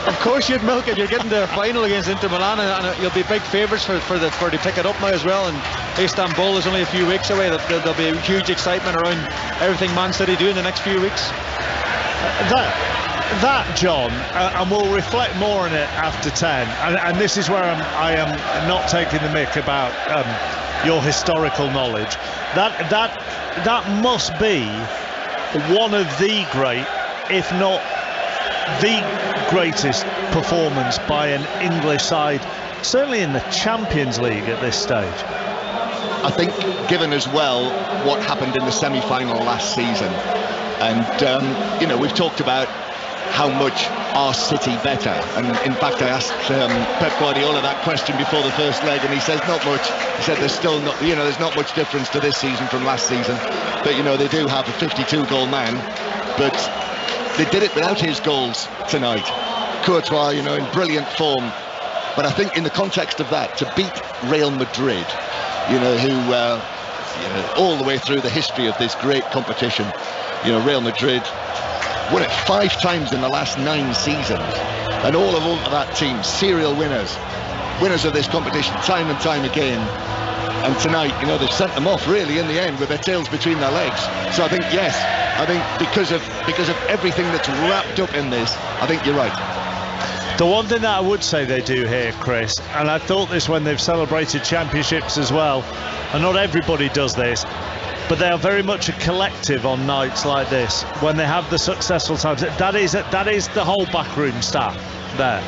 of course you'd milk it. You're getting to the final against Inter Milan, and you'll be big favourites for to pick it up now as well. And Istanbul is only a few weeks away. There'll be a huge excitement around everything Man City do in the next few weeks. That, John, and we'll reflect more on it after 10, and this is where I am not taking the mick about your historical knowledge. That must be one of the great, if not the greatest performance by an English side, certainly in the Champions League at this stage. I think, given as well what happened in the semi-final last season, and we've talked about how much are City better, and in fact I asked Pep Guardiola that question before the first leg, and he says not much. He said there's still not, there's not much difference to this season from last season, but they do have a 52-goal man, but they did it without his goals tonight. Courtois, in brilliant form, but I think in the context of that, to beat Real Madrid, who all the way through the history of this great competition, Real Madrid won it 5 times in the last 9 seasons, and all of that team, serial winners of this competition time and time again. And tonight, they've sent them off really in the end with their tails between their legs. So I think, yes, because of everything that's wrapped up in this, I think you're right. The one thing that I would say they do here, Chris, and I thought this when they've celebrated championships as well, and not everybody does this, but they are very much a collective on nights like this when they have the successful times. That is the whole backroom staff there.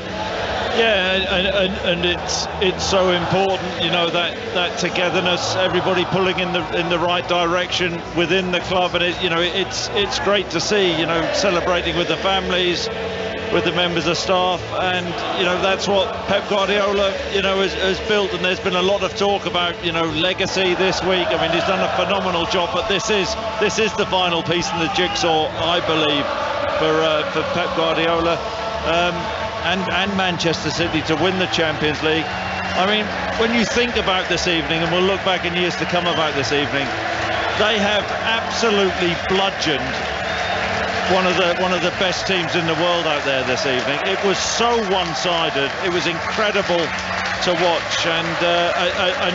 Yeah, and it's so important, you know, that togetherness, everybody pulling in the right direction within the club, and it's great to see, you know, celebrating with the families, with the members of staff, and you know that's what Pep Guardiola, you know, has built. And there's been a lot of talk about, you know, legacy this week. I mean, he's done a phenomenal job, but this is the final piece in the jigsaw, I believe, for Pep Guardiola. And Manchester City to win the Champions League. I mean, when you think about this evening, and we'll look back in years to come about this evening, they have absolutely bludgeoned one of the best teams in the world out there this evening. It was so one-sided. It was incredible to watch, and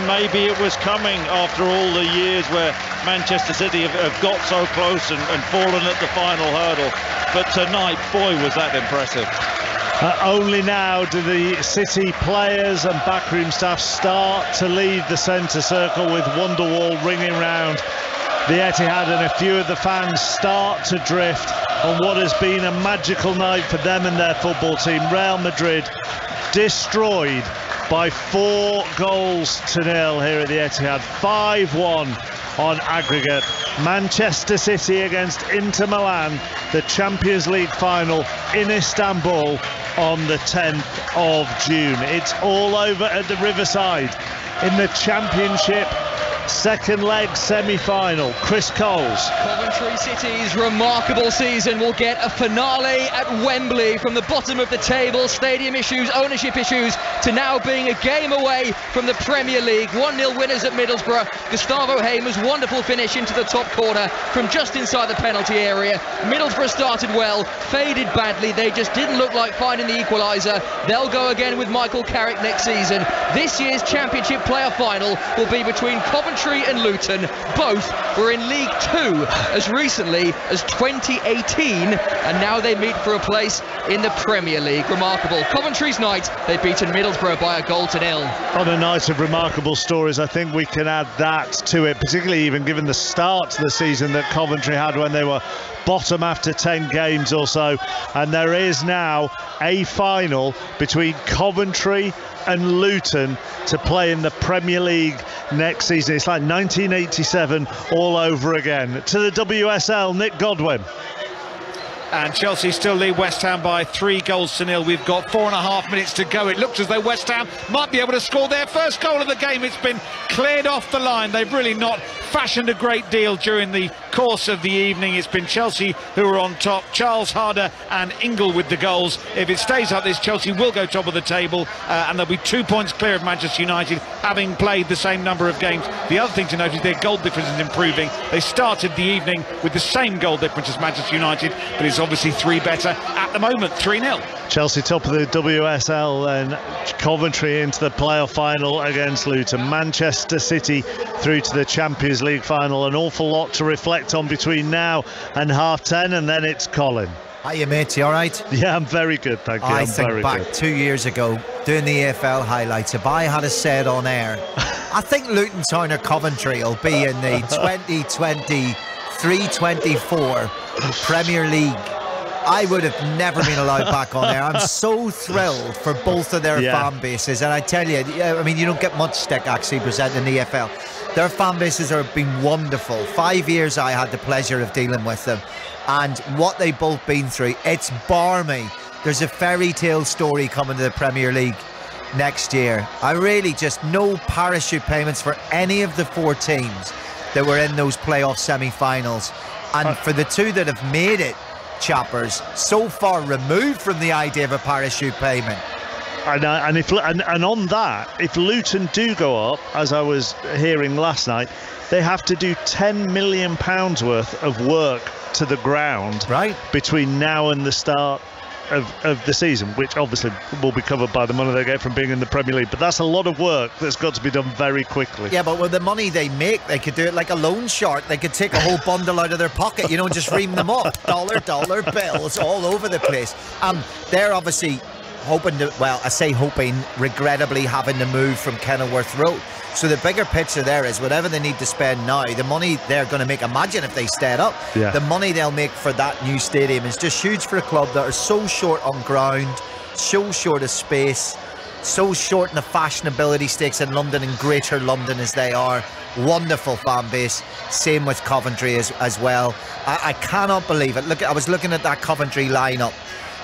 maybe it was coming after all the years where Manchester City have got so close and fallen at the final hurdle. But tonight, boy, was that impressive. Only now do the City players and backroom staff start to leave the centre circle, with Wonderwall ringing round the Etihad, and a few of the fans start to drift on what has been a magical night for them and their football team. Real Madrid destroyed by 4 goals to 0 here at the Etihad. 5-1 on aggregate. Manchester City against Inter Milan, the Champions League final in Istanbul on the 10th of June. It's all over at the Riverside in the Championship second leg semi-final. Chris Coles. Coventry City's remarkable season will get a finale at Wembley. From the bottom of the table, stadium issues, ownership issues, to now being a game away from the Premier League. 1-0 winners at Middlesbrough. Gustavo Hamer's wonderful finish into the top corner from just inside the penalty area. Middlesbrough started well, faded badly. They just didn't look like finding the equaliser. They'll go again with Michael Carrick next season. This year's Championship playoff final will be between Coventry and Luton. Both were in League Two as recently as 2018, and now they meet for a place in the Premier League. Remarkable. Coventry's night, they've beaten Middlesbrough by 1-0. On a night of remarkable stories, I think we can add that to it, particularly even given the start to the season that Coventry had when they were bottom after 10 games or so. And there is now a final between Coventry and Luton to play in the Premier League next season. It's like 1987 all over again. To the WSL, Nick Godwin. And Chelsea still lead West Ham by 3-0. We've got 4.5 minutes to go. It looks as though West Ham might be able to score their first goal of the game. It's been cleared off the line. They've really not fashioned a great deal during the course of the evening. It's been Chelsea who are on top. Charles Harder and Ingle with the goals. If it stays like this, Chelsea will go top of the table, and they'll be 2 points clear of Manchester United, having played the same number of games. The other thing to note is their goal difference is improving. They started the evening with the same goal difference as Manchester United, but it's obviously 3 better at the moment. 3-0. Chelsea top of the WSL, and Coventry into the playoff final against Luton. Manchester City through to the Champions League final. An awful lot to reflect on between now and 10:30, and then it's Colin. Hiya mate, you alright? Yeah, I'm very good, thank you. I think back 2 years ago, doing the EFL highlights, if I had said on air, I think Luton Town or Coventry will be in the 2023-24 Premier League, I would have never been allowed back on there. I'm so thrilled for both of their fan bases, and I tell you, I mean, you don't get much stick actually presenting the EFL. Their fan bases have been wonderful. 5 years I had the pleasure of dealing with them, and what they've both been through, it's barmy. There's a fairy tale story coming to the Premier League next year. I really just no parachute payments for any of the 4 teams that were in those playoff semi-finals, and for the 2 that have made it, chappers, so far removed from the idea of a parachute payment. And on that, if Luton do go up, as I was hearing last night, they have to do £10 million worth of work to the ground between now and the start of the season, which obviously will be covered by the money they get from being in the Premier League. But that's a lot of work that's got to be done very quickly. Yeah, but with the money they make, they could do it like a loan shark. They could take a whole bundle out of their pocket, you know, and just ream them up. Dollar bills all over the place. They're obviously hoping to, well, I say hoping, regrettably having to move from Kenilworth Road. So the bigger picture there is whatever they need to spend now, the money they're going to make, imagine if they stayed up, the money they'll make for that new stadium is just huge for a club that are so short on ground, so short of space, so short in the fashionability stakes in London and Greater London as they are. Wonderful fan base. Same with Coventry as well. I cannot believe it. Look, I was looking at that Coventry lineup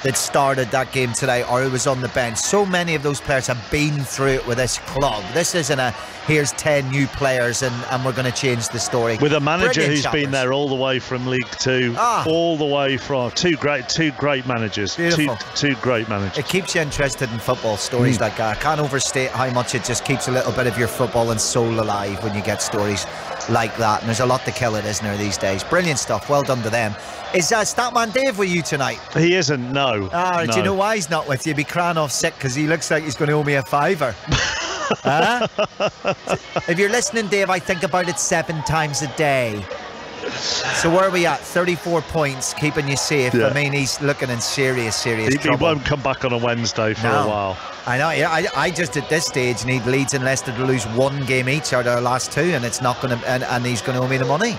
that started that game today, or who was on the bench. So many of those players have been through it with this club. This isn't a here's 10 new players and we're going to change the story. With a manager Brilliant who's chappers. been there all the way from League Two, all the way from two great managers. Two great managers. It keeps you interested in football stories like that. I can't overstate how much it just keeps a little bit of your football and soul alive when you get stories like that. And there's a lot to kill it, isn't there, these days? Brilliant stuff. Well done to them. Is Statman Dave with you tonight? He isn't, no. No. Do you know why he's not with you? He'll be crying off sick because he looks like he's going to owe me a fiver. If you're listening, Dave, I think about it 7 times a day. So where are we at? 34 points, keeping you safe. Yeah. I mean, he's looking in serious trouble. He won't come back on a Wednesday for a while. I know. Yeah, I just at this stage need Leeds and Leicester to lose 1 game each out of their last 2, and it's not going to. And he's going to owe me the money.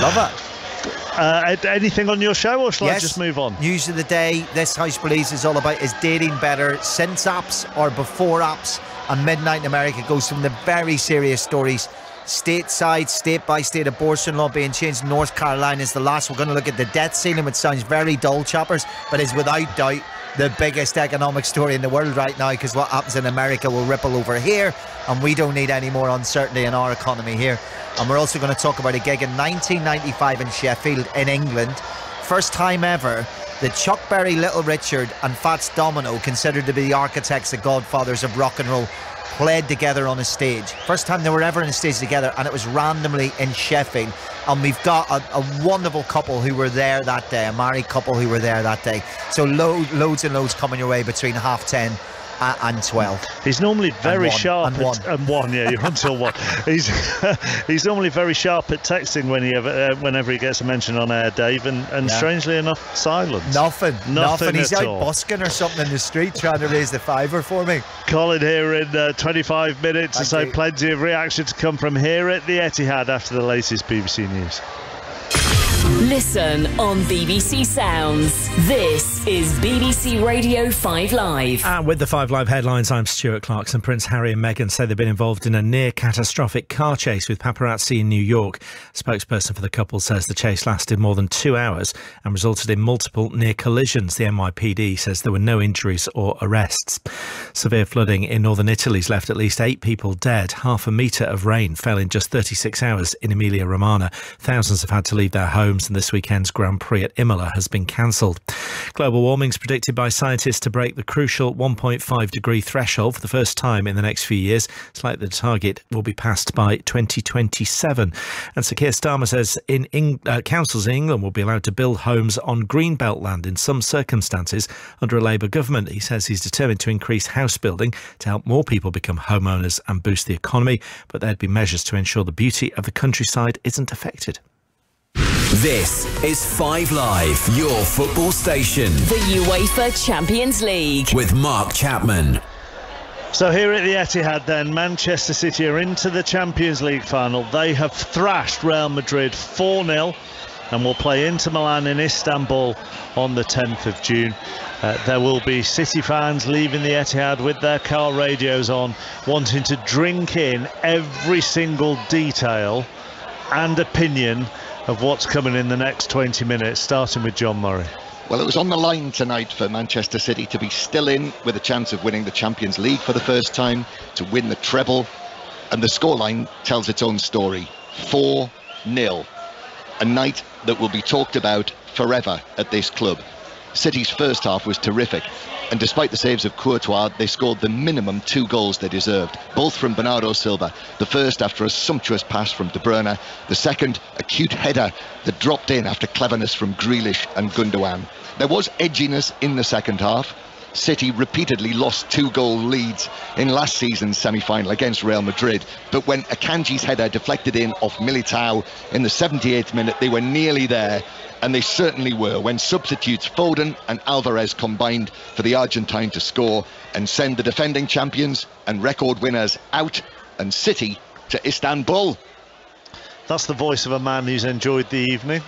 Love it. Anything on your show, or shall I just move on? News of the day. This House Believes is all about is dating better since apps or before apps? And Midnight in America goes from the very serious stories. Stateside, state-by-state abortion law being changed in North Carolina is the last. We're going to look at the debt ceiling, which sounds very dull, choppers, but is without doubt the biggest economic story in the world right now, because what happens in America will ripple over here, and we don't need any more uncertainty in our economy here. And we're also going to talk about a gig in 1995 in Sheffield in England. First time ever that Chuck Berry, Little Richard and Fats Domino, considered to be the architects and godfathers of rock and roll, played together on a stage. First time they were ever on a stage together, and it was randomly in Sheffield. And we've got a wonderful couple who were there that day, a married couple who were there that day. So loads and loads coming your way between 10:30 and 12. He's normally very sharp and one. Yeah, you're until 1. He's normally very sharp at texting whenever he gets a mention on air, Dave, and strangely enough, silent. Nothing. He's out all. busking or something in the street trying to raise the fiver for me. Colin here in 25 minutes or so. Plenty of reaction to come from here at the Etihad after the latest BBC News. Listen on BBC Sounds. This is BBC Radio 5 Live. And with the 5 Live headlines, I'm Stuart Clarkson. Prince Harry and Meghan say they've been involved in a near-catastrophic car chase with paparazzi in New York. A spokesperson for the couple says the chase lasted more than 2 hours and resulted in multiple near collisions. The NYPD says there were no injuries or arrests. Severe flooding in northern Italy's left at least 8 people dead. Half a metre of rain fell in just 36 hours in Emilia-Romagna. Thousands have had to leave their homes, and this weekend's Grand Prix at Imola has been cancelled. Global warming is predicted by scientists to break the crucial 1.5 degree threshold for the first time in the next few years. It's likely the target will be passed by 2027. And Sir Keir Starmer says councils in England will be allowed to build homes on greenbelt land in some circumstances under a Labour government. He says he's determined to increase house building to help more people become homeowners and boost the economy, but there'd be measures to ensure the beauty of the countryside isn't affected. This is 5 Live, your football station. The UEFA Champions League. With Mark Chapman. So here at the Etihad then, Manchester City are into the Champions League final. They have thrashed Real Madrid 4-0 and will play Inter Milan in Istanbul on the 10th of June. There will be City fans leaving the Etihad with their car radios on, wanting to drink in every single detail and opinion of what's coming in the next 20 minutes, starting with John Murray. Well, it was on the line tonight for Manchester City to be still in with a chance of winning the Champions League for the first time, to win the treble, and the scoreline tells its own story. 4-0. A night that will be talked about forever at this club. City's first half was terrific, and despite the saves of Courtois, they scored the minimum 2 goals they deserved, both from Bernardo Silva. The first after a sumptuous pass from De Bruyne, the second a cute header that dropped in after cleverness from Grealish and Gundogan. There was edginess in the second half. City repeatedly lost 2-goal leads in last season's semi-final against Real Madrid, but when Akanji's header deflected in off Militao in the 78th minute, they were nearly there. And they certainly were when substitutes Foden and Alvarez combined for the Argentine to score and send the defending champions and record winners out and City to Istanbul. That's the voice of a man who's enjoyed the evening.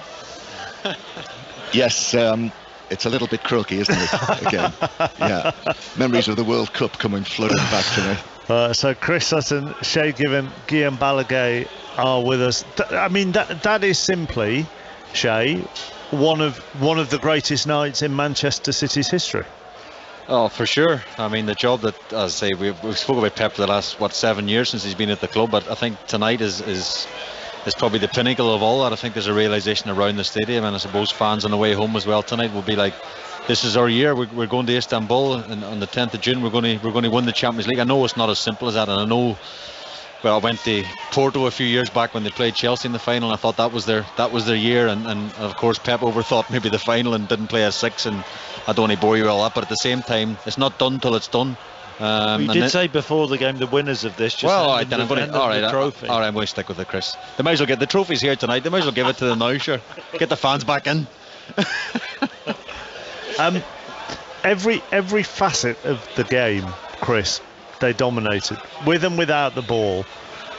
Yes, It's a little bit croaky, isn't it? Again, yeah. Memories of the World Cup coming flooding back to me. So Chris Sutton, Shay Given, Guillaume Balaguer are with us. I mean, that is simply, Shay, one of the greatest nights in Manchester City's history. Oh, for sure. I mean, the job that, as I say, we've spoken about Pep for the last 7 years since he's been at the club, but I think tonight is probably the pinnacle of all that. I think there's a realisation around the stadium, and I suppose fans on the way home as well tonight will be like, this is our year. We're going to Istanbul, and on the 10th of June we're going to win the Champions League. I know it's not as simple as that, and I know. Well, I went to Porto a few years back when they played Chelsea in the final, and I thought that was their year, and of course Pep overthought maybe the final and didn't play a 6, and I don't want to bore you all up, but at the same time, it's not done till it's done. You did say before the game the winners of this. Just all right, then I'm going to. All right, I'm going to stick with it, Chris. They might as well get the trophies here tonight. They might as well give it to them now. Sure, get the fans back in. Every facet of the game, Chris, they dominated with and without the ball.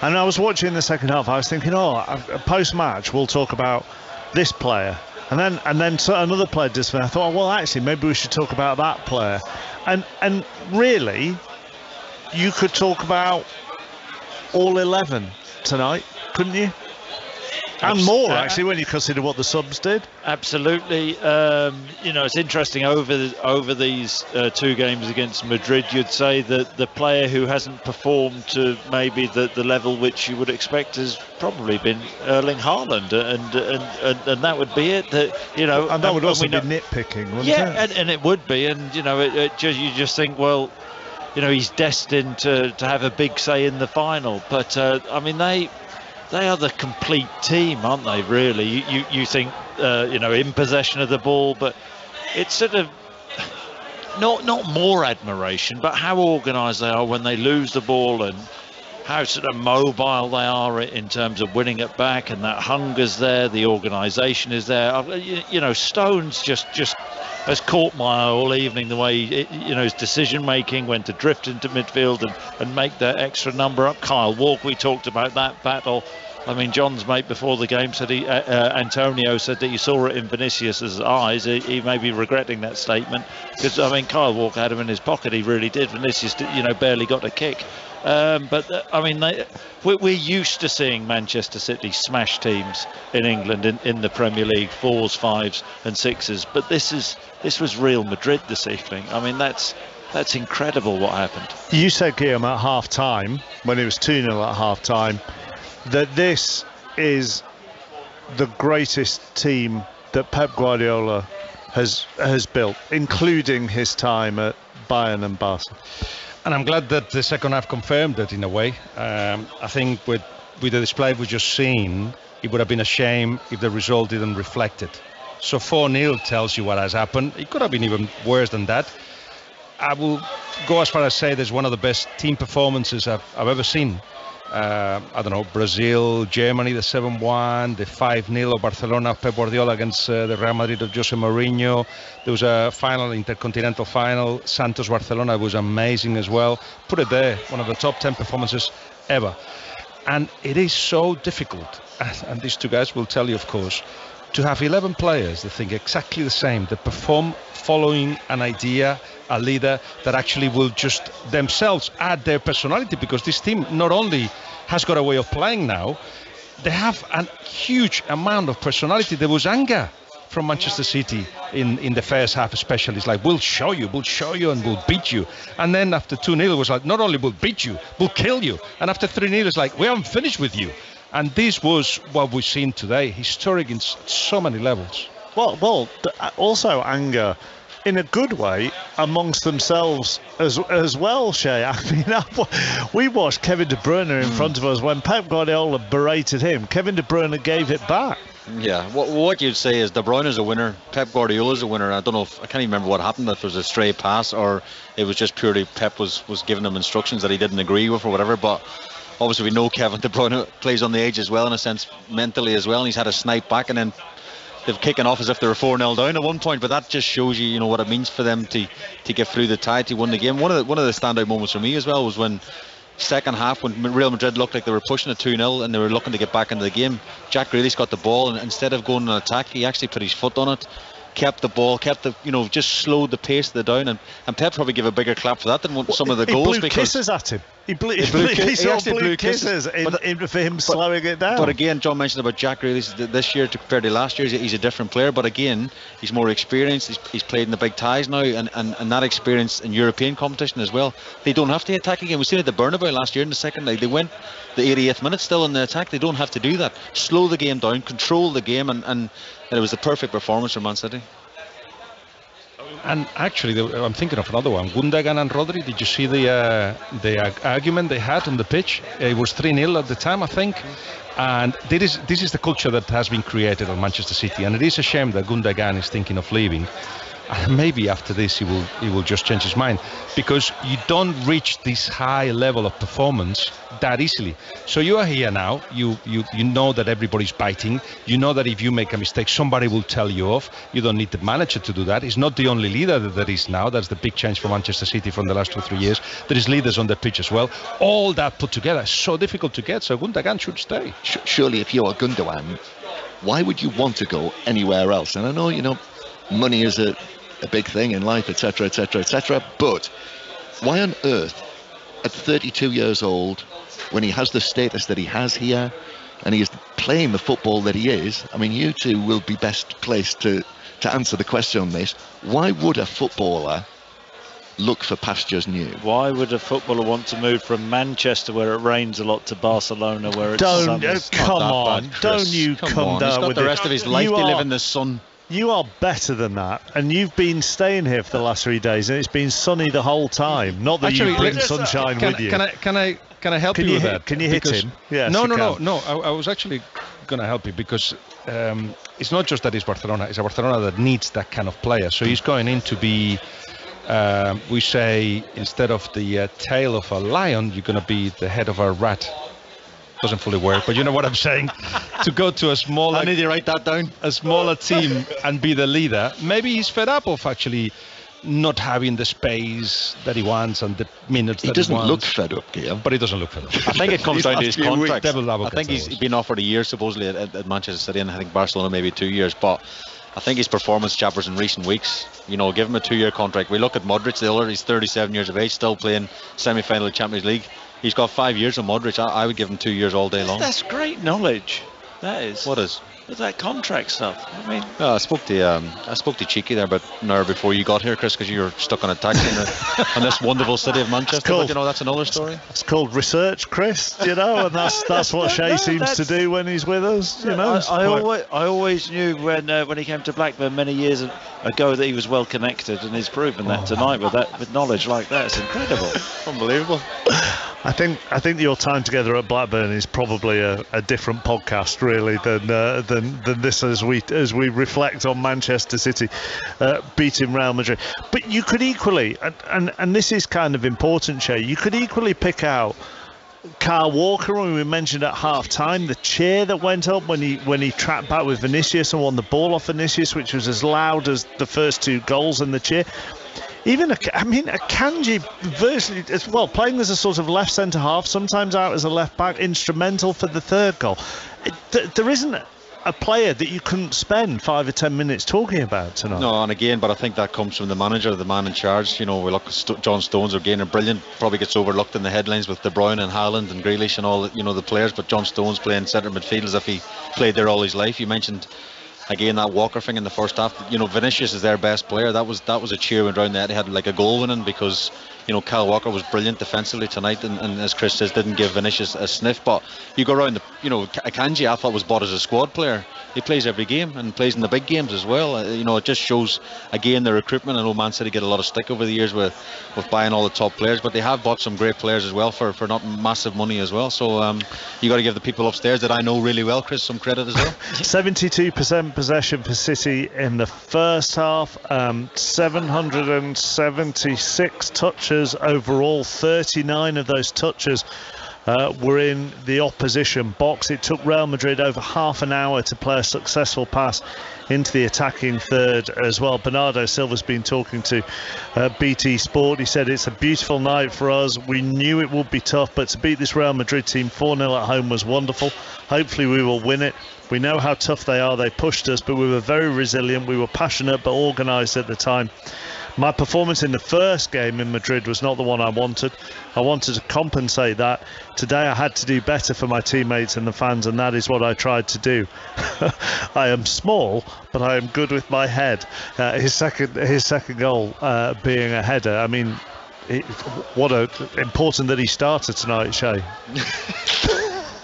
And I was watching the second half. I was thinking, post-match we'll talk about this player, and then another player does something. I thought, well, actually, maybe we should talk about that player. And really, you could talk about all 11 tonight, couldn't you? And more, actually, when you consider what the subs did. Absolutely. It's interesting over these 2 games against Madrid. You'd say that the player who hasn't performed to maybe the level which you would expect has probably been Erling Haaland, and that would be it. And that would also be nitpicking, wouldn't it? Yeah, and it would be. And you just think, well, he's destined to have a big say in the final. But they are the complete team, aren't they, really? You think, in possession of the ball, but it's sort of not more admiration, but how organised they are when they lose the ball, and how sort of mobile they are in terms of winning it back, and that hunger's there, the organisation is there. Stones just has caught my eye all evening, the way his decision making, when to drift into midfield and make that extra number up. Kyle Walker, we talked about that battle. I mean, John's mate before the game said Antonio said that he saw it in Vinicius's eyes. He may be regretting that statement, because Kyle Walker had him in his pocket. He really did. Vinicius, barely got a kick. We're used to seeing Manchester City smash teams in England in the Premier League, 4s, 5s, and 6s. But this was Real Madrid this evening. I mean, that's incredible what happened. You said, Guillaume, at half time, when it was 2-0 at half time, that this is the greatest team that Pep Guardiola has built, including his time at Bayern and Barca. And I'm glad that the second half confirmed that in a way. I think with the display we've just seen, it would have been a shame if the result didn't reflect it. So 4-0 tells you what has happened. It could have been even worse than that. I will go as far as say there's one of the best team performances I've ever seen. Brazil, Germany, the 7-1, the 5-0 of Barcelona, Pep Guardiola against the Real Madrid of Jose Mourinho. There was a final, intercontinental final, Santos-Barcelona, was amazing as well. Put it there, one of the top 10 performances ever. And it is so difficult, and these 2 guys will tell you, of course, to have 11 players that think exactly the same, that perform following an idea, a leader that actually will just themselves add their personality, because this team not only has got a way of playing now, they have a huge amount of personality. There was anger from Manchester City in the first half, especially. It's like, we'll show you, and we'll beat you. And then after 2-0, it was like, not only we'll beat you, we'll kill you. And after 3-0, it's like, we haven't finished with you. And this was what we've seen today, historic in so many levels. Well, also anger in a good way amongst themselves as well, Shay. I mean, we watched Kevin De Bruyne in front of us when Pep Guardiola berated him. Kevin De Bruyne gave it back. Yeah, what you'd say is De Bruyne is a winner, Pep Guardiola is a winner. I don't know, I can't even remember what happened, if it was a stray pass or it was just purely Pep was giving him instructions that he didn't agree with or whatever. But obviously we know Kevin De Bruyne plays on the edge as well, in a sense, mentally as well, and he's had a snipe back, and then they've kicking off as if they were 4-0 down at one point. But that just shows you, what it means for them to get through the tie, to win the game. One of the standout moments for me as well was when second half, when Real Madrid looked like they were pushing at 2-0 and they were looking to get back into the game. Jack Grealish got the ball, and instead of going on attack, he actually put his foot on it kept the ball, just slowed the pace of the down, and Pep probably give a bigger clap for that than some of the goals. He blew kisses at him. He blew kisses for him slowing it down. But again, John mentioned about Jack Grealish this year compared to last year. He's a different player, but again, he's more experienced. He's played in the big ties now, and that experience in European competition as well. They don't have to attack again. We've seen it at the Bernabeu last year in the second leg. They went the 88th minute still in the attack. They don't have to do that. Slow the game down, control the game, and it was the perfect performance from Man City. And actually, I'm thinking of another one. Gundogan and Rodri. Did you see the argument they had on the pitch? It was 3-0 at the time, I think. And this is the culture that has been created at Manchester City. And it is a shame that Gundogan is thinking of leaving. And maybe after this he will just change his mind, because you don't reach this high level of performance that easily. So you are here now, you know that everybody's biting, you know that if you make a mistake somebody will tell you off. You don't need the manager to do that. He's not the only leader that there is now. That's the big change for Manchester City from the last 2 or 3 years. There is leaders on the pitch as well. All that put together is so difficult to get, so Gundogan should stay. Surely if you're Gundogan, why would you want to go anywhere else? And I know, money is a big thing in life, etc., etc., etc. But why on earth, at 32 years old, when he has the status that he has here, and he is playing the football that he is, I mean, you two will be best placed to answer the question on this. Why would a footballer look for pastures new? Why would a footballer want to move from Manchester, where it rains a lot, to Barcelona, where it's sunny? Come on, don't you come down He's got with the rest of his life to live in the sun. You are better than that, and you've been staying here for the last 3 days, and it's been sunny the whole time. Not that actually, you bring sunshine with you. Can I help you with that? Can you hit him? Yes, No. I was actually going to help you, because it's not just that it's Barcelona. It's a Barcelona that needs that kind of player. So he's going in to be, we say, instead of the tail of a lion, you're going to be the head of a rat. Doesn't fully work, but you know what I'm saying. To go to a smaller, I need to write that down. A smaller team and be the leader. Maybe he's fed up of actually not having the space that he wants and the minutes that he wants. He doesn't look fed up, Gail. But he doesn't look fed up. I think it comes down to his contract. I think he's been offered a year supposedly at Manchester City, and I think Barcelona maybe 2 years. But I think his performance chappers in recent weeks, give him a 2-year contract. We look at Modric, he's 37 years of age, still playing semi-final of Champions League. He's got 5 years of Modric. I would give him 2 years all day long. That's great knowledge. That is. What is? With that contract stuff. I mean, I spoke to Cheeky there about an hour before you got here, Chris, because you were stuck on a taxi in this wonderful city of Manchester. But that's another story. It's called research, Chris. And that's what Shea seems to do when he's with us. I always knew when he came to Blackburn many years ago that he was well connected, and he's proven that tonight with knowledge like that. It's incredible, unbelievable. I think your time together at Blackburn is probably a different podcast, really, than this as we reflect on Manchester City beating Real Madrid. But you could equally, and this is kind of important, Shay, you could equally pick out Kyle Walker, when we mentioned at half-time, the cheer that went up when he trapped back with Vinicius and won the ball off Vinicius, which was as loud as the first 2 goals, and the cheer. Even Akanji virtually as well, playing as a sort of left centre half, sometimes out as a left back, instrumental for the 3rd goal. There isn't a player that you couldn't spend 5 or 10 minutes talking about tonight. No, and again, but I think that comes from the manager, the man in charge. We look at John Stones again, a brilliant, probably gets overlooked in the headlines with De Bruyne and Haaland and Grealish and all the players, but John Stones playing centre midfield as if he played there all his life. You mentioned again that Walker thing in the first half. Vinicius is their best player. That was a cheer when around there. They had like a goal winning because Kyle Walker was brilliant defensively tonight, and as Chris says, didn't give Vinicius a sniff. But you go around Akanji, I thought was bought as a squad player. He plays every game and plays in the big games as well. It just shows again the recruitment. I know Man City get a lot of stick over the years with buying all the top players, but they have bought some great players as well for not massive money as well. So you got to give the people upstairs that I know really well, Chris, some credit as well. 72% possession for City in the first half, 776 touches overall. 39 of those touches were in the opposition box. It took Real Madrid over half an hour to play a successful pass into the attacking third as well. Bernardo Silva's been talking to BT Sport. He said it's a beautiful night for us. We knew it would be tough, but to beat this Real Madrid team 4-0 at home was wonderful. Hopefully we will win it. We know how tough they are. They pushed us, but we were very resilient. We were passionate but organised at the time. My performance in the first game in Madrid was not the one I wanted. I wanted to compensate that. Today I had to do better for my teammates and the fans, and that is what I tried to do. I am small, but I am good with my head. His second goal being a header. I mean, important that he started tonight, Shay.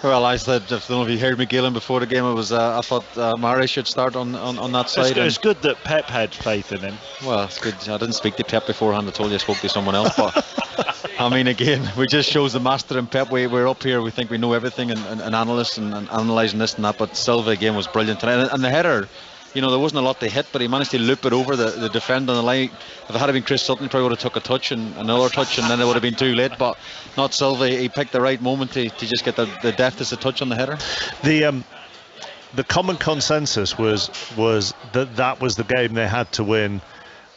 Well, I said, if none of you heard me, Gillen, before the game, it was I thought Mari should start on that side. It's good that Pep had faith in him. Well, it's good. I didn't speak to Pep beforehand. I told you I spoke to someone else. But I mean, again, we just shows the master in Pep. We're up here. We think we know everything and analysts and analysing this and that. But Silva again was brilliant tonight. And the header, you know, there wasn't a lot to hit, but he managed to loop it over the defender on the line. If it had been Chris Sutton, he probably would have took a touch and another touch, and then it would have been too late. But not Silva. He picked the right moment to just get the deftest of touch on the header. The common consensus was that was the game they had to win,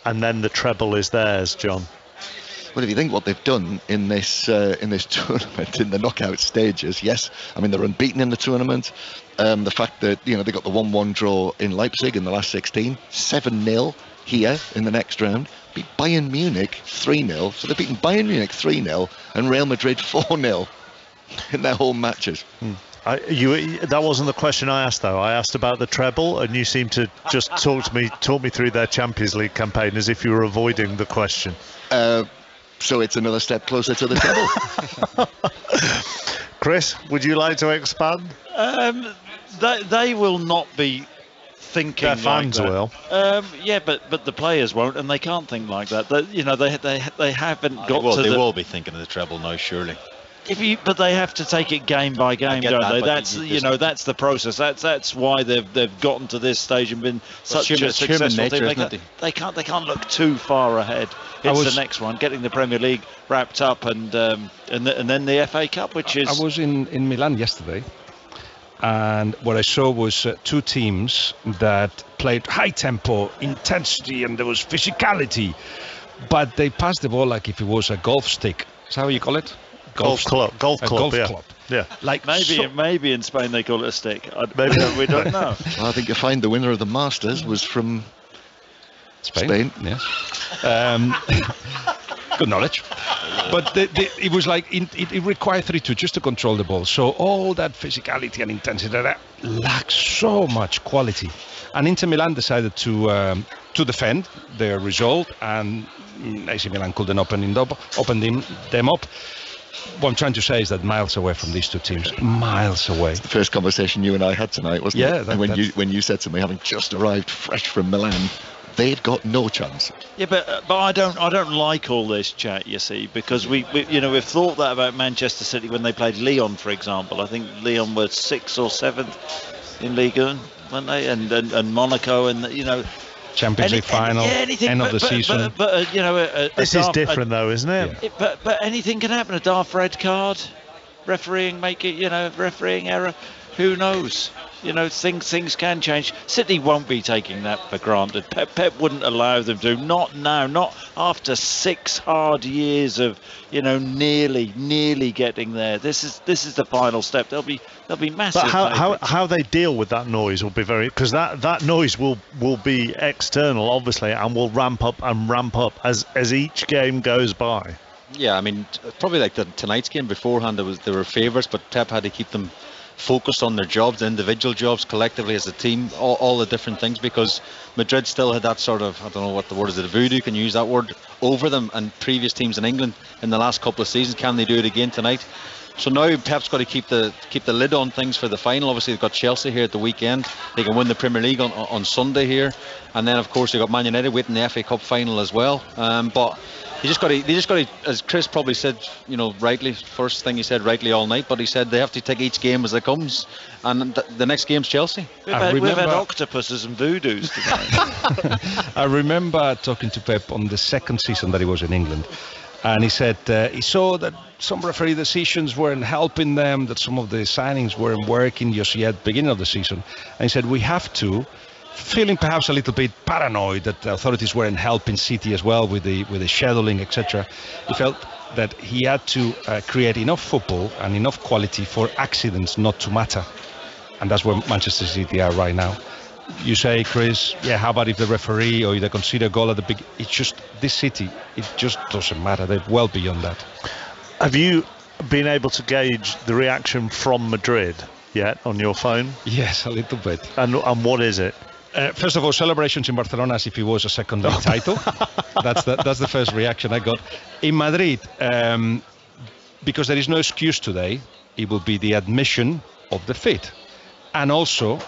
and then the treble is theirs, John. Well, if you think what they've done in this tournament, in the knockout stages, yes, I mean, they're unbeaten in the tournament. The fact that, you know, they got the 1-1 draw in Leipzig in the last 16, 7-0 here in the next round, beat Bayern Munich 3-0. So they've beaten Bayern Munich 3-0 and Real Madrid 4-0 in their home matches. That wasn't the question I asked, though. I asked about the treble, and you seemed to just talk me through their Champions League campaign as if you were avoiding the question. So it's another step closer to the treble. Chris, would you like to expand? They will not be thinking their fans like that. Will. Yeah, but the players won't, and they can't think like that. They haven't got to. They will be thinking of the treble now, surely. But they have to take it game by game, don't they? That's that's the process. That's why they've gotten to this stage and been such a successful team. They can't look too far ahead. It's the next one, getting the Premier League wrapped up, and then the FA Cup, which is. I was in Milan yesterday, and what I saw was two teams that played high tempo, intensity, and there was physicality, but they passed the ball like if it was a golf stick. Is that how you call it? Golf club. Yeah. Like maybe in Spain they call it a stick. We don't know. Well, I think you find the winner of the Masters was from Spain. Yes. Good knowledge. But it was like it required 3-2 just to control the ball. So all that physicality and intensity that lacks so much quality. And Inter Milan decided to defend their result, and AC Milan couldn't open them up. What I'm trying to say is that miles away from these two teams, miles away. It's the first conversation you and I had tonight, wasn't it? And when you said to me, having just arrived fresh from Milan, they've got no chance. Yeah, but I don't like all this chat, you see, because we've thought that about Manchester City when they played Lyon, for example. I think Lyon were 6th or 7th in Ligue 1, weren't they? And Monaco, and Champions League final, end of the season. But this is different, though, isn't it? Yeah. But anything can happen. A daft red card, refereeing error. Who knows? Things can change. City won't be taking that for granted. Pep wouldn't allow them to. Not now. Not after 6 hard years of nearly getting there. This is the final step. They'll be massive. But how they deal with that noise will be because that noise will be external, obviously, and will ramp up as each game goes by. Yeah, I mean, probably like tonight's game beforehand, they were favourites, but Pep had to keep them focused on their jobs, individual jobs, collectively as a team, all the different things, because Madrid still had that sort of, I don't know what the word is, the voodoo, can you use that word, over them, and previous teams in England in the last couple of seasons. Can they do it again tonight? So now Pep's got to keep the lid on things for the final. Obviously they've got Chelsea here at the weekend. They can win the Premier League on Sunday here, and then of course they've got Man United waiting the FA Cup final as well. But they just got to, as Chris probably said, rightly, first thing he said rightly all night, but he said they have to take each game as it comes, and the next game's Chelsea. We've had octopuses and voodoos tonight. I remember talking to Pep on the second season that he was in England, and he said he saw that some referee decisions weren't helping them, that some of the signings weren't working just yet, beginning of the season, and he said we have to, feeling perhaps a little bit paranoid that the authorities weren't helping City as well with the scheduling, etc. He felt that he had to create enough football and enough quality for accidents not to matter. and that's where Manchester City are right now. You say, Chris, yeah, how about if the referee or they consider a goal at the big? It's just this City. It just doesn't matter. They're well beyond that. Have you been able to gauge the reaction from Madrid yet on your phone? Yes, a little bit. And what is it? First of all, celebrations in Barcelona as if it was a second league title. That's the first reaction I got. In Madrid, because there is no excuse today, it will be the admission of defeat, and also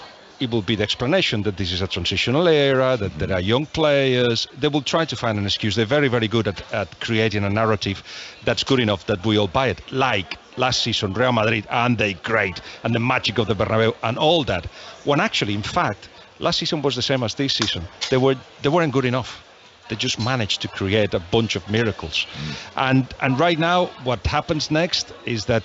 it will be the explanation that this is a transitional era, that there are young players. They will try to find an excuse. They're very, very good at creating a narrative that's good enough that we all buy it. Like last season, Real Madrid, and they great, and the magic of the Bernabeu, and all that. When actually, in fact, last season was the same as this season. They weren't good enough. They just managed to create a bunch of miracles. And right now, what happens next is that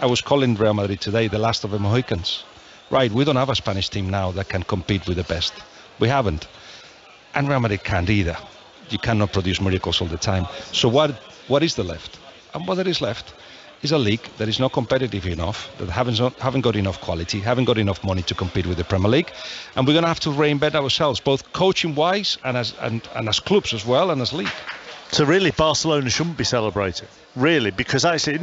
I was calling Real Madrid today the last of the Mohicans. Right, we don't have a Spanish team now that can compete with the best. We haven't. And Real Madrid can't either. You cannot produce miracles all the time. So what is the left? And what there is left is a league that is not competitive enough, that haven't got enough quality, haven't got enough money to compete with the Premier League. And we're going to have to reinvent ourselves, both coaching-wise and as clubs as well, and as league. So really, Barcelona shouldn't be celebrating, really, because actually,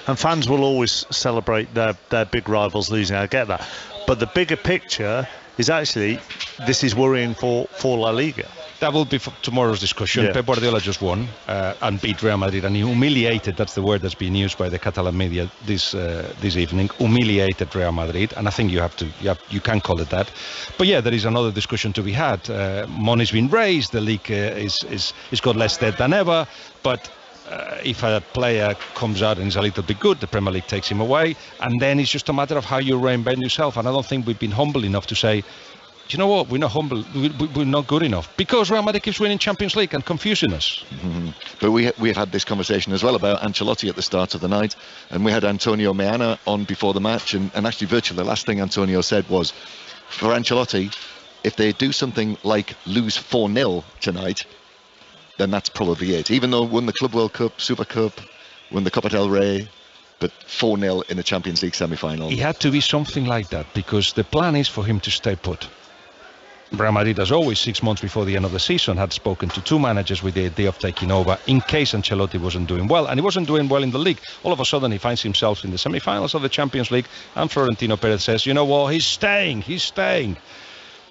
and fans will always celebrate their big rivals losing, I get that. But the bigger picture is actually, this is worrying for La Liga. That will be for tomorrow's discussion. Yeah. Pep Guardiola just won and beat Real Madrid, and he humiliated, that's the word that's been used by the Catalan media this evening, humiliated Real Madrid, and I think you can call it that. But yeah, there is another discussion to be had. Money's been raised, the league is got less debt than ever, but if a player comes out and is a little bit good, the Premier League takes him away, and then it's just a matter of how you reinvent yourself. And I don't think we've been humble enough to say, you know what, we're not humble, we're not good enough, because Real Madrid keeps winning Champions League and confusing us. Mm-hmm. But we've had this conversation as well about Ancelotti at the start of the night, and we had Antonio Meana on before the match, and actually virtually the last thing Antonio said was, for Ancelotti, if they do something like lose 4-0 tonight, then that's probably it. Even though won the Club World Cup, Super Cup, won the Copa del Rey, but 4-0 in the Champions League semi-final. It had to be something like that, because the plan is for him to stay put. Real Madrid, as always, 6 months before the end of the season, had spoken to two managers with the idea of taking over in case Ancelotti wasn't doing well, and he wasn't doing well in the league. All of a sudden, he finds himself in the semi-finals of the Champions League, and Florentino Perez says, you know what, he's staying.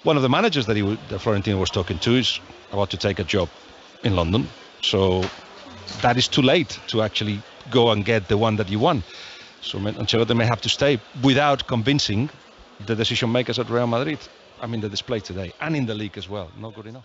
One of the managers that Florentino was talking to is about to take a job in London, so that is too late to actually go and get the one that you want. So Ancelotti may have to stay without convincing the decision makers at Real Madrid. I mean, the display today and in the league as well, not good enough.